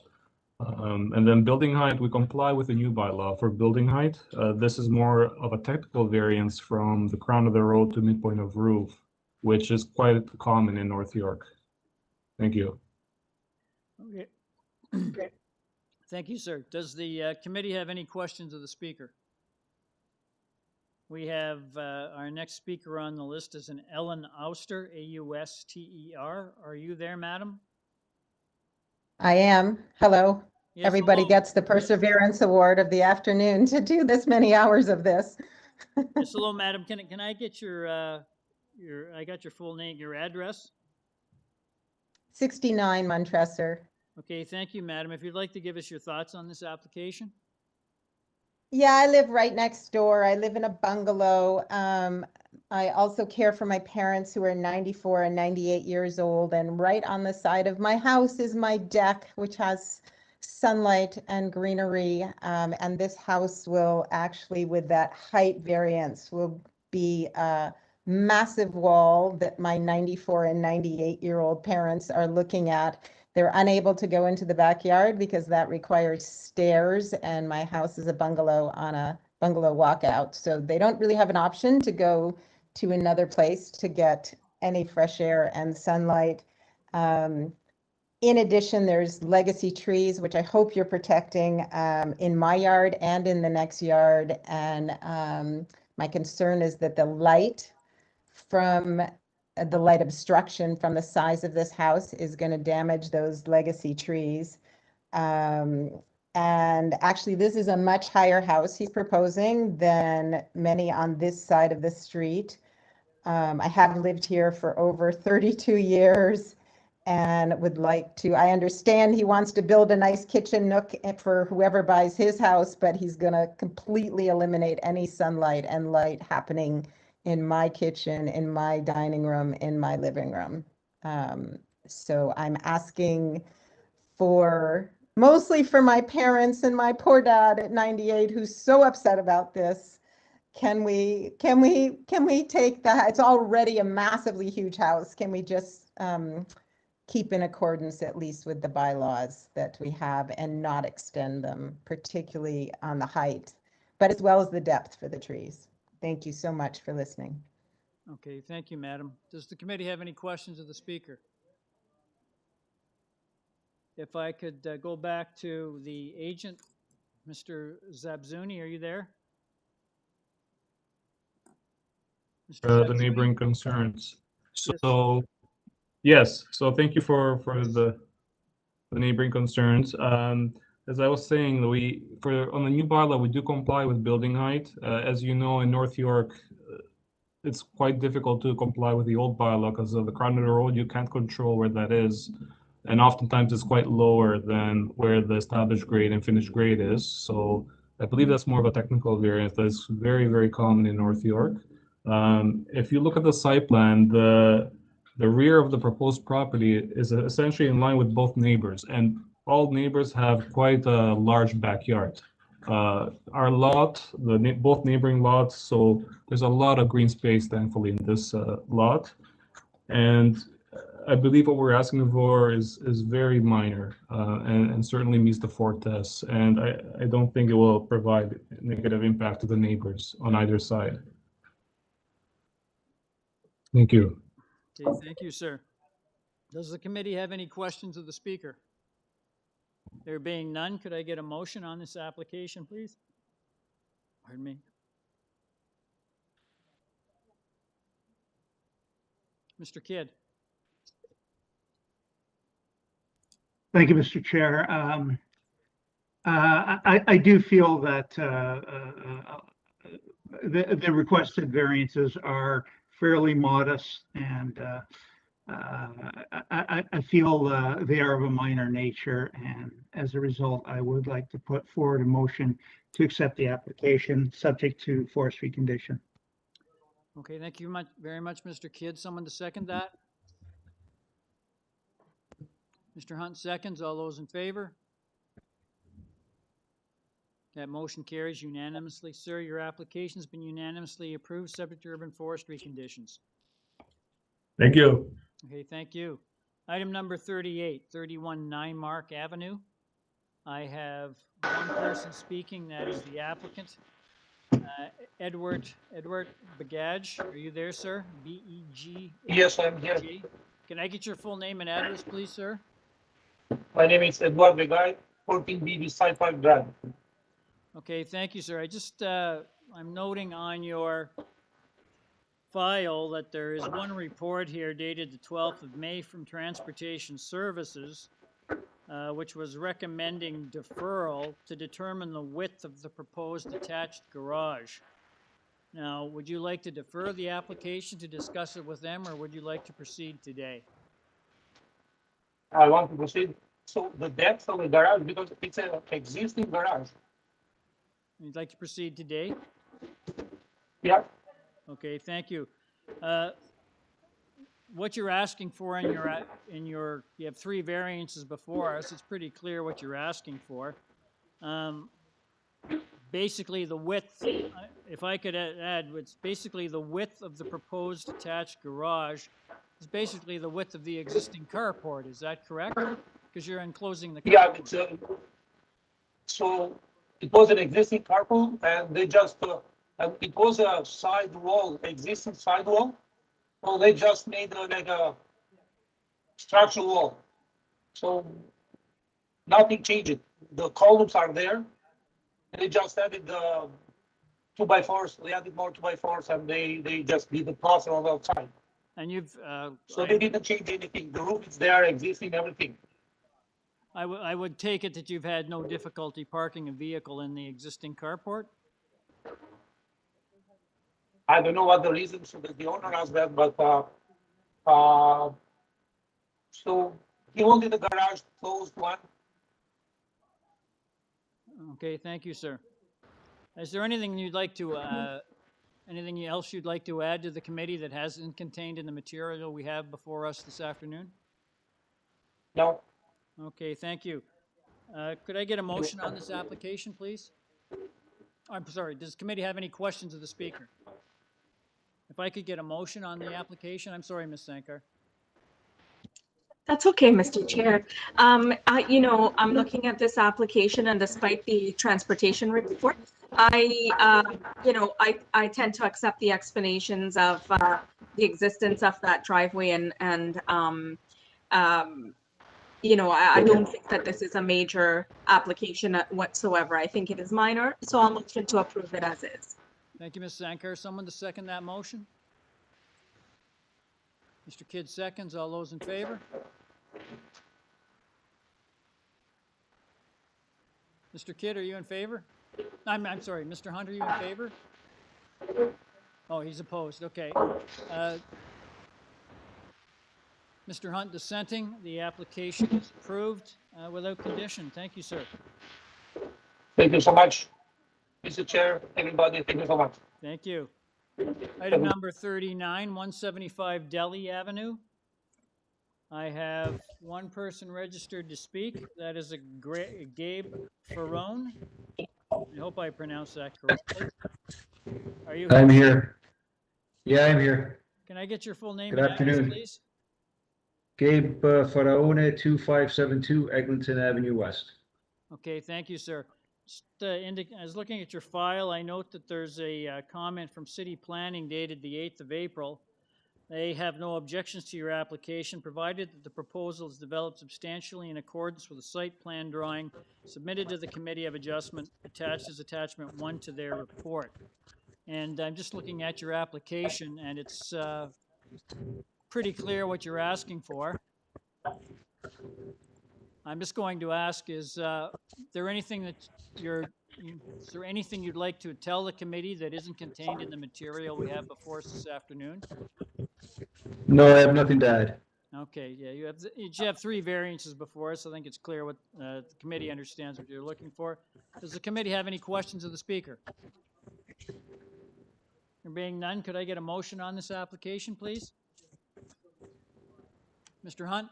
And then building height, we comply with the new bylaw for building height. This is more of a technical variance from the crown of the road to midpoint of roof, which is quite common in North York. Thank you. Okay. Thank you, sir. Does the committee have any questions of the speaker? We have our next speaker on the list is an Ellen Auster, A-U-S-T-E-R. Are you there, madam? I am. Hello. Yes, Everybody hello. gets the Perseverance Award of the afternoon to do this many hours of this. Yes, hello, madam. Can I get I got your full name, your address? 69 Montresor. Okay, thank you, madam. If you'd like to give us your thoughts on this application? Yeah, I live right next door. I live in a bungalow. I also care for my parents who are 94 and 98 years old. And right on the side of my house is my deck, which has sunlight and greenery. And this house will actually, with that height variance, will be a massive wall that my 94 and 98-year-old parents are looking at. They're unable to go into the backyard because that requires stairs, and my house is a bungalow on a bungalow walkout. So they don't really have an option to go to another place to get any fresh air and sunlight. In addition, there's legacy trees, which I hope you're protecting in my yard and in the next yard. And my concern is that the light obstruction from the size of this house is going to damage those legacy trees. And actually, this is a much higher house he's proposing than many on this side of the street. I have lived here for over 32 years and would like to, I understand he wants to build a nice kitchen nook for whoever buys his house, but he's going to completely eliminate any sunlight and light happening in my kitchen, in my dining room, in my living room. So I'm asking mostly for my parents and my poor dad at 98 who's so upset about this. Can we take that? It's already a massively huge house. Can we just keep in accordance at least with the bylaws that we have and not extend them, particularly on the height, but as well as the depth for the trees? Thank you so much for listening. Okay, thank you, madam. Does the committee have any questions of the speaker? If I could go back to the agent, Mr. Zabzuni, are you there? The neighboring concerns. So, yes, so thank you for the neighboring concerns. As I was saying, on the new bylaw, we do comply with building height. As you know, in North York, it's quite difficult to comply with the old bylaw because of the crown of the road. You can't control where that is. And oftentimes it's quite lower than where the established grade and finished grade is. So I believe that's more of a technical variance that's very, very common in North York. If you look at the site plan, the rear of the proposed property is essentially in line with both neighbors, and all neighbors have quite a large backyard. Our lot, both neighboring lots, so there's a lot of green space, thankfully, in this lot. And I believe what we're asking for is very minor and certainly meets the 4 tests. And I don't think it will provide negative impact to the neighbors on either side. Thank you. Okay, thank you, sir. Does the committee have any questions of the speaker? There being none, could I get a motion on this application, please? Pardon me. Mr. Kidd. Thank you, Mr. Chair. I do feel that the requested variances are fairly modest, and I feel they are of a minor nature, and as a result, I would like to put forward a motion to accept the application subject to forestry condition. Okay, thank you very much, Mr. Kidd. Someone to second that? Mr. Hunt seconds. All those in favor? That motion carries unanimously. Sir, your application's been unanimously approved, subject to urban forestry conditions. Thank you. Okay, thank you. Item number 38, 31 NYMARK Avenue. I have one person speaking, that is the applicant. Edward Begaj, are you there, sir? B-E-G. Yes, I'm here. Can I get your full name and address, please, sir? My name is Edward Begay, 14B beside Park Drive. Okay, thank you, sir. I just, I'm noting on your file that there is one report here dated the 12th of May from Transportation Services, which was recommending deferral to determine the width of the proposed attached garage. Now, would you like to defer the application to discuss it with them, or would you like to proceed today? I want to proceed. So the depth of the garage, because it's an existing garage. You'd like to proceed today? Yeah. Okay, thank you. What you're asking for in your, you have 3 variances before us. It's pretty clear what you're asking for. Basically, the width, if I could add, it's basically the width of the proposed attached garage is basically the width of the existing carport. Is that correct? Because you're enclosing the carport. Yeah, it's, so it was an existing carport, and they just, it was a side wall, existing side wall. So they just made like a structural wall. So nothing changed. The columns are there. And they just added the 2x4s. They added more 2x4s, and they just did the plaster on the outside. And you've so they didn't change anything. The roof is there, existing, everything. I would take it that you've had no difficulty parking a vehicle in the existing carport? I don't know what the reason, so that the owner has that, but so he wanted the garage closed one. Okay, thank you, sir. Is there anything you'd like to, anything else you'd like to add to the committee that hasn't contained in the material we have before us this afternoon? No. Okay, thank you. Could I get a motion on this application, please? I'm sorry, does the committee have any questions of the speaker? If I could get a motion on the application, I'm sorry, Ms. Sankar. That's okay, Mr. Chair. You know, I'm looking at this application, and despite the transportation report, you know, I tend to accept the explanations of the existence of that driveway, and you know, I don't think that this is a major application whatsoever. I think it is minor, so I'll motion to approve it as is. Thank you, Ms. Sankar. Someone to second that motion? Mr. Kidd seconds. All those in favor? Mr. Kidd, are you in favor? I'm sorry, Mr. Hunt, are you in favor? Oh, he's opposed. Okay. Mr. Hunt dissenting. The application is approved without condition. Thank you, sir. Thank you so much, Mr. Chair, everybody. Thank you so much. Thank you. Item number 39, 175 Donnelly Avenue. I have one person registered to speak. That is a Gabe Ferrone. I hope I pronounced that correctly. Are you? I'm here. Yeah, I'm here. Can I get your full name Good and address, afternoon. please? Gabe Faraone, 2572 Eglinton Avenue West. Okay, thank you, sir. Just, I was looking at your file. I note that there's a comment from City Planning dated the 8th of April. They have no objections to your application, provided that the proposal is developed substantially in accordance with the site plan drawing submitted to the Committee of Adjustment attached as attachment 1 to their report. And I'm just looking at your application, and it's pretty clear what you're asking for. I'm just going to ask, is there anything that is there anything you'd like to tell the committee that isn't contained in the material we have before us this afternoon? No, I have nothing to add. Okay, yeah, you have 3 variances before us. I think it's clear what the committee understands what you're looking for. Does the committee have any questions of the speaker? There being none, could I get a motion on this application, please? Mr. Hunt?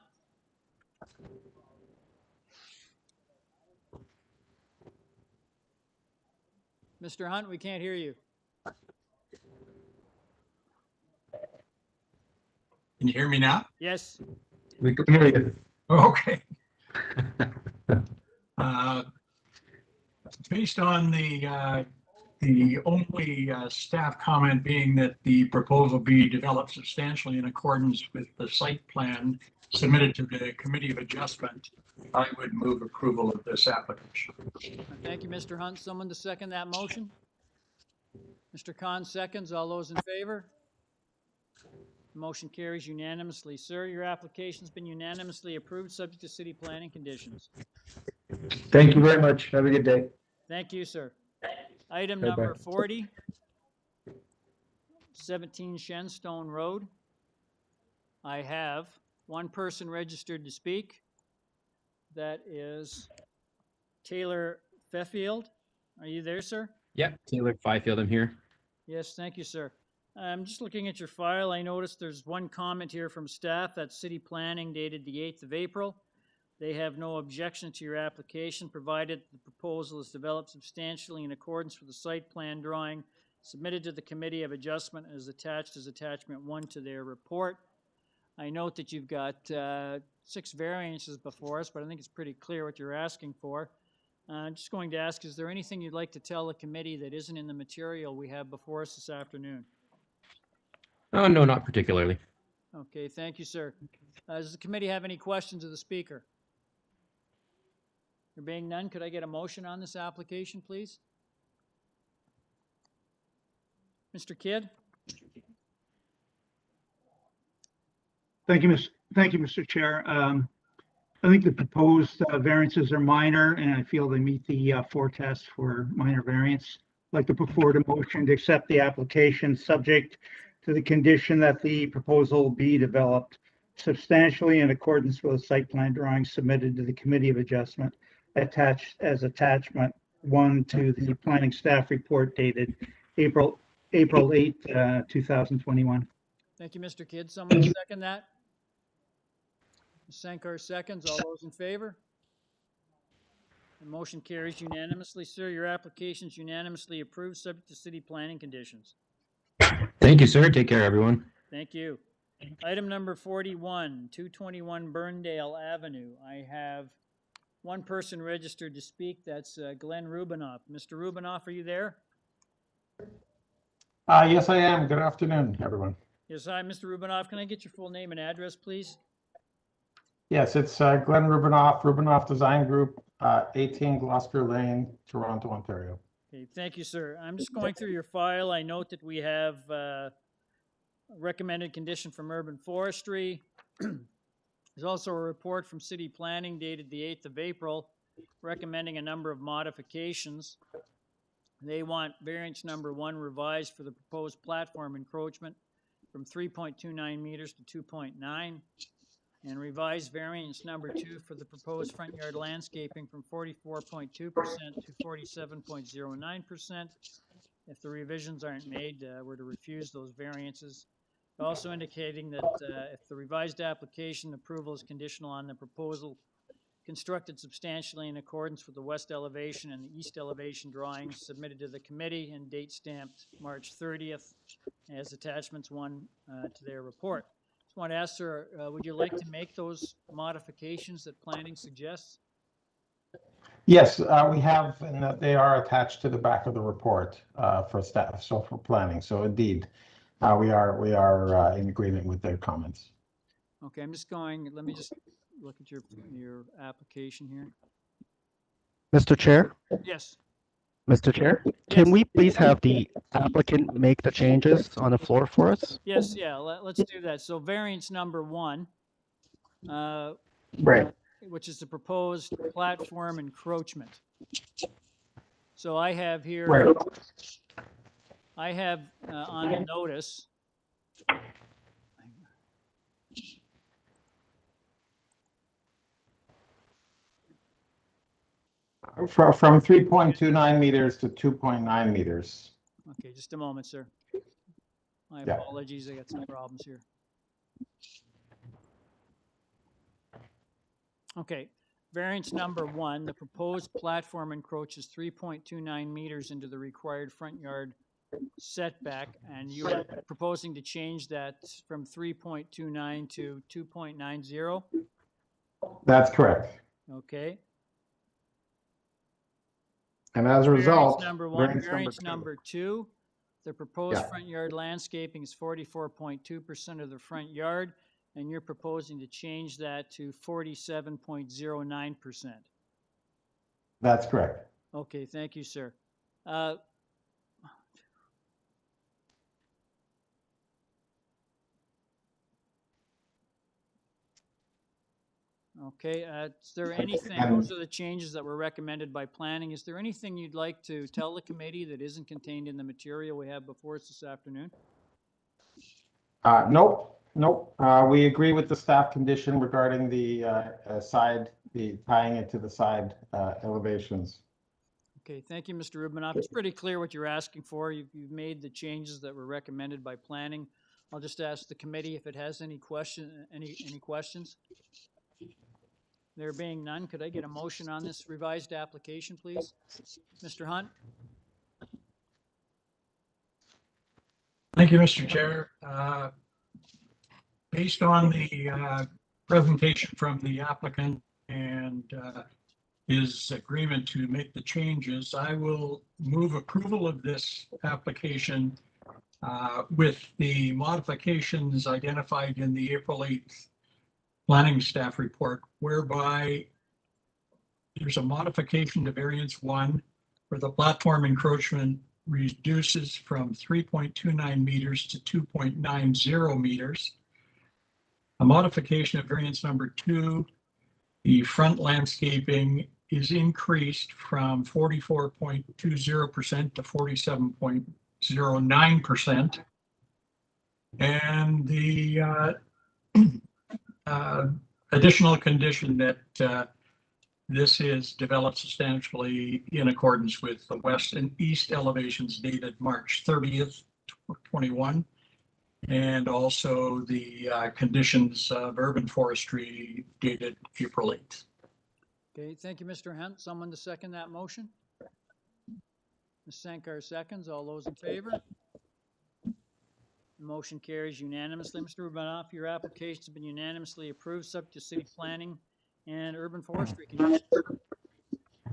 Mr. Hunt, we can't hear you. Can you hear me now? Yes. We can hear you. Okay. Based on the only staff comment being that the proposal be developed substantially in accordance with the site plan submitted to the Committee of Adjustment, I would move approval of this application. Thank you, Mr. Hunt. Someone to second that motion? Mr. Khan seconds. All those in favor? Motion carries unanimously. Sir, your application's been unanimously approved, subject to city planning conditions. Thank you very much. Have a good day. Thank you, sir. Item Bye-bye. number 40, 17 Shenstone Road. I have one person registered to speak. That is Taylor Feffield. Are you there, sir? Yep, Taylor Fifield, I'm here. Yes, thank you, sir. I'm just looking at your file. I noticed there's one comment here from staff. That's city planning dated the 8th of April. They have no objection to your application, provided the proposal is developed substantially in accordance with the site plan drawing submitted to the Committee of Adjustment as attached as attachment 1 to their report. I note that you've got 6 variances before us, but I think it's pretty clear what you're asking for. I'm just going to ask, is there anything you'd like to tell the committee that isn't in the material we have before us this afternoon? Oh, no, not particularly. Okay, thank you, sir. Does the committee have any questions of the speaker? There being none, could I get a motion on this application, please? Mr. Kidd? Thank you, Mr. Chair. I think the proposed variances are minor, and I feel they meet the 4 tests for minor variance. I'd like to put forward a motion to accept the application subject to the condition that the proposal be developed substantially in accordance with the site plan drawing submitted to the Committee of Adjustment attached as attachment 1 to the planning staff report dated April 8, 2021. Thank you, Mr. Kidd. Someone second that? Ms. Sankar seconds. All those in favor? The motion carries unanimously. Sir, your application is unanimously approved, subject to city planning conditions. Thank you, sir. Take care, everyone. Thank you. Item number 41, 221 Burndale Avenue. I have one person registered to speak. That's Glenn Rubinoff. Mr. Rubinoff, are you there? Yes, I am. Good afternoon, everyone. Yes, hi, Mr. Rubinoff. Can I get your full name and address, please? Yes, it's Glenn Rubinoff, Rubinoff Design Group, 18 Gloucester Lane, Toronto, Ontario. Okay, thank you, sir. I'm just going through your file. I note that we have a recommended condition from Urban Forestry. There's also a report from City Planning dated the 8th of April recommending a number of modifications. They want variance number 1 revised for the proposed platform encroachment from 3.29 meters to 2.9, and revised variance number 2 for the proposed front yard landscaping from 44.2% to 47.09%. If the revisions aren't made, we're to refuse those variances. Also indicating that if the revised application approval is conditional on the proposal constructed substantially in accordance with the west elevation and the east elevation drawings submitted to the committee and date stamped March 30th as attachments 1 to their report. Just want to ask, sir, would you like to make those modifications that planning suggests? Yes, we have, and that they are attached to the back of the report for staff, so for planning. So indeed, we are in agreement with their comments. Okay, I'm just going, let me just look at your application here. Mr. Chair? Yes. Mr. Chair, can we please have the applicant make the changes on the floor for us? Yes, yeah, let's do that. So variance number 1, Right. which is the proposed platform encroachment. So I have here, Right. I have on the notice, From 3.29 meters to 2.9 meters. okay, just a moment, sir. My Yeah. apologies, I got some problems here. Okay, variance number 1, the proposed platform encroaches 3.29 meters into the required front yard setback, and you are proposing to change that from 3.29 to 2.90? That's correct. Okay. And as a result, Variance number 1, variance variance two. number 2, the proposed Yeah. front yard landscaping is 44.2% of the front yard, and you're proposing to change that to 47.09%. That's correct. Okay, thank you, sir. Okay, is there anything, those are the changes that were recommended by planning. Is there anything you'd like to tell the committee that isn't contained in the material we have before us this afternoon? Nope. We agree with the staff condition regarding the tying it to the side elevations. Okay, thank you, Mr. Rubinoff. It's pretty clear what you're asking for. You've made the changes that were recommended by planning. I'll just ask the committee if it has any questions. There being none, could I get a motion on this revised application, please? Mr. Hunt? Thank you, Mr. Chair. Based on the presentation from the applicant and his agreement to make the changes, I will move approval of this application with the modifications identified in the April 8th planning staff report, whereby there's a modification to variance 1 where the platform encroachment reduces from 3.29 meters to 2.90 meters. A modification of variance number 2, the front landscaping is increased from 44.20% to 47.09%. And the additional condition that this is developed substantially in accordance with the west and east elevations dated March 30th, 21, and also the conditions of urban forestry dated April 8th. Okay, thank you, Mr. Hunt. Someone to second that motion? Ms. Sankar seconds. All those in favor? The motion carries unanimously. Mr. Rubinoff, your application has been unanimously approved, subject to city planning and urban forestry conditions.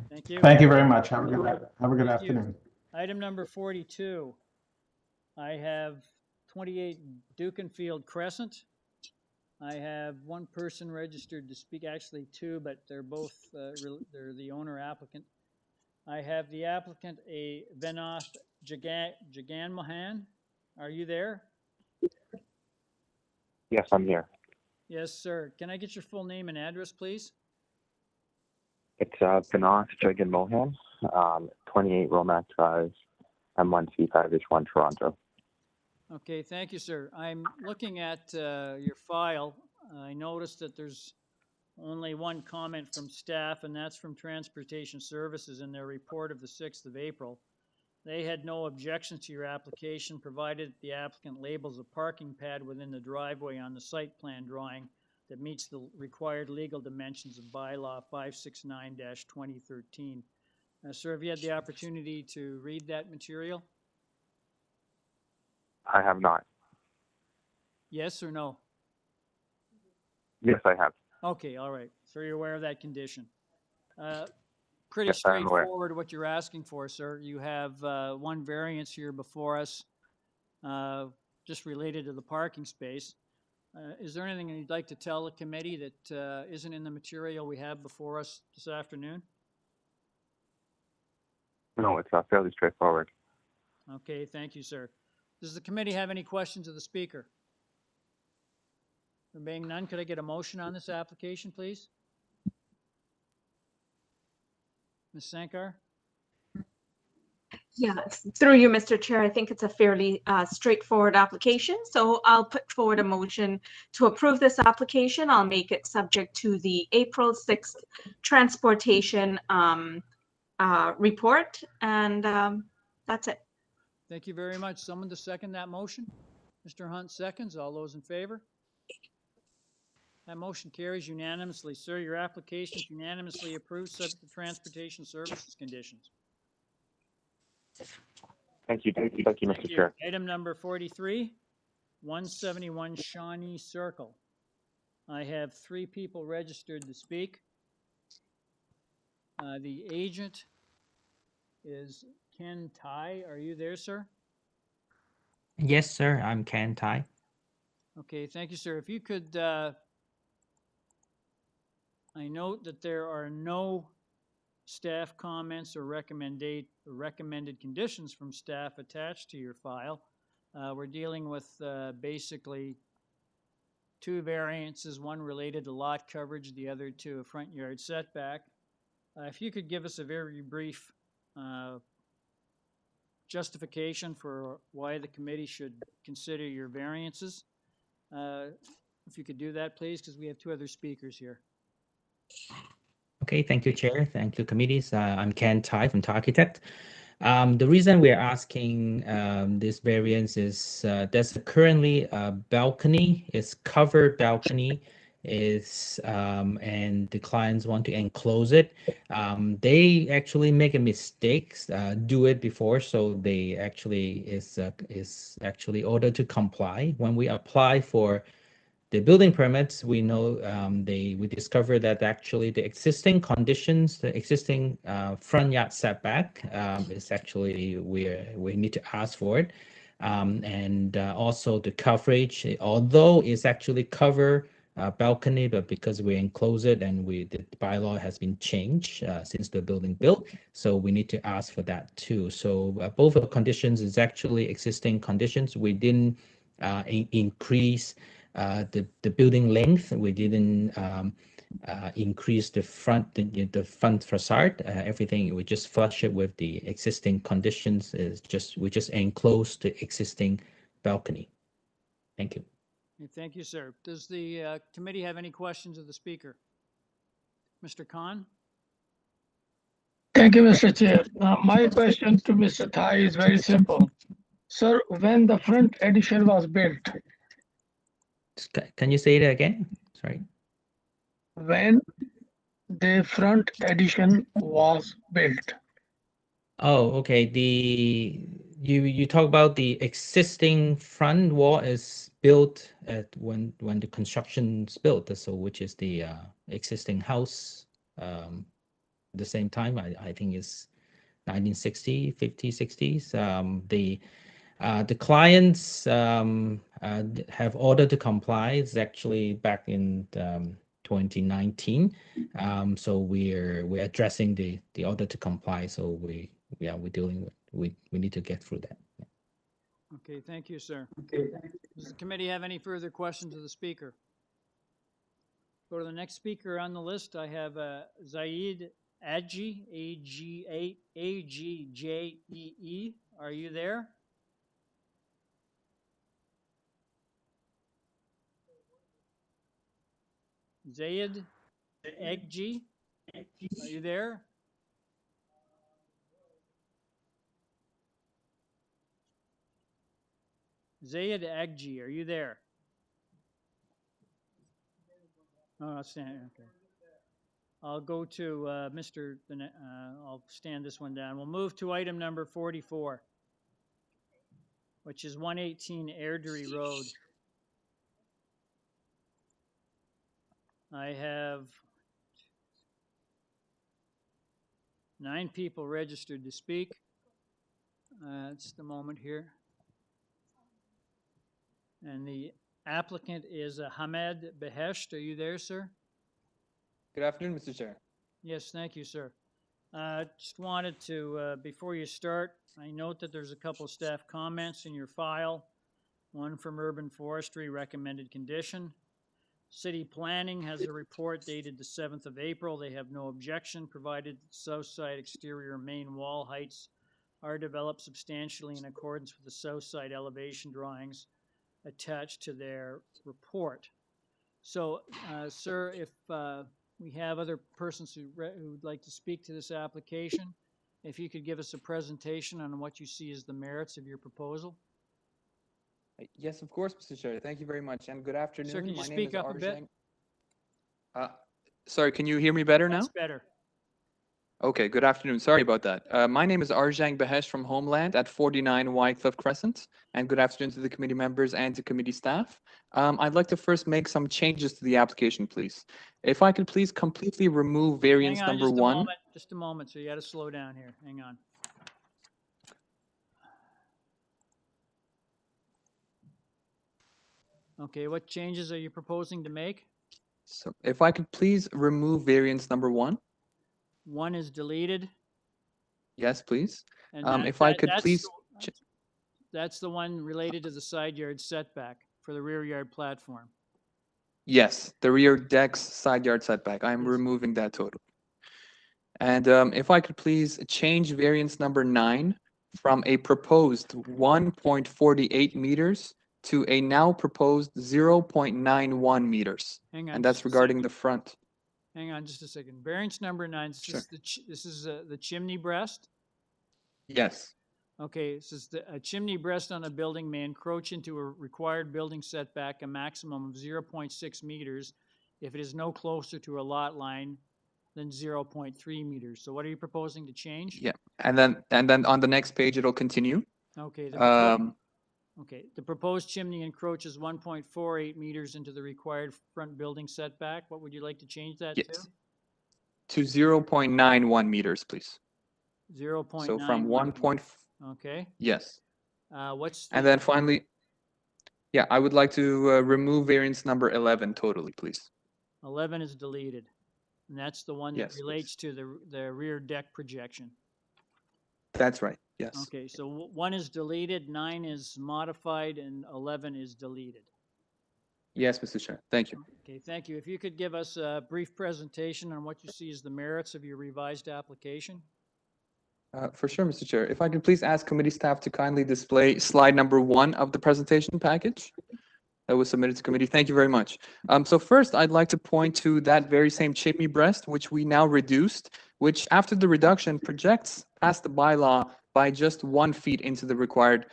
Thank you. Thank you very much. Have a good Thank you. afternoon. Item number 42. I have 28 Dukenfield Crescent. I have one person registered to speak, actually 2, but they're both, they're the owner applicant. I have the applicant, a Venoth Jaganmohan. Are you there? Yes, I'm here. Yes, sir. Can I get your full name and address, please? It's Binoth Jaganmohan, 28 Romac Drive, M1C5H1, Toronto. Okay, thank you, sir. I'm looking at your file. I noticed that there's only one comment from staff, and that's from Transportation Services in their report of the 6th of April. They had no objections to your application, provided the applicant labels a parking pad within the driveway on the site plan drawing that meets the required legal dimensions of bylaw 569-2013. Sir, have you had the opportunity to read that material? I have not. Yes or no? Yes, I have. Okay, all right. So you're aware of that condition. Pretty Yes, I am aware. straightforward what you're asking for, sir. You have one variance here before us, just related to the parking space. Is there anything you'd like to tell the committee that isn't in the material we have before us this afternoon? No, it's fairly straightforward. Okay, thank you, sir. Does the committee have any questions of the speaker? There being none, could I get a motion on this application, please? Ms. Sankar? Yes, through you, Mr. Chair, I think it's a fairly straightforward application. So I'll put forward a motion to approve this application. I'll make it subject to the April 6th transportation report, and that's it. Thank you very much. Someone to second that motion? Mr. Hunt seconds. All those in favor? That motion carries unanimously. Sir, your application is unanimously approved, subject to transportation services conditions. Thank you, Mr. Chair. Item number 43, 171 Shawnee Circle. I have 3 people registered to speak. The agent is Ken Tai. Are you there, sir? Yes, sir. I'm Ken Tai. Okay, thank you, sir. If you could, I note that there are no staff comments or recommended conditions from staff attached to your file. We're dealing with basically 2 variances, one related to lot coverage, the other to a front yard setback. If you could give us a very brief justification for why the committee should consider your variances. If you could do that, please, because we have 2 other speakers here. Okay, thank you, Chair. Thank you, committees. I'm Ken Tai from Architect. The reason we are asking this variance is there's currently a balcony, it's covered balcony, and the clients want to enclose it. They actually make a mistake, do it before, so they actually is actually ordered to comply. When we apply for the building permits, we know we discover that actually the existing conditions, the existing front yard setback is actually we need to ask for it, and also the coverage, although it's actually cover balcony, but because we enclose it and the bylaw has been changed since the building built, so we need to ask for that too. So both of the conditions is actually existing conditions. We didn't increase the building length. We didn't increase the front facade. Everything, we just flush it with the existing conditions. We just enclose the existing balcony. Thank you. Thank you, sir. Does the committee have any questions of the speaker? Mr. Khan? Thank you, Mr. Chair. My question to Mr. Tai is very simple. Sir, when the front addition was built, can you say that again? Sorry. When the front addition was built. Oh, okay. You talk about the existing front wall is built at when the construction's built, so which is the existing house. The same time, I think is 1960, 50s, 60s. The clients have ordered to comply. It's actually back in 2019. So we're addressing the order to comply. So we're dealing with we need to get through that. Okay, thank you, sir. Okay, does the committee have any further questions of the speaker? Go to the next speaker on the list. I have Zaid Agji, A-G-J-E-E. Are you there? Zayed Agji, are you there? Zayed Agji, are you there? Oh, I'll stand, okay. I'll go to I'll stand this one down. We'll move to item number 44, which is 118 Airdrie Road. I have 9 people registered to speak. Just a moment here. And the applicant is Hamed Behesht. Are you there, sir? Good afternoon, Mr. Chair. Yes, thank you, sir. Just wanted to, before you start, I note that there's a couple of staff comments in your file. One from Urban Forestry, recommended condition. City Planning has a report dated the 7th of April. They have no objection, provided the south side exterior main wall heights are developed substantially in accordance with the south side elevation drawings attached to their report. So, sir, if we have other persons who would like to speak to this application, if you could give us a presentation on what you see as the merits of your proposal. Yes, of course, Mr. Chair. Thank you very much, and good afternoon. Sir, can you My name speak is up a bit? Sorry, can you hear me better now? That's better. Okay, good afternoon. Sorry about that. My name is Arjang Bahesh from Homeland at 49 Whitecliff Crescent, and good afternoon to the committee members and to committee staff. I'd like to first make some changes to the application, please. If I could please completely remove variance Hang on number just a 1. moment, just a moment. So you got to slow down here. Hang on. Okay, what changes are you proposing to make? So if I could please remove variance number 1. 1 is deleted. Yes, please. And If I could please. That's the one related to the side yard setback for the rear yard platform. Yes, the rear deck's side yard setback. I'm removing that totally. And if I could please change variance number 9 from a proposed 1.48 meters to a now proposed 0.91 meters. Hang on And that's just a regarding second. the front. Hang on just a second. Variance number 9, Sure. this is the chimney breast. Yes. Okay, this is a chimney breast on a building may encroach into a required building setback a maximum of 0.6 meters if it is no closer to a lot line than 0.3 meters. So what are you proposing to change? Yeah. And then on the next page it'll continue. Okay. Okay, the proposed chimney encroaches 1.48 meters into the required front building setback. What would you like to change that to? Yes. To 0.91 meters, please. 0.9. So from 1. Okay. Yes. What's And then finally, yeah, I would like to remove variance number 11 totally, please. 11 is deleted, and that's the one that Yes, relates to the rear deck projection. That's right. Yes. Okay, so 1 is deleted, 9 is modified, and 11 is deleted. Yes, Mr. Chair. Thank you. Okay, thank you. If you could give us a brief presentation on what you see as the merits of your revised application. For sure, Mr. Chair. If I could please ask committee staff to kindly display slide number 1 of the presentation package that was submitted to committee. Thank you very much. So first, I'd like to point to that very same chimney breast, which we now reduced, which after the reduction projects past the bylaw by just 1 feet into the required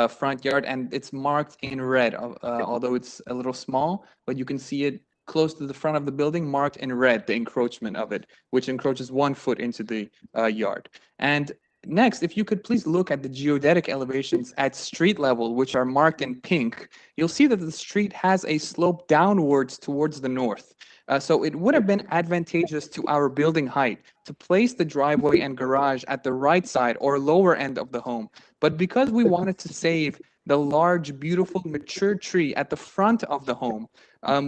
front yard, and it's marked in red, although it's a little small, but you can see it close to the front of the building, marked in red, the encroachment of it, which encroaches 1 foot into the yard. And next, if you could please look at the geodetic elevations at street level, which are marked in pink, you'll see that the street has a slope downwards towards the north. So it would have been advantageous to our building height to place the driveway and garage at the right side or lower end of the home. But because we wanted to save the large, beautiful, mature tree at the front of the home,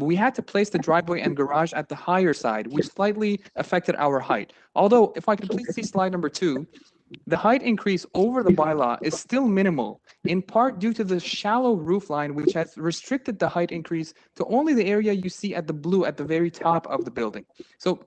we had to place the driveway and garage at the higher side, which slightly affected our height. Although, if I could please see slide number 2, the height increase over the bylaw is still minimal, in part due to the shallow roof line, which has restricted the height increase to only the area you see at the blue at the very top of the building. So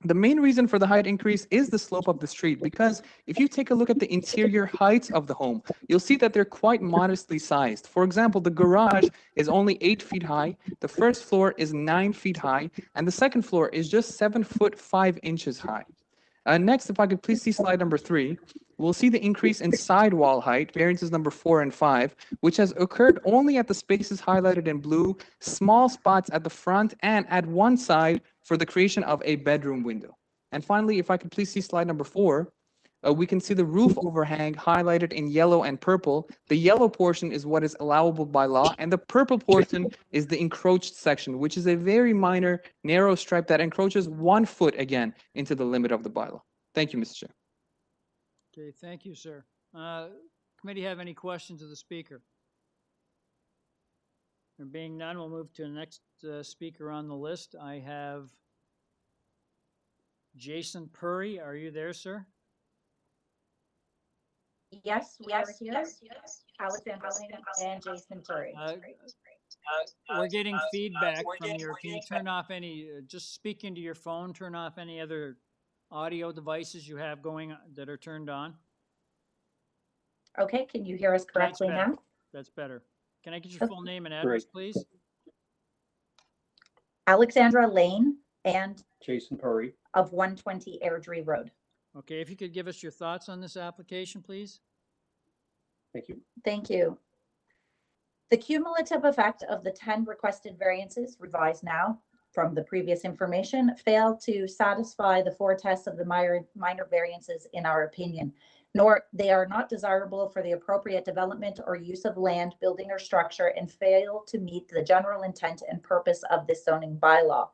the main reason for the height increase is the slope of the street, because if you take a look at the interior heights of the home, you'll see that they're quite modestly sized. For example, the garage is only 8 feet high, the first floor is 9 feet high, and the second floor is just 7 foot 5 inches high. Next, if I could please see slide number 3, we'll see the increase in sidewall height, variances number 4 and 5, which has occurred only at the spaces highlighted in blue, small spots at the front and at one side for the creation of a bedroom window. And finally, if I could please see slide number 4, we can see the roof overhang highlighted in yellow and purple. The yellow portion is what is allowable by law, and the purple portion is the encroached section, which is a very minor, narrow stripe that encroaches 1 foot again into the limit of the bylaw. Thank you, Mr. Chair. Okay, thank you, sir. Committee have any questions of the speaker? There being none, we'll move to the next speaker on the list. I have Jason Purry. Are you there, sir? Yes, we are here. Alexandra and Jason Purry. We're getting feedback from your, can you turn off any, just speak into your phone, turn off any other audio devices you have going that are turned on? Okay, can you hear us correctly now? That's better. Can I get your full name and address, please? Alexandra Lane and Jason Purry of 120 Airdrie Road. Okay, if you could give us your thoughts on this application, please. Thank you. Thank you. The cumulative effect of the 10 requested variances, revised now, from the previous information, fail to satisfy the 4 tests of the minor variances in our opinion, nor they are not desirable for the appropriate development or use of land, building, or structure, and fail to meet the general intent and purpose of this zoning bylaw.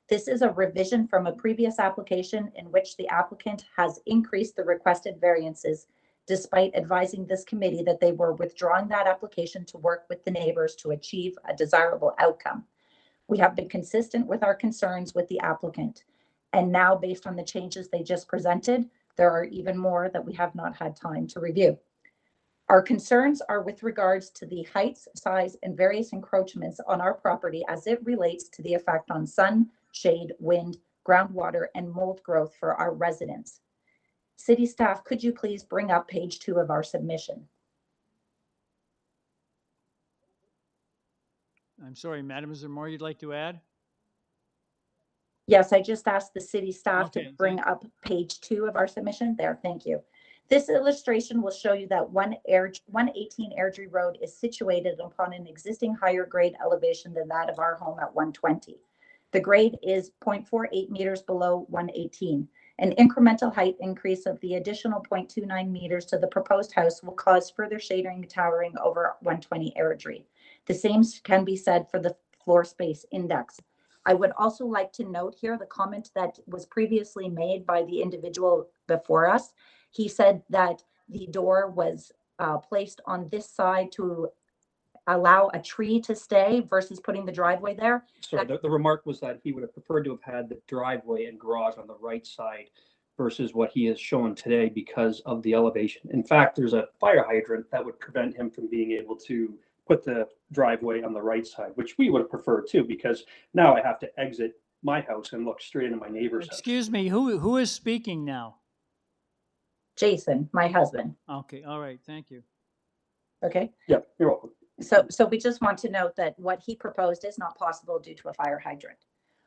This is a revision from a previous application in which the applicant has increased the requested variances, despite advising this committee that they were withdrawing that application to work with the neighbors to achieve a desirable outcome. We have been consistent with our concerns with the applicant, and now, based on the changes they just presented, there are even more that we have not had time to review. Our concerns are with regards to the heights, size, and various encroachments on our property as it relates to the effect on sun, shade, wind, groundwater, and mold growth for our residents. City staff, could you please bring up page 2 of our submission? I'm sorry, madam, is there more you'd like to add? Yes, I just asked the city staff Okay, to bring up page 2 of our submission. There, thank you. This illustration will show you that 118 Airdrie Road is situated upon an existing higher grade elevation than that of our home at 120. The grade is 0.48 meters below 118. An incremental height increase of the additional 0.29 meters to the proposed house will cause further shading towering over 120 Airdrie. The same can be said for the floor space index. I would also like to note here the comment that was previously made by the individual before us. He said that the door was placed on this side to allow a tree to stay versus putting the driveway there. So the remark was that he would have preferred to have had the driveway and garage on the right side versus what he has shown today because of the elevation. In fact, there's a fire hydrant that would prevent him from being able to put the driveway on the right side, which we would have preferred too, because now I have to exit my house and look straight into my neighbor's house. Excuse me, who is speaking now? Jason, my husband. Okay, all right, thank you. Okay. Yeah, you're welcome. So we just want to note that what he proposed is not possible due to a fire hydrant.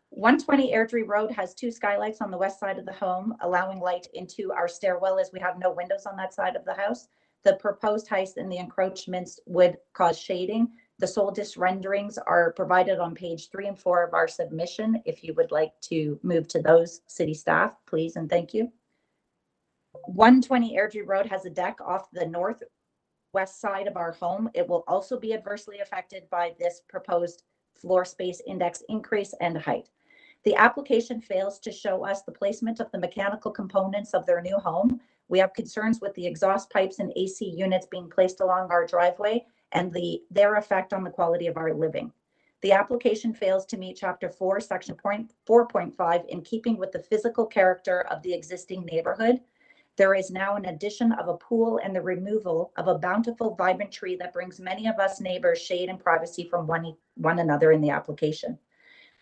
120 Airdrie Road has 2 skylights on the west side of the home, allowing light into our stairwell as we have no windows on that side of the house. The proposed heights and the encroachments would cause shading. The Soldis renderings are provided on page 3 and 4 of our submission. If you would like to move to those, city staff, please and thank you. 120 Airdrie Road has a deck off the northwest side of our home. It will also be adversely affected by this proposed floor space index increase and height. The application fails to show us the placement of the mechanical components of their new home. We have concerns with the exhaust pipes and AC units being placed along our driveway and their effect on the quality of our living. The application fails to meet Chapter 4, Section 4.5 in keeping with the physical character of the existing neighborhood. There is now an addition of a pool and the removal of a bountiful, vibrant tree that brings many of us neighbors shade and privacy from one another in the application.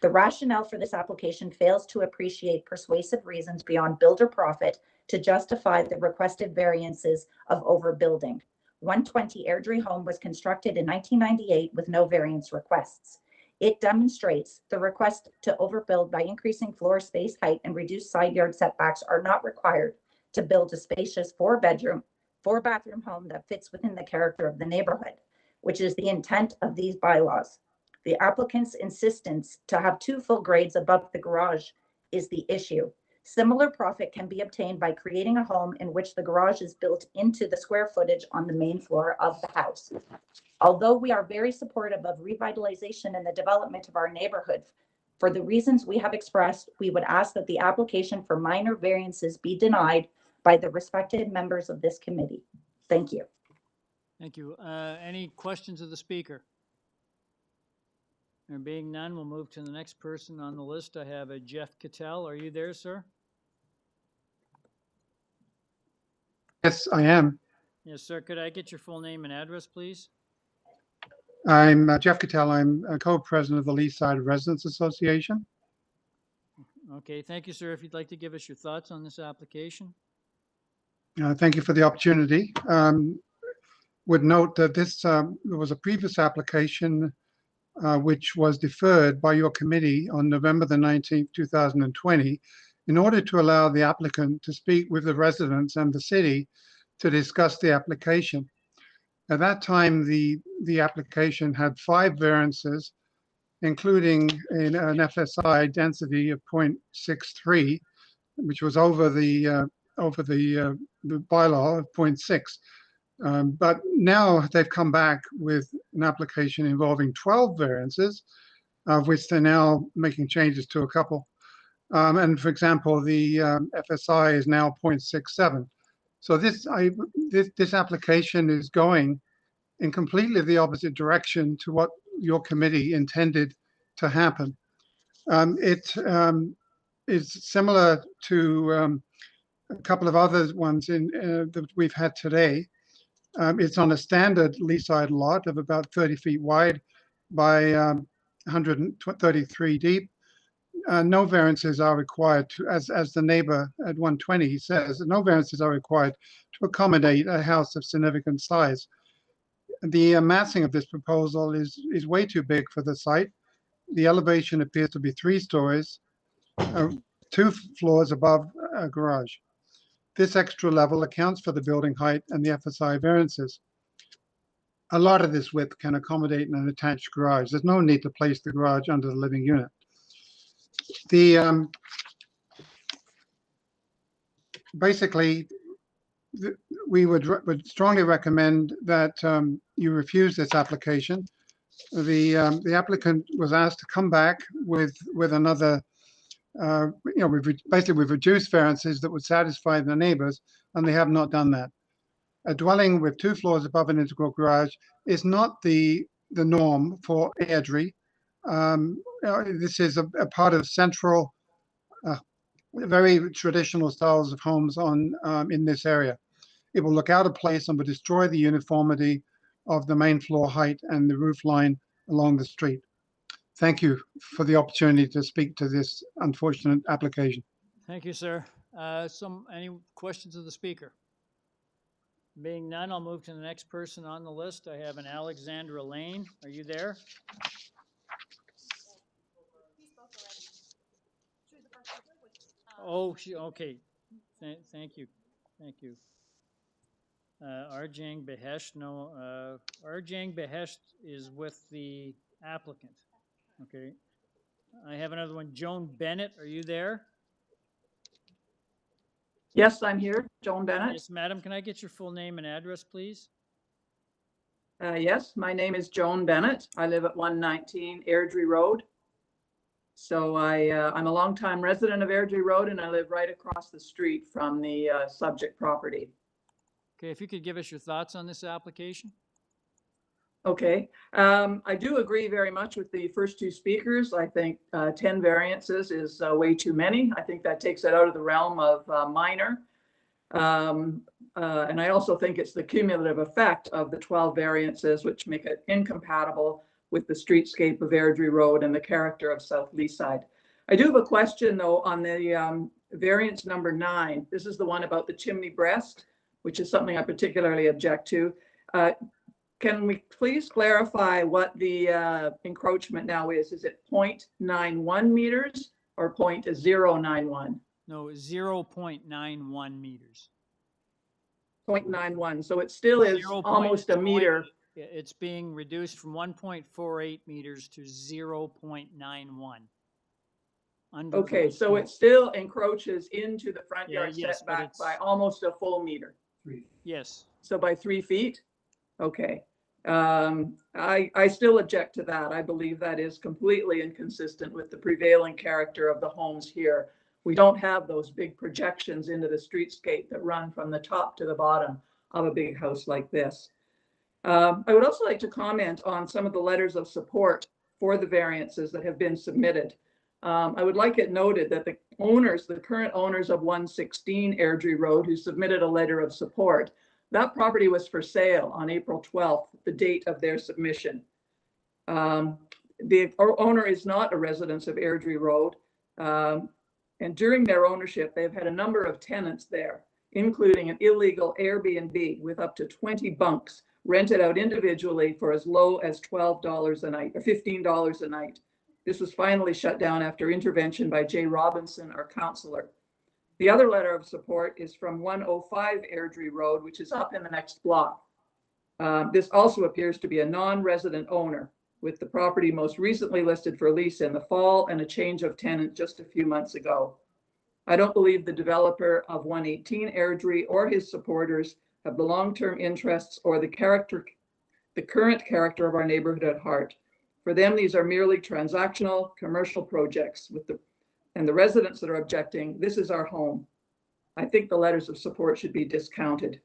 The rationale for this application fails to appreciate persuasive reasons beyond builder profit to justify the requested variances of overbuilding. 120 Airdrie home was constructed in 1998 with no variance requests. It demonstrates the request to overbuild by increasing floor space height and reduce side yard setbacks are not required to build a spacious 4-bathroom home that fits within the character of the neighborhood, which is the intent of these bylaws. The applicant's insistence to have 2 full grades above the garage is the issue. Similar profit can be obtained by creating a home in which the garage is built into the square footage on the main floor of the house. Although we are very supportive of revitalization and the development of our neighborhood, for the reasons we have expressed, we would ask that the application for minor variances be denied by the respected members of this committee. Thank you. Thank you. Any questions of the speaker? There being none, we'll move to the next person on the list. I have a Jeff Cattell. Are you there, sir? Yes, I am. Yes, sir. Could I get your full name and address, please? I'm Jeff Cattell. I'm a co-president of the Leaside Residents Association. Okay, thank you, sir. If you'd like to give us your thoughts on this application. Thank you for the opportunity. Would note that this there was a previous application which was deferred by your committee on November the 19th, 2020, in order to allow the applicant to speak with the residents and the city to discuss the application. At that time, the application had 5 variances including an FSI density of 0.63, which was over the bylaw of 0.6. But now they've come back with an application involving 12 variances, of which they're now making changes to a couple. And for example, the FSI is now 0.67. So this application is going in completely the opposite direction to what your committee intended to happen. It is similar to a couple of other ones that we've had today. It's on a standard leaside lot of about 30 feet wide by 133 deep. No variances are required to, as the neighbor at 120 says, no variances are required to accommodate a house of significant size. The massing of this proposal is way too big for the site. The elevation appears to be 3 stories, 2 floors above a garage. This extra level accounts for the building height and the FSI variances. A lot of this width can accommodate an attached garage. There's no need to place the garage under the living unit. Basically, we would strongly recommend that you refuse this application. The applicant was asked to come back with another. We've reduced variances that would satisfy the neighbors, and they have not done that. A dwelling with 2 floors above an integral garage is not the norm for Airdrie. This is a part of central, very traditional styles of homes in this area. It will look out of place and will destroy the uniformity of the main floor height and the roof line along the street. Thank you for the opportunity to speak to this unfortunate application. Thank you, sir. Any questions of the speaker? Being none, I'll move to the next person on the list. I have an Alexandra Lane. Are you there? Oh, okay. Thank you. Thank you. Arjang Behesh, no. Arjang Behesh is with the applicant. Okay. I have another one. Joan Bennett, are you there? Yes, I'm here. Joan Bennett. Yes, madam. Can I get your full name and address, please? Yes, my name is Joan Bennett. I live at 119 Airdrie Road. So I'm a longtime resident of Airdrie Road, and I live right across the street from the subject property. Okay, if you could give us your thoughts on this application. Okay, I do agree very much with the first 2 speakers. I think 10 variances is way too many. I think that takes it out of the realm of minor. And I also think it's the cumulative effect of the 12 variances which make it incompatible with the streetscape of Airdrie Road and the character of South Leaside. I do have a question though on the variance number 9. This is the one about the chimney breast, which is something I particularly object to. Can we please clarify what the encroachment now is? Is it 0.91 meters or 0.091? No, 0.91 meters. 0.91. So it still is almost a meter. It's being reduced from 1.48 meters to 0.91. Okay, so it still encroaches into the front yard yes, setback by almost a full meter. Yes. So by 3 feet? Okay. I still object to that. I believe that is completely inconsistent with the prevailing character of the homes here. We don't have those big projections into the streetscape that run from the top to the bottom of a big house like this. I would also like to comment on some of the letters of support for the variances that have been submitted. I would like it noted that the current owners of 116 Airdrie Road, who submitted a letter of support, that property was for sale on April 12th, the date of their submission. The owner is not a resident of Airdrie Road. And during their ownership, they've had a number of tenants there, including an illegal Airbnb with up to 20 bunks rented out individually for as low as $12 a night or $15 a night. This was finally shut down after intervention by Jay Robinson, our counselor. The other letter of support is from 105 Airdrie Road, which is up in the next block. This also appears to be a non-resident owner. with the property most recently listed for lease in the fall and a change of tenant just a few months ago. I don't believe the developer of 118 Airdrie or his supporters have the long-term interests or the current character of our neighborhood at heart. For them, these are merely transactional commercial projects and the residents that are objecting, this is our home. I think the letters of support should be discounted.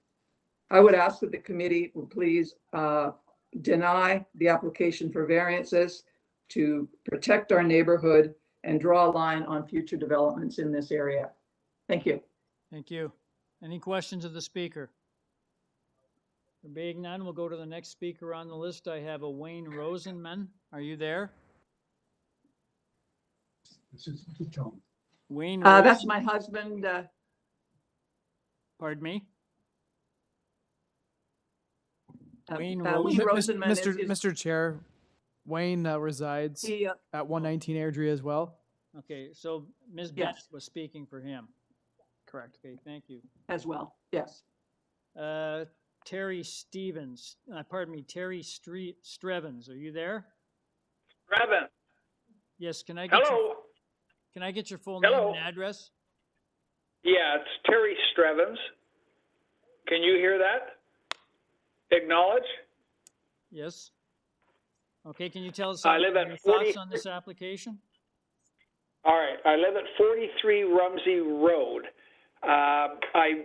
I would ask that the committee would please deny the application for variances to protect our neighborhood and draw a line on future developments in this area. Thank you. Thank you. Any questions of the speaker? There being none, we'll go to the next speaker on the list. I have a Wayne Rosenman. Are you there? This is Tom. Wayne That's Rosen- my husband. Pardon me? Wayne Wayne Rosen- Rosenman is his- Mr. Chair, Wayne resides He, at 119 Airdrie as well. Okay, so Ms. Yes. Bennett was speaking for him. Correct. Okay, thank you. as well, yes. Terry Stevens, pardon me, Terry Strevens, are you there? Revan. Yes, can I get Hello. can I get your full name Hello. and address? Yeah, it's Terry Strevens. Can you hear that? Acknowledge. Yes. Okay, can you tell us I live at your 40 thoughts on this application? All right. I live at 43 Rumsey Road. I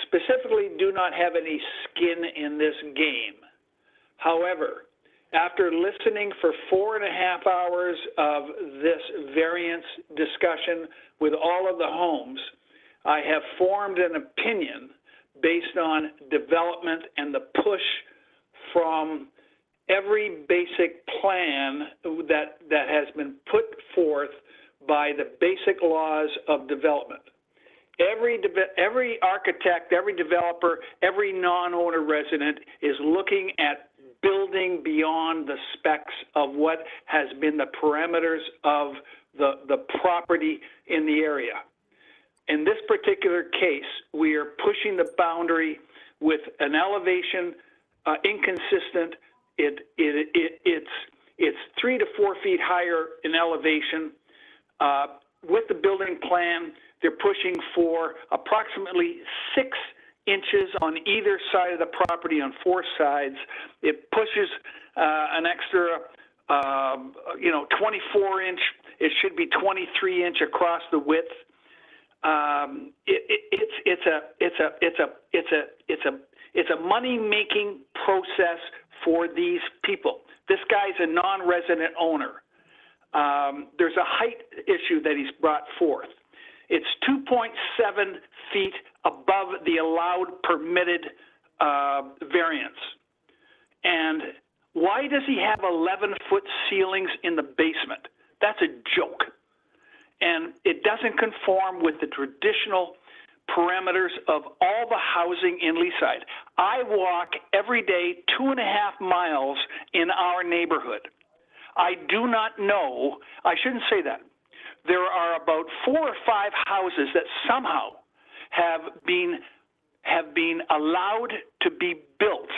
specifically do not have any skin in this game. However, after listening for 4.5 hours of this variance discussion with all of the homes, I have formed an opinion based on development and the push from every basic plan that has been put forth by the basic laws of development. Every architect, every developer, every non-owner resident is looking at building beyond the specs of what has been the parameters of the property in the area. In this particular case, we are pushing the boundary with an elevation inconsistent. It's 3 to 4 feet higher in elevation. With the building plan, they're pushing for approximately 6 inches on either side of the property on 4 sides. It pushes an extra, 24 inch. It should be 23 inch across the width. It's a money-making process for these people. This guy's a non-resident owner. There's a height issue that he's brought forth. It's 2.7 feet above the allowed permitted variance. And why does he have 11-foot ceilings in the basement? That's a joke. And it doesn't conform with the traditional parameters of all the housing in Leaside. I walk every day 2.5 miles in our neighborhood. I do not know, I shouldn't say that. There are about 4 or 5 houses that somehow have been allowed to be built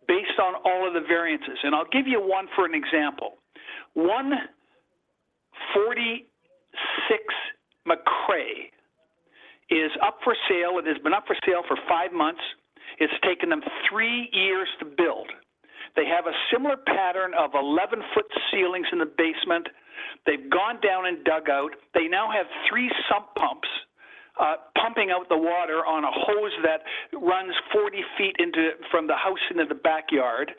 based on all of the variances. And I'll give you one for an example. 146 McCrae is up for sale. It has been up for sale for 5 months. It's taken them 3 years to build. They have a similar pattern of 11-foot ceilings in the basement. They've gone down and dug out. They now have 3 sump pumps pumping out the water on a hose that runs 40 feet from the house into the backyard.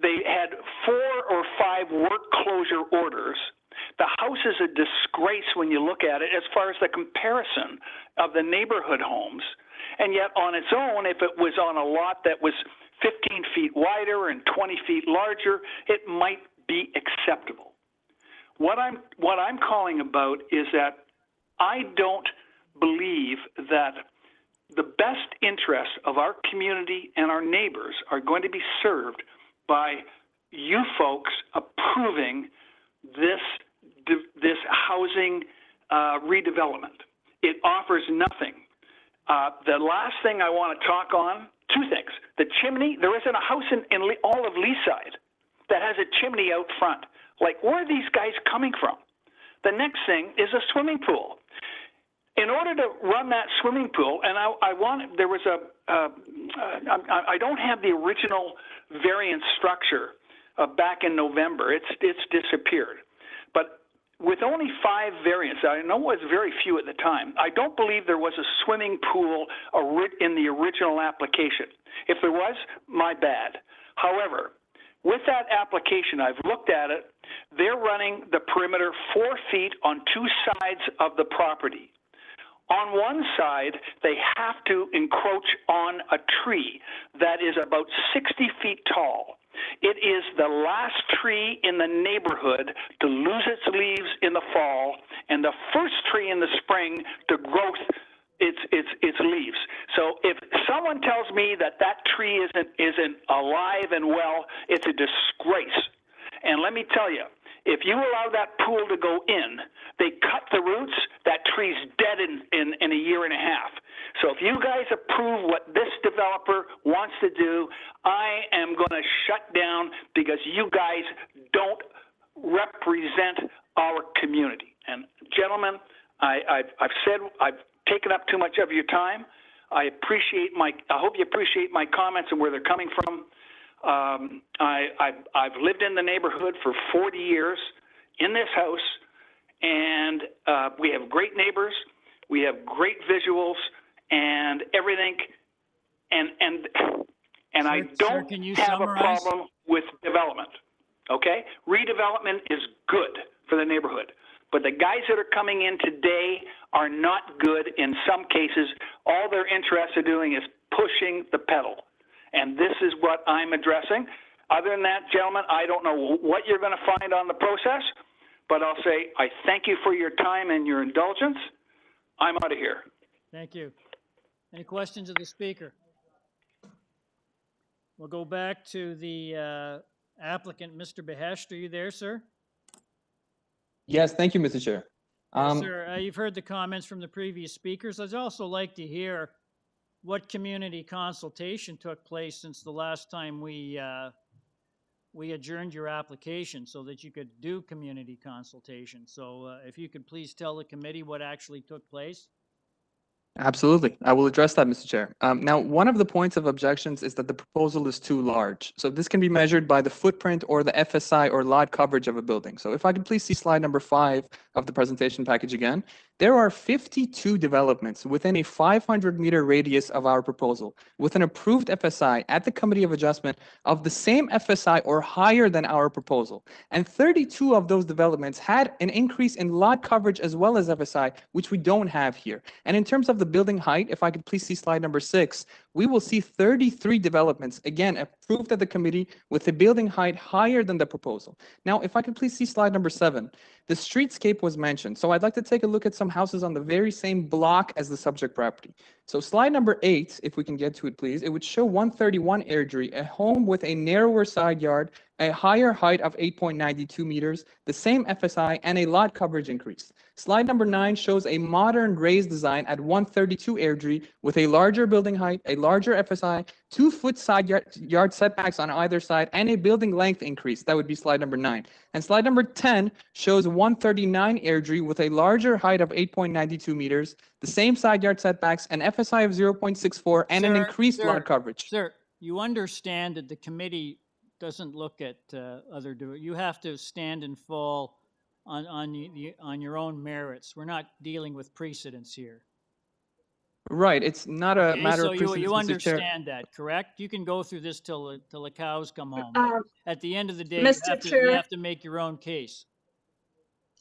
They had 4 or 5 work closure orders. The house is a disgrace when you look at it as far as the comparison of the neighborhood homes. And yet on its own, if it was on a lot that was 15 feet wider and 20 feet larger, it might be acceptable. What I'm calling about is that I don't believe that the best interests of our community and our neighbors are going to be served by you folks approving this housing redevelopment. It offers nothing. The last thing I want to talk on, 2 things. The chimney, there isn't a house in all of Leaside that has a chimney out front. Like, where are these guys coming from? The next thing is a swimming pool. In order to run that swimming pool, and I don't have the original variance structure back in November. It's disappeared. But with only 5 variants, I know it was very few at the time, I don't believe there was a swimming pool in the original application. If there was, my bad. However, with that application, I've looked at it. They're running the perimeter 4 feet on 2 sides of the property. On one side, they have to encroach on a tree that is about 60 feet tall. It is the last tree in the neighborhood to lose its leaves in the fall and the first tree in the spring to grow its leaves. So if someone tells me that that tree isn't alive and well, it's a disgrace. And let me tell you, if you allow that pool to go in, they cut the roots, that tree's dead in a year and a half. So if you guys approve what this developer wants to do, I am going to shut down because you guys don't represent our community. And gentlemen, I've said I've taken up too much of your time. I hope you appreciate my comments and where they're coming from. I've lived in the neighborhood for 40 years in this house, and we have great neighbors, we have great visuals, and everything, and I don't have a problem with development. Okay, redevelopment is good for the neighborhood, but the guys that are coming in today are not good. In some cases, all they're interested in doing is pushing the pedal. And this is what I'm addressing. Other than that, gentlemen, I don't know what you're going to find on the process, but I'll say I thank you for your time and your indulgence. I'm out of here. Thank you. Any questions of the speaker? We'll go back to the applicant, Mr. Behesht. Are you there, sir? Yes, thank you, Mr. Chair. Yes, sir, you've heard the comments from the previous speakers. I'd also like to hear what community consultation took place since the last time we adjourned your application so that you could do community consultation. So if you could please tell the committee what actually took place. Absolutely. I will address that, Mr. Chair. Now, one of the points of objections is that the proposal is too large. So this can be measured by the footprint or the FSI or lot coverage of a building. So if I could please see slide number 5 of the presentation package again. There are 52 developments within a 500-meter radius of our proposal with an approved FSI at the Committee of Adjustment of the same FSI or higher than our proposal. And 32 of those developments had an increase in lot coverage as well as FSI, which we don't have here. And in terms of the building height, if I could please see slide number 6, we will see 33 developments, again, approved at the committee with a building height higher than the proposal. Now, if I could please see slide number 7, the streetscape was mentioned. So I'd like to take a look at some houses on the very same block as the subject property. So slide number 8, if we can get to it, please, it would show 131 Airdrie, a home with a narrower side yard, a higher height of 8.92 meters, the same FSI, and a lot coverage increase. Slide number 9 shows a modern raised design at 132 Airdrie with a larger building height, a larger FSI, 2-foot side yard setbacks on either side, and a building length increase. That would be slide number 9. And slide number 10 shows 139 Airdrie with a larger height of 8.92 meters, the same side yard setbacks, an FSI of 0.64, and an increased lot coverage. Sir, you understand that the committee doesn't look at you have to stand and fall on your own merits. We're not dealing with precedents here. Right, it's not a matter so of precedence, you Mr. Chair. understand that, correct? You can go through this till the cows come home. At the end of the day, you have to make your own case.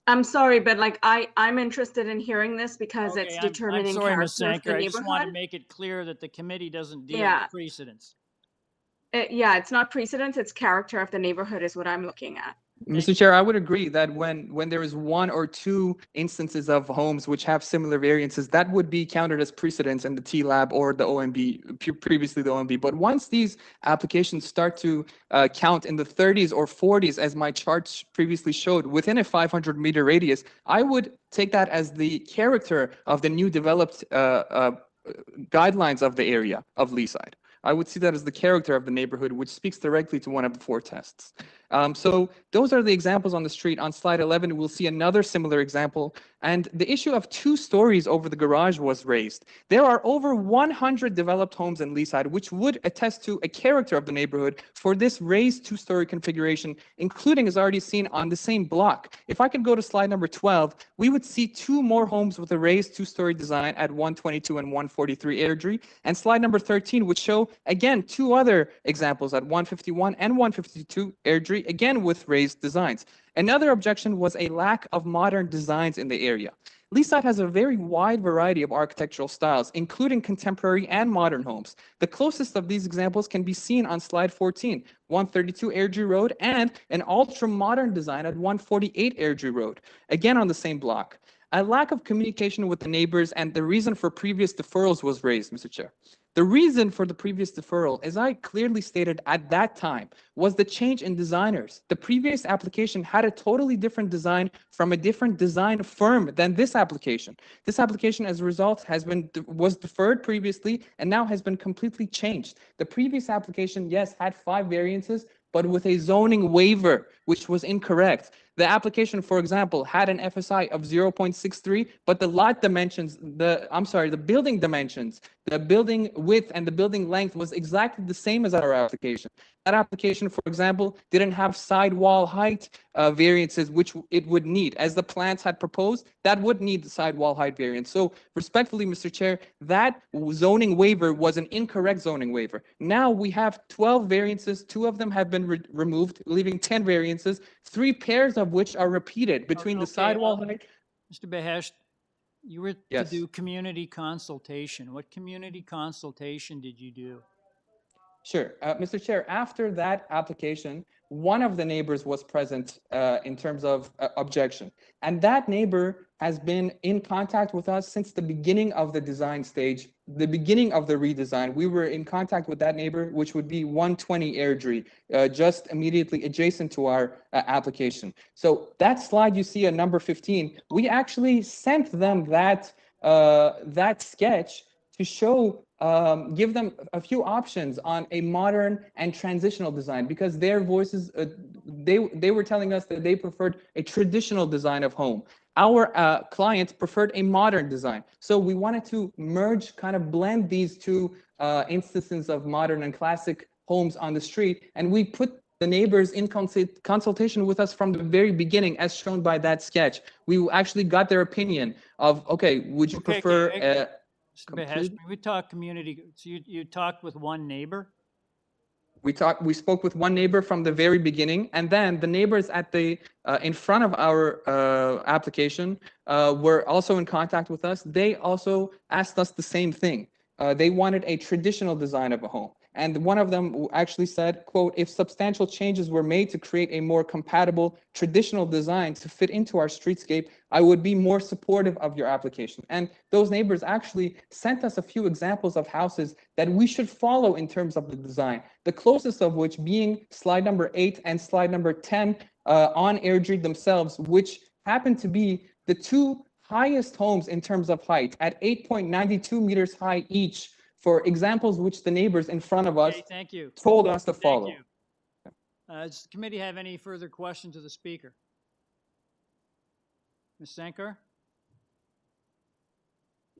I'm sorry, but like I'm interested in hearing this because it's determining I'm sorry, Ms. character of the Sanker. I just want to neighborhood. make it clear that the committee doesn't deal Yeah. with precedents. Yeah, it's not precedence, it's character of the neighborhood is what I'm looking at. Mr. Chair, I would agree that when there is 1 or 2 instances of homes which have similar variances, that would be counted as precedence in the T-Lab or the OMB, previously the OMB. But once these applications start to count in the 30s or 40s, as my charts previously showed, within a 500-meter radius, I would take that as the character of the new developed guidelines of the area of Leaside. I would see that as the character of the neighborhood, which speaks directly to one of the 4 tests. So those are the examples on the street. On slide 11, we'll see another similar example. And the issue of 2 stories over the garage was raised. There are over 100 developed homes in Leaside, which would attest to a character of the neighborhood for this raised 2-story configuration, including, as already seen, on the same block. If I could go to slide number 12, we would see 2 more homes with a raised 2-story design at 122 and 143 Airdrie. And slide number 13 would show, again, 2 other examples at 151 and 152 Airdrie, again with raised designs. Another objection was a lack of modern designs in the area. Leaside has a very wide variety of architectural styles, including contemporary and modern homes. The closest of these examples can be seen on slide 14, 132 Airdrie Road, and an ultra-modern design at 148 Airdrie Road, again on the same block. A lack of communication with the neighbors and the reason for previous deferrals was raised, Mr. Chair. The reason for the previous deferral, as I clearly stated at that time, was the change in designers. The previous application had a totally different design from a different design firm than this application. This application, as a result, was deferred previously and now has been completely changed. The previous application, yes, had 5 variances, but with a zoning waiver, which was incorrect. The application, for example, had an FSI of 0.63, but the lot dimensions, the building dimensions, the building width and the building length was exactly the same as our application. That application, for example, didn't have sidewall height variances, which it would need. As the plans had proposed, that would need the sidewall height variance. So respectfully, Mr. Chair, that zoning waiver was an incorrect zoning waiver. Now we have 12 variances, 2 of them have been removed, leaving 10 variances, 3 pairs of which are repeated between the sidewall height. Mr. Behesh, you were to do community consultation. What community consultation did you do? Sure. Mr. Chair, after that application, one of the neighbors was present in terms of objection. And that neighbor has been in contact with us since the beginning of the design stage, the beginning of the redesign. We were in contact with that neighbor, which would be 120 Airdrie, just immediately adjacent to our application. So that slide you see at number 15, we actually sent them that sketch to show give them a few options on a modern and transitional design, because their voices, they were telling us that they preferred a traditional design of home. Our client preferred a modern design. So we wanted to merge, kind of blend these 2 instances of modern and classic homes on the street. And we put the neighbors in consultation with us from the very beginning, as shown by that sketch. We actually got their opinion of, okay, would you prefer... Mr. Behesh, we talk community, so you talked with one neighbor? We spoke with one neighbor from the very beginning, and then the neighbors at the in front of our application were also in contact with us. They also asked us the same thing. They wanted a traditional design of a home. And one of them actually said, quote, if substantial changes were made to create a more compatible traditional design to fit into our streetscape, I would be more supportive of your application. And those neighbors actually sent us a few examples of houses that we should follow in terms of the design. The closest of which being slide number 8 and slide number 10 on Airdrie themselves, which happen to be the 2 highest homes in terms of height at 8.92 meters high each, for examples which the neighbors in front of us told us to follow. Does the committee have any further questions of the speaker? Ms. Sankar?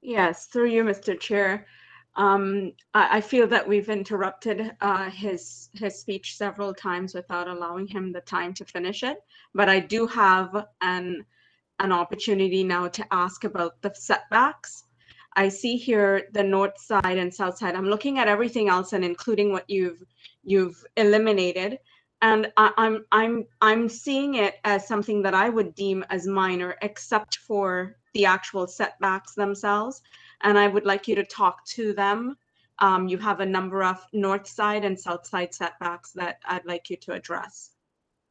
Yes, through you, Mr. Chair. I feel that we've interrupted his speech several times without allowing him the time to finish it. But I do have an opportunity now to ask about the setbacks. I see here the north side and south side. I'm looking at everything else and including what you've eliminated, and I'm seeing it as something that I would deem as minor, except for the actual setbacks themselves. And I would like you to talk to them. You have a number of north side and south side setbacks that I'd like you to address.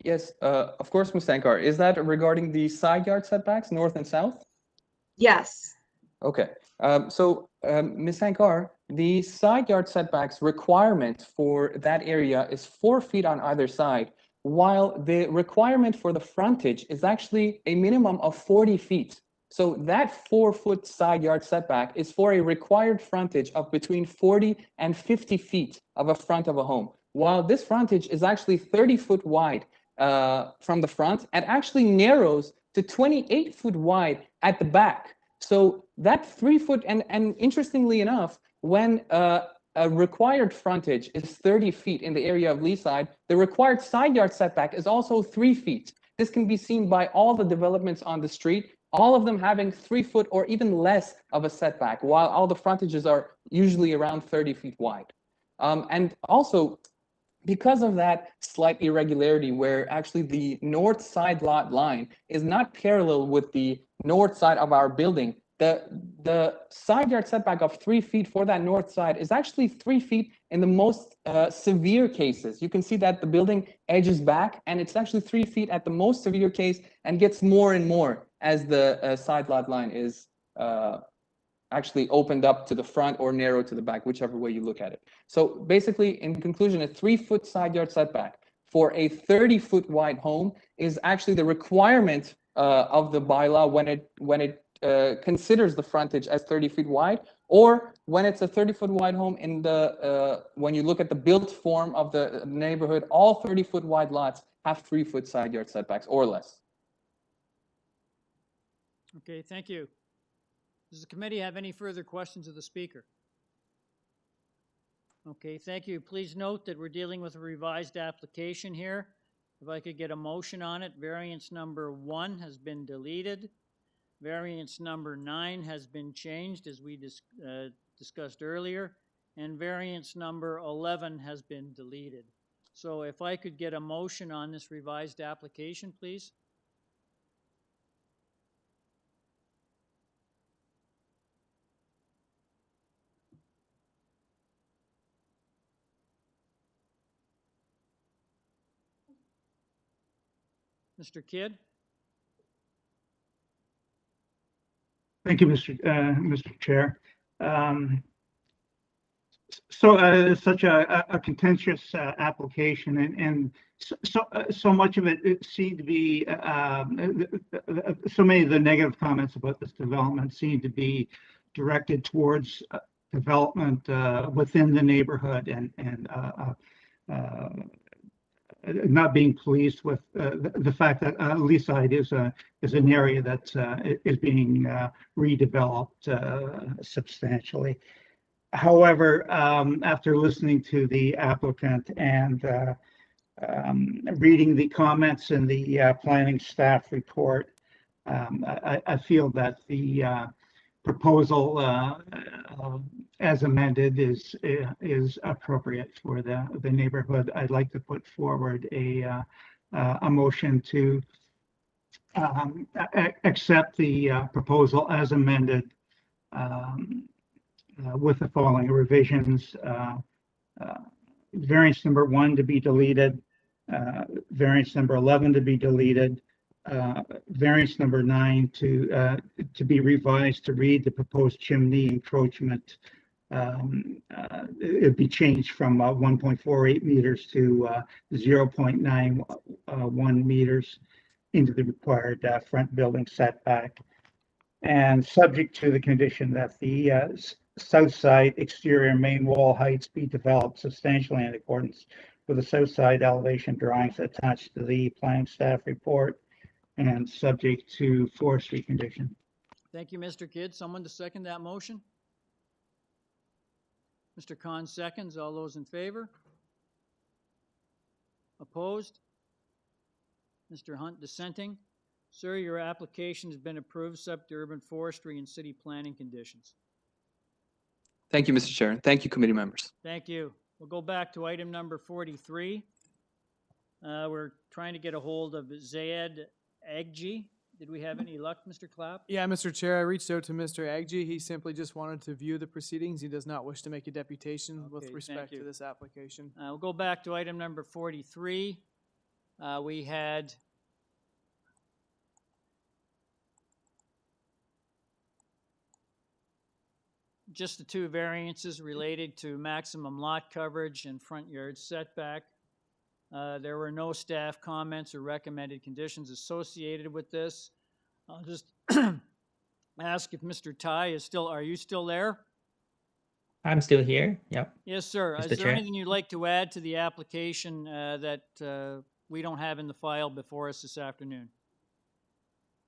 Yes, of course, Ms. Sankar. Is that regarding the side yard setbacks, north and south? Yes. Okay. Ms. Sankar, the side yard setbacks requirement for that area is 4 feet on either side, while the requirement for the frontage is actually a minimum of 40 feet. So that 4-foot side yard setback is for a required frontage of between 40 and 50 feet of a front of a home. While this frontage is actually 30 foot wide from the front, and actually narrows to 28 foot wide at the back. So that 3 foot, and interestingly enough, when a required frontage is 30 feet in the area of lee side, the required side yard setback is also 3 feet. This can be seen by all the developments on the street, all of them having 3 foot or even less of a setback, while all the frontages are usually around 30 feet wide. And also, because of that slight irregularity where actually the north side lot line is not parallel with the north side of our building, the side yard setback of 3 feet for that north side is actually 3 feet in the most severe cases. You can see that the building edges back, and it's actually 3 feet at the most severe case, and gets more and more as the side lot line is actually opened up to the front or narrow to the back, whichever way you look at it. So basically, in conclusion, a 3 foot side yard setback for a 30 foot wide home is actually the requirement of the bylaw when it considers the frontage as 30 feet wide, or when it's a 30 foot wide home in the when you look at the built form of the neighborhood, all 30 foot wide lots have 3 foot side yard setbacks or less. Okay, thank you. Does the committee have any further questions of the speaker? Okay, thank you. Please note that we're dealing with a revised application here. If I could get a motion on it, variance number 1 has been deleted. Variance number 9 has been changed, as we discussed earlier, and variance number 11 has been deleted. So if I could get a motion on this revised application, please. Mr. Kidd? Thank you, Mr. Chair. Such a contentious application, and so much of it seemed to be so many of the negative comments about this development seem to be directed towards development within the neighborhood and not being pleased with the fact that Leaside is an area that is being redeveloped substantially. However, after listening to the applicant and reading the comments in the planning staff report, I feel that the proposal as amended is appropriate for the neighborhood. I'd like to put forward a motion to accept the proposal as amended with the following revisions. Variance number 1 to be deleted, variance number 11 to be deleted, variance number 9 to be revised to read the proposed chimney encroachment. It'd be changed from 1.48 meters to 0.91 meters into the required front building setback, and subject to the condition that the south side exterior main wall heights be developed substantially in accordance with the south side elevation drawings attached to the planning staff report, and subject to forestry condition. Thank you, Mr. Kidd. Someone to second that motion? Mr. Khan seconds. All those in favor? Opposed? Mr. Hunt dissenting. Sir, your application has been approved subject to urban forestry and city planning conditions. Thank you, Mr. Chair. Thank you, committee members. Thank you. We'll go back to item number 43. We're trying to get a hold of Zayed Agji. Did we have any luck, Mr. Clapp? Yeah, Mr. Chair, I reached out to Mr. Agji. He simply just wanted to view the proceedings. He does not wish to make a deputation with respect to this application. We'll go back to item number 43. We had just the 2 variances related to maximum lot coverage and front yard setback. There were no staff comments or recommended conditions associated with this. I'll just ask if Mr. Tai is still, are you still there? I'm still here. Yep. Yes, sir. Mr. Is there Chair. anything you'd like to add to the application that we don't have in the file before us this afternoon?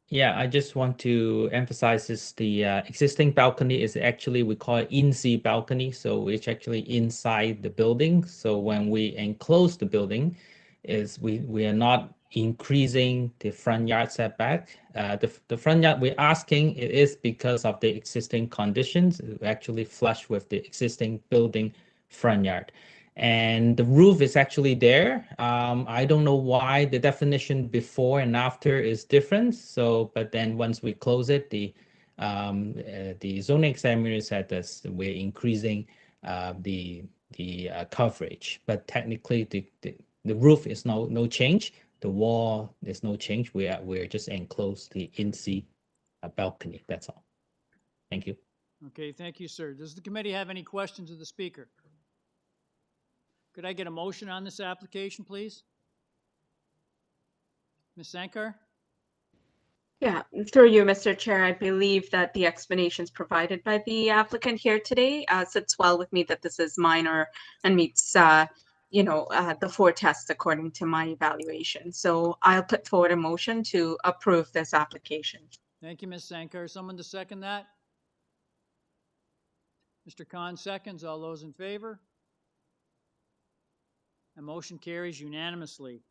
Yeah, I just want to emphasize this, the existing balcony is actually, we call it in-sea balcony. So it's actually inside the building. So when we enclose the building, we are not increasing the front yard setback. The front yard we're asking, it is because of the existing conditions, it actually flush with the existing building front yard. And the roof is actually there. I don't know why the definition before and after is different. So, but then once we close it, the zoning examiner said that we're increasing the coverage. But technically, the roof is no change. The wall, there's no change. We're just enclosed the in-sea balcony. That's all. Thank you. Okay, thank you, sir. Does the committee have any questions of the speaker? Could I get a motion on this application, please? Ms. Sankar? Yeah, through you, Mr. Chair, I believe that the explanations provided by the applicant here today sits well with me that this is minor and meets, the 4 tests according to my evaluation. So I'll put forward a motion to approve this application. Thank you, Ms. Sankar. Someone to second that? Mr. Khan seconds. All those in favor? The motion carries unanimously.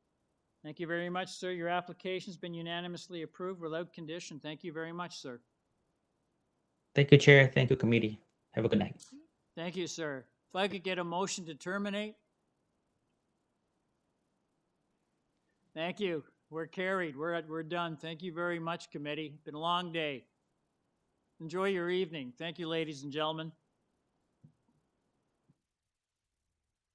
Thank you very much, sir. Your application's been unanimously approved without condition. Thank you very much, sir. Thank you, Chair. Thank you, committee. Have a good night. Thank you, sir. If I could get a motion to terminate. Thank you. We're carried. We're done. Thank you very much, committee. Been a long day. Enjoy your evening. Thank you, ladies and gentlemen.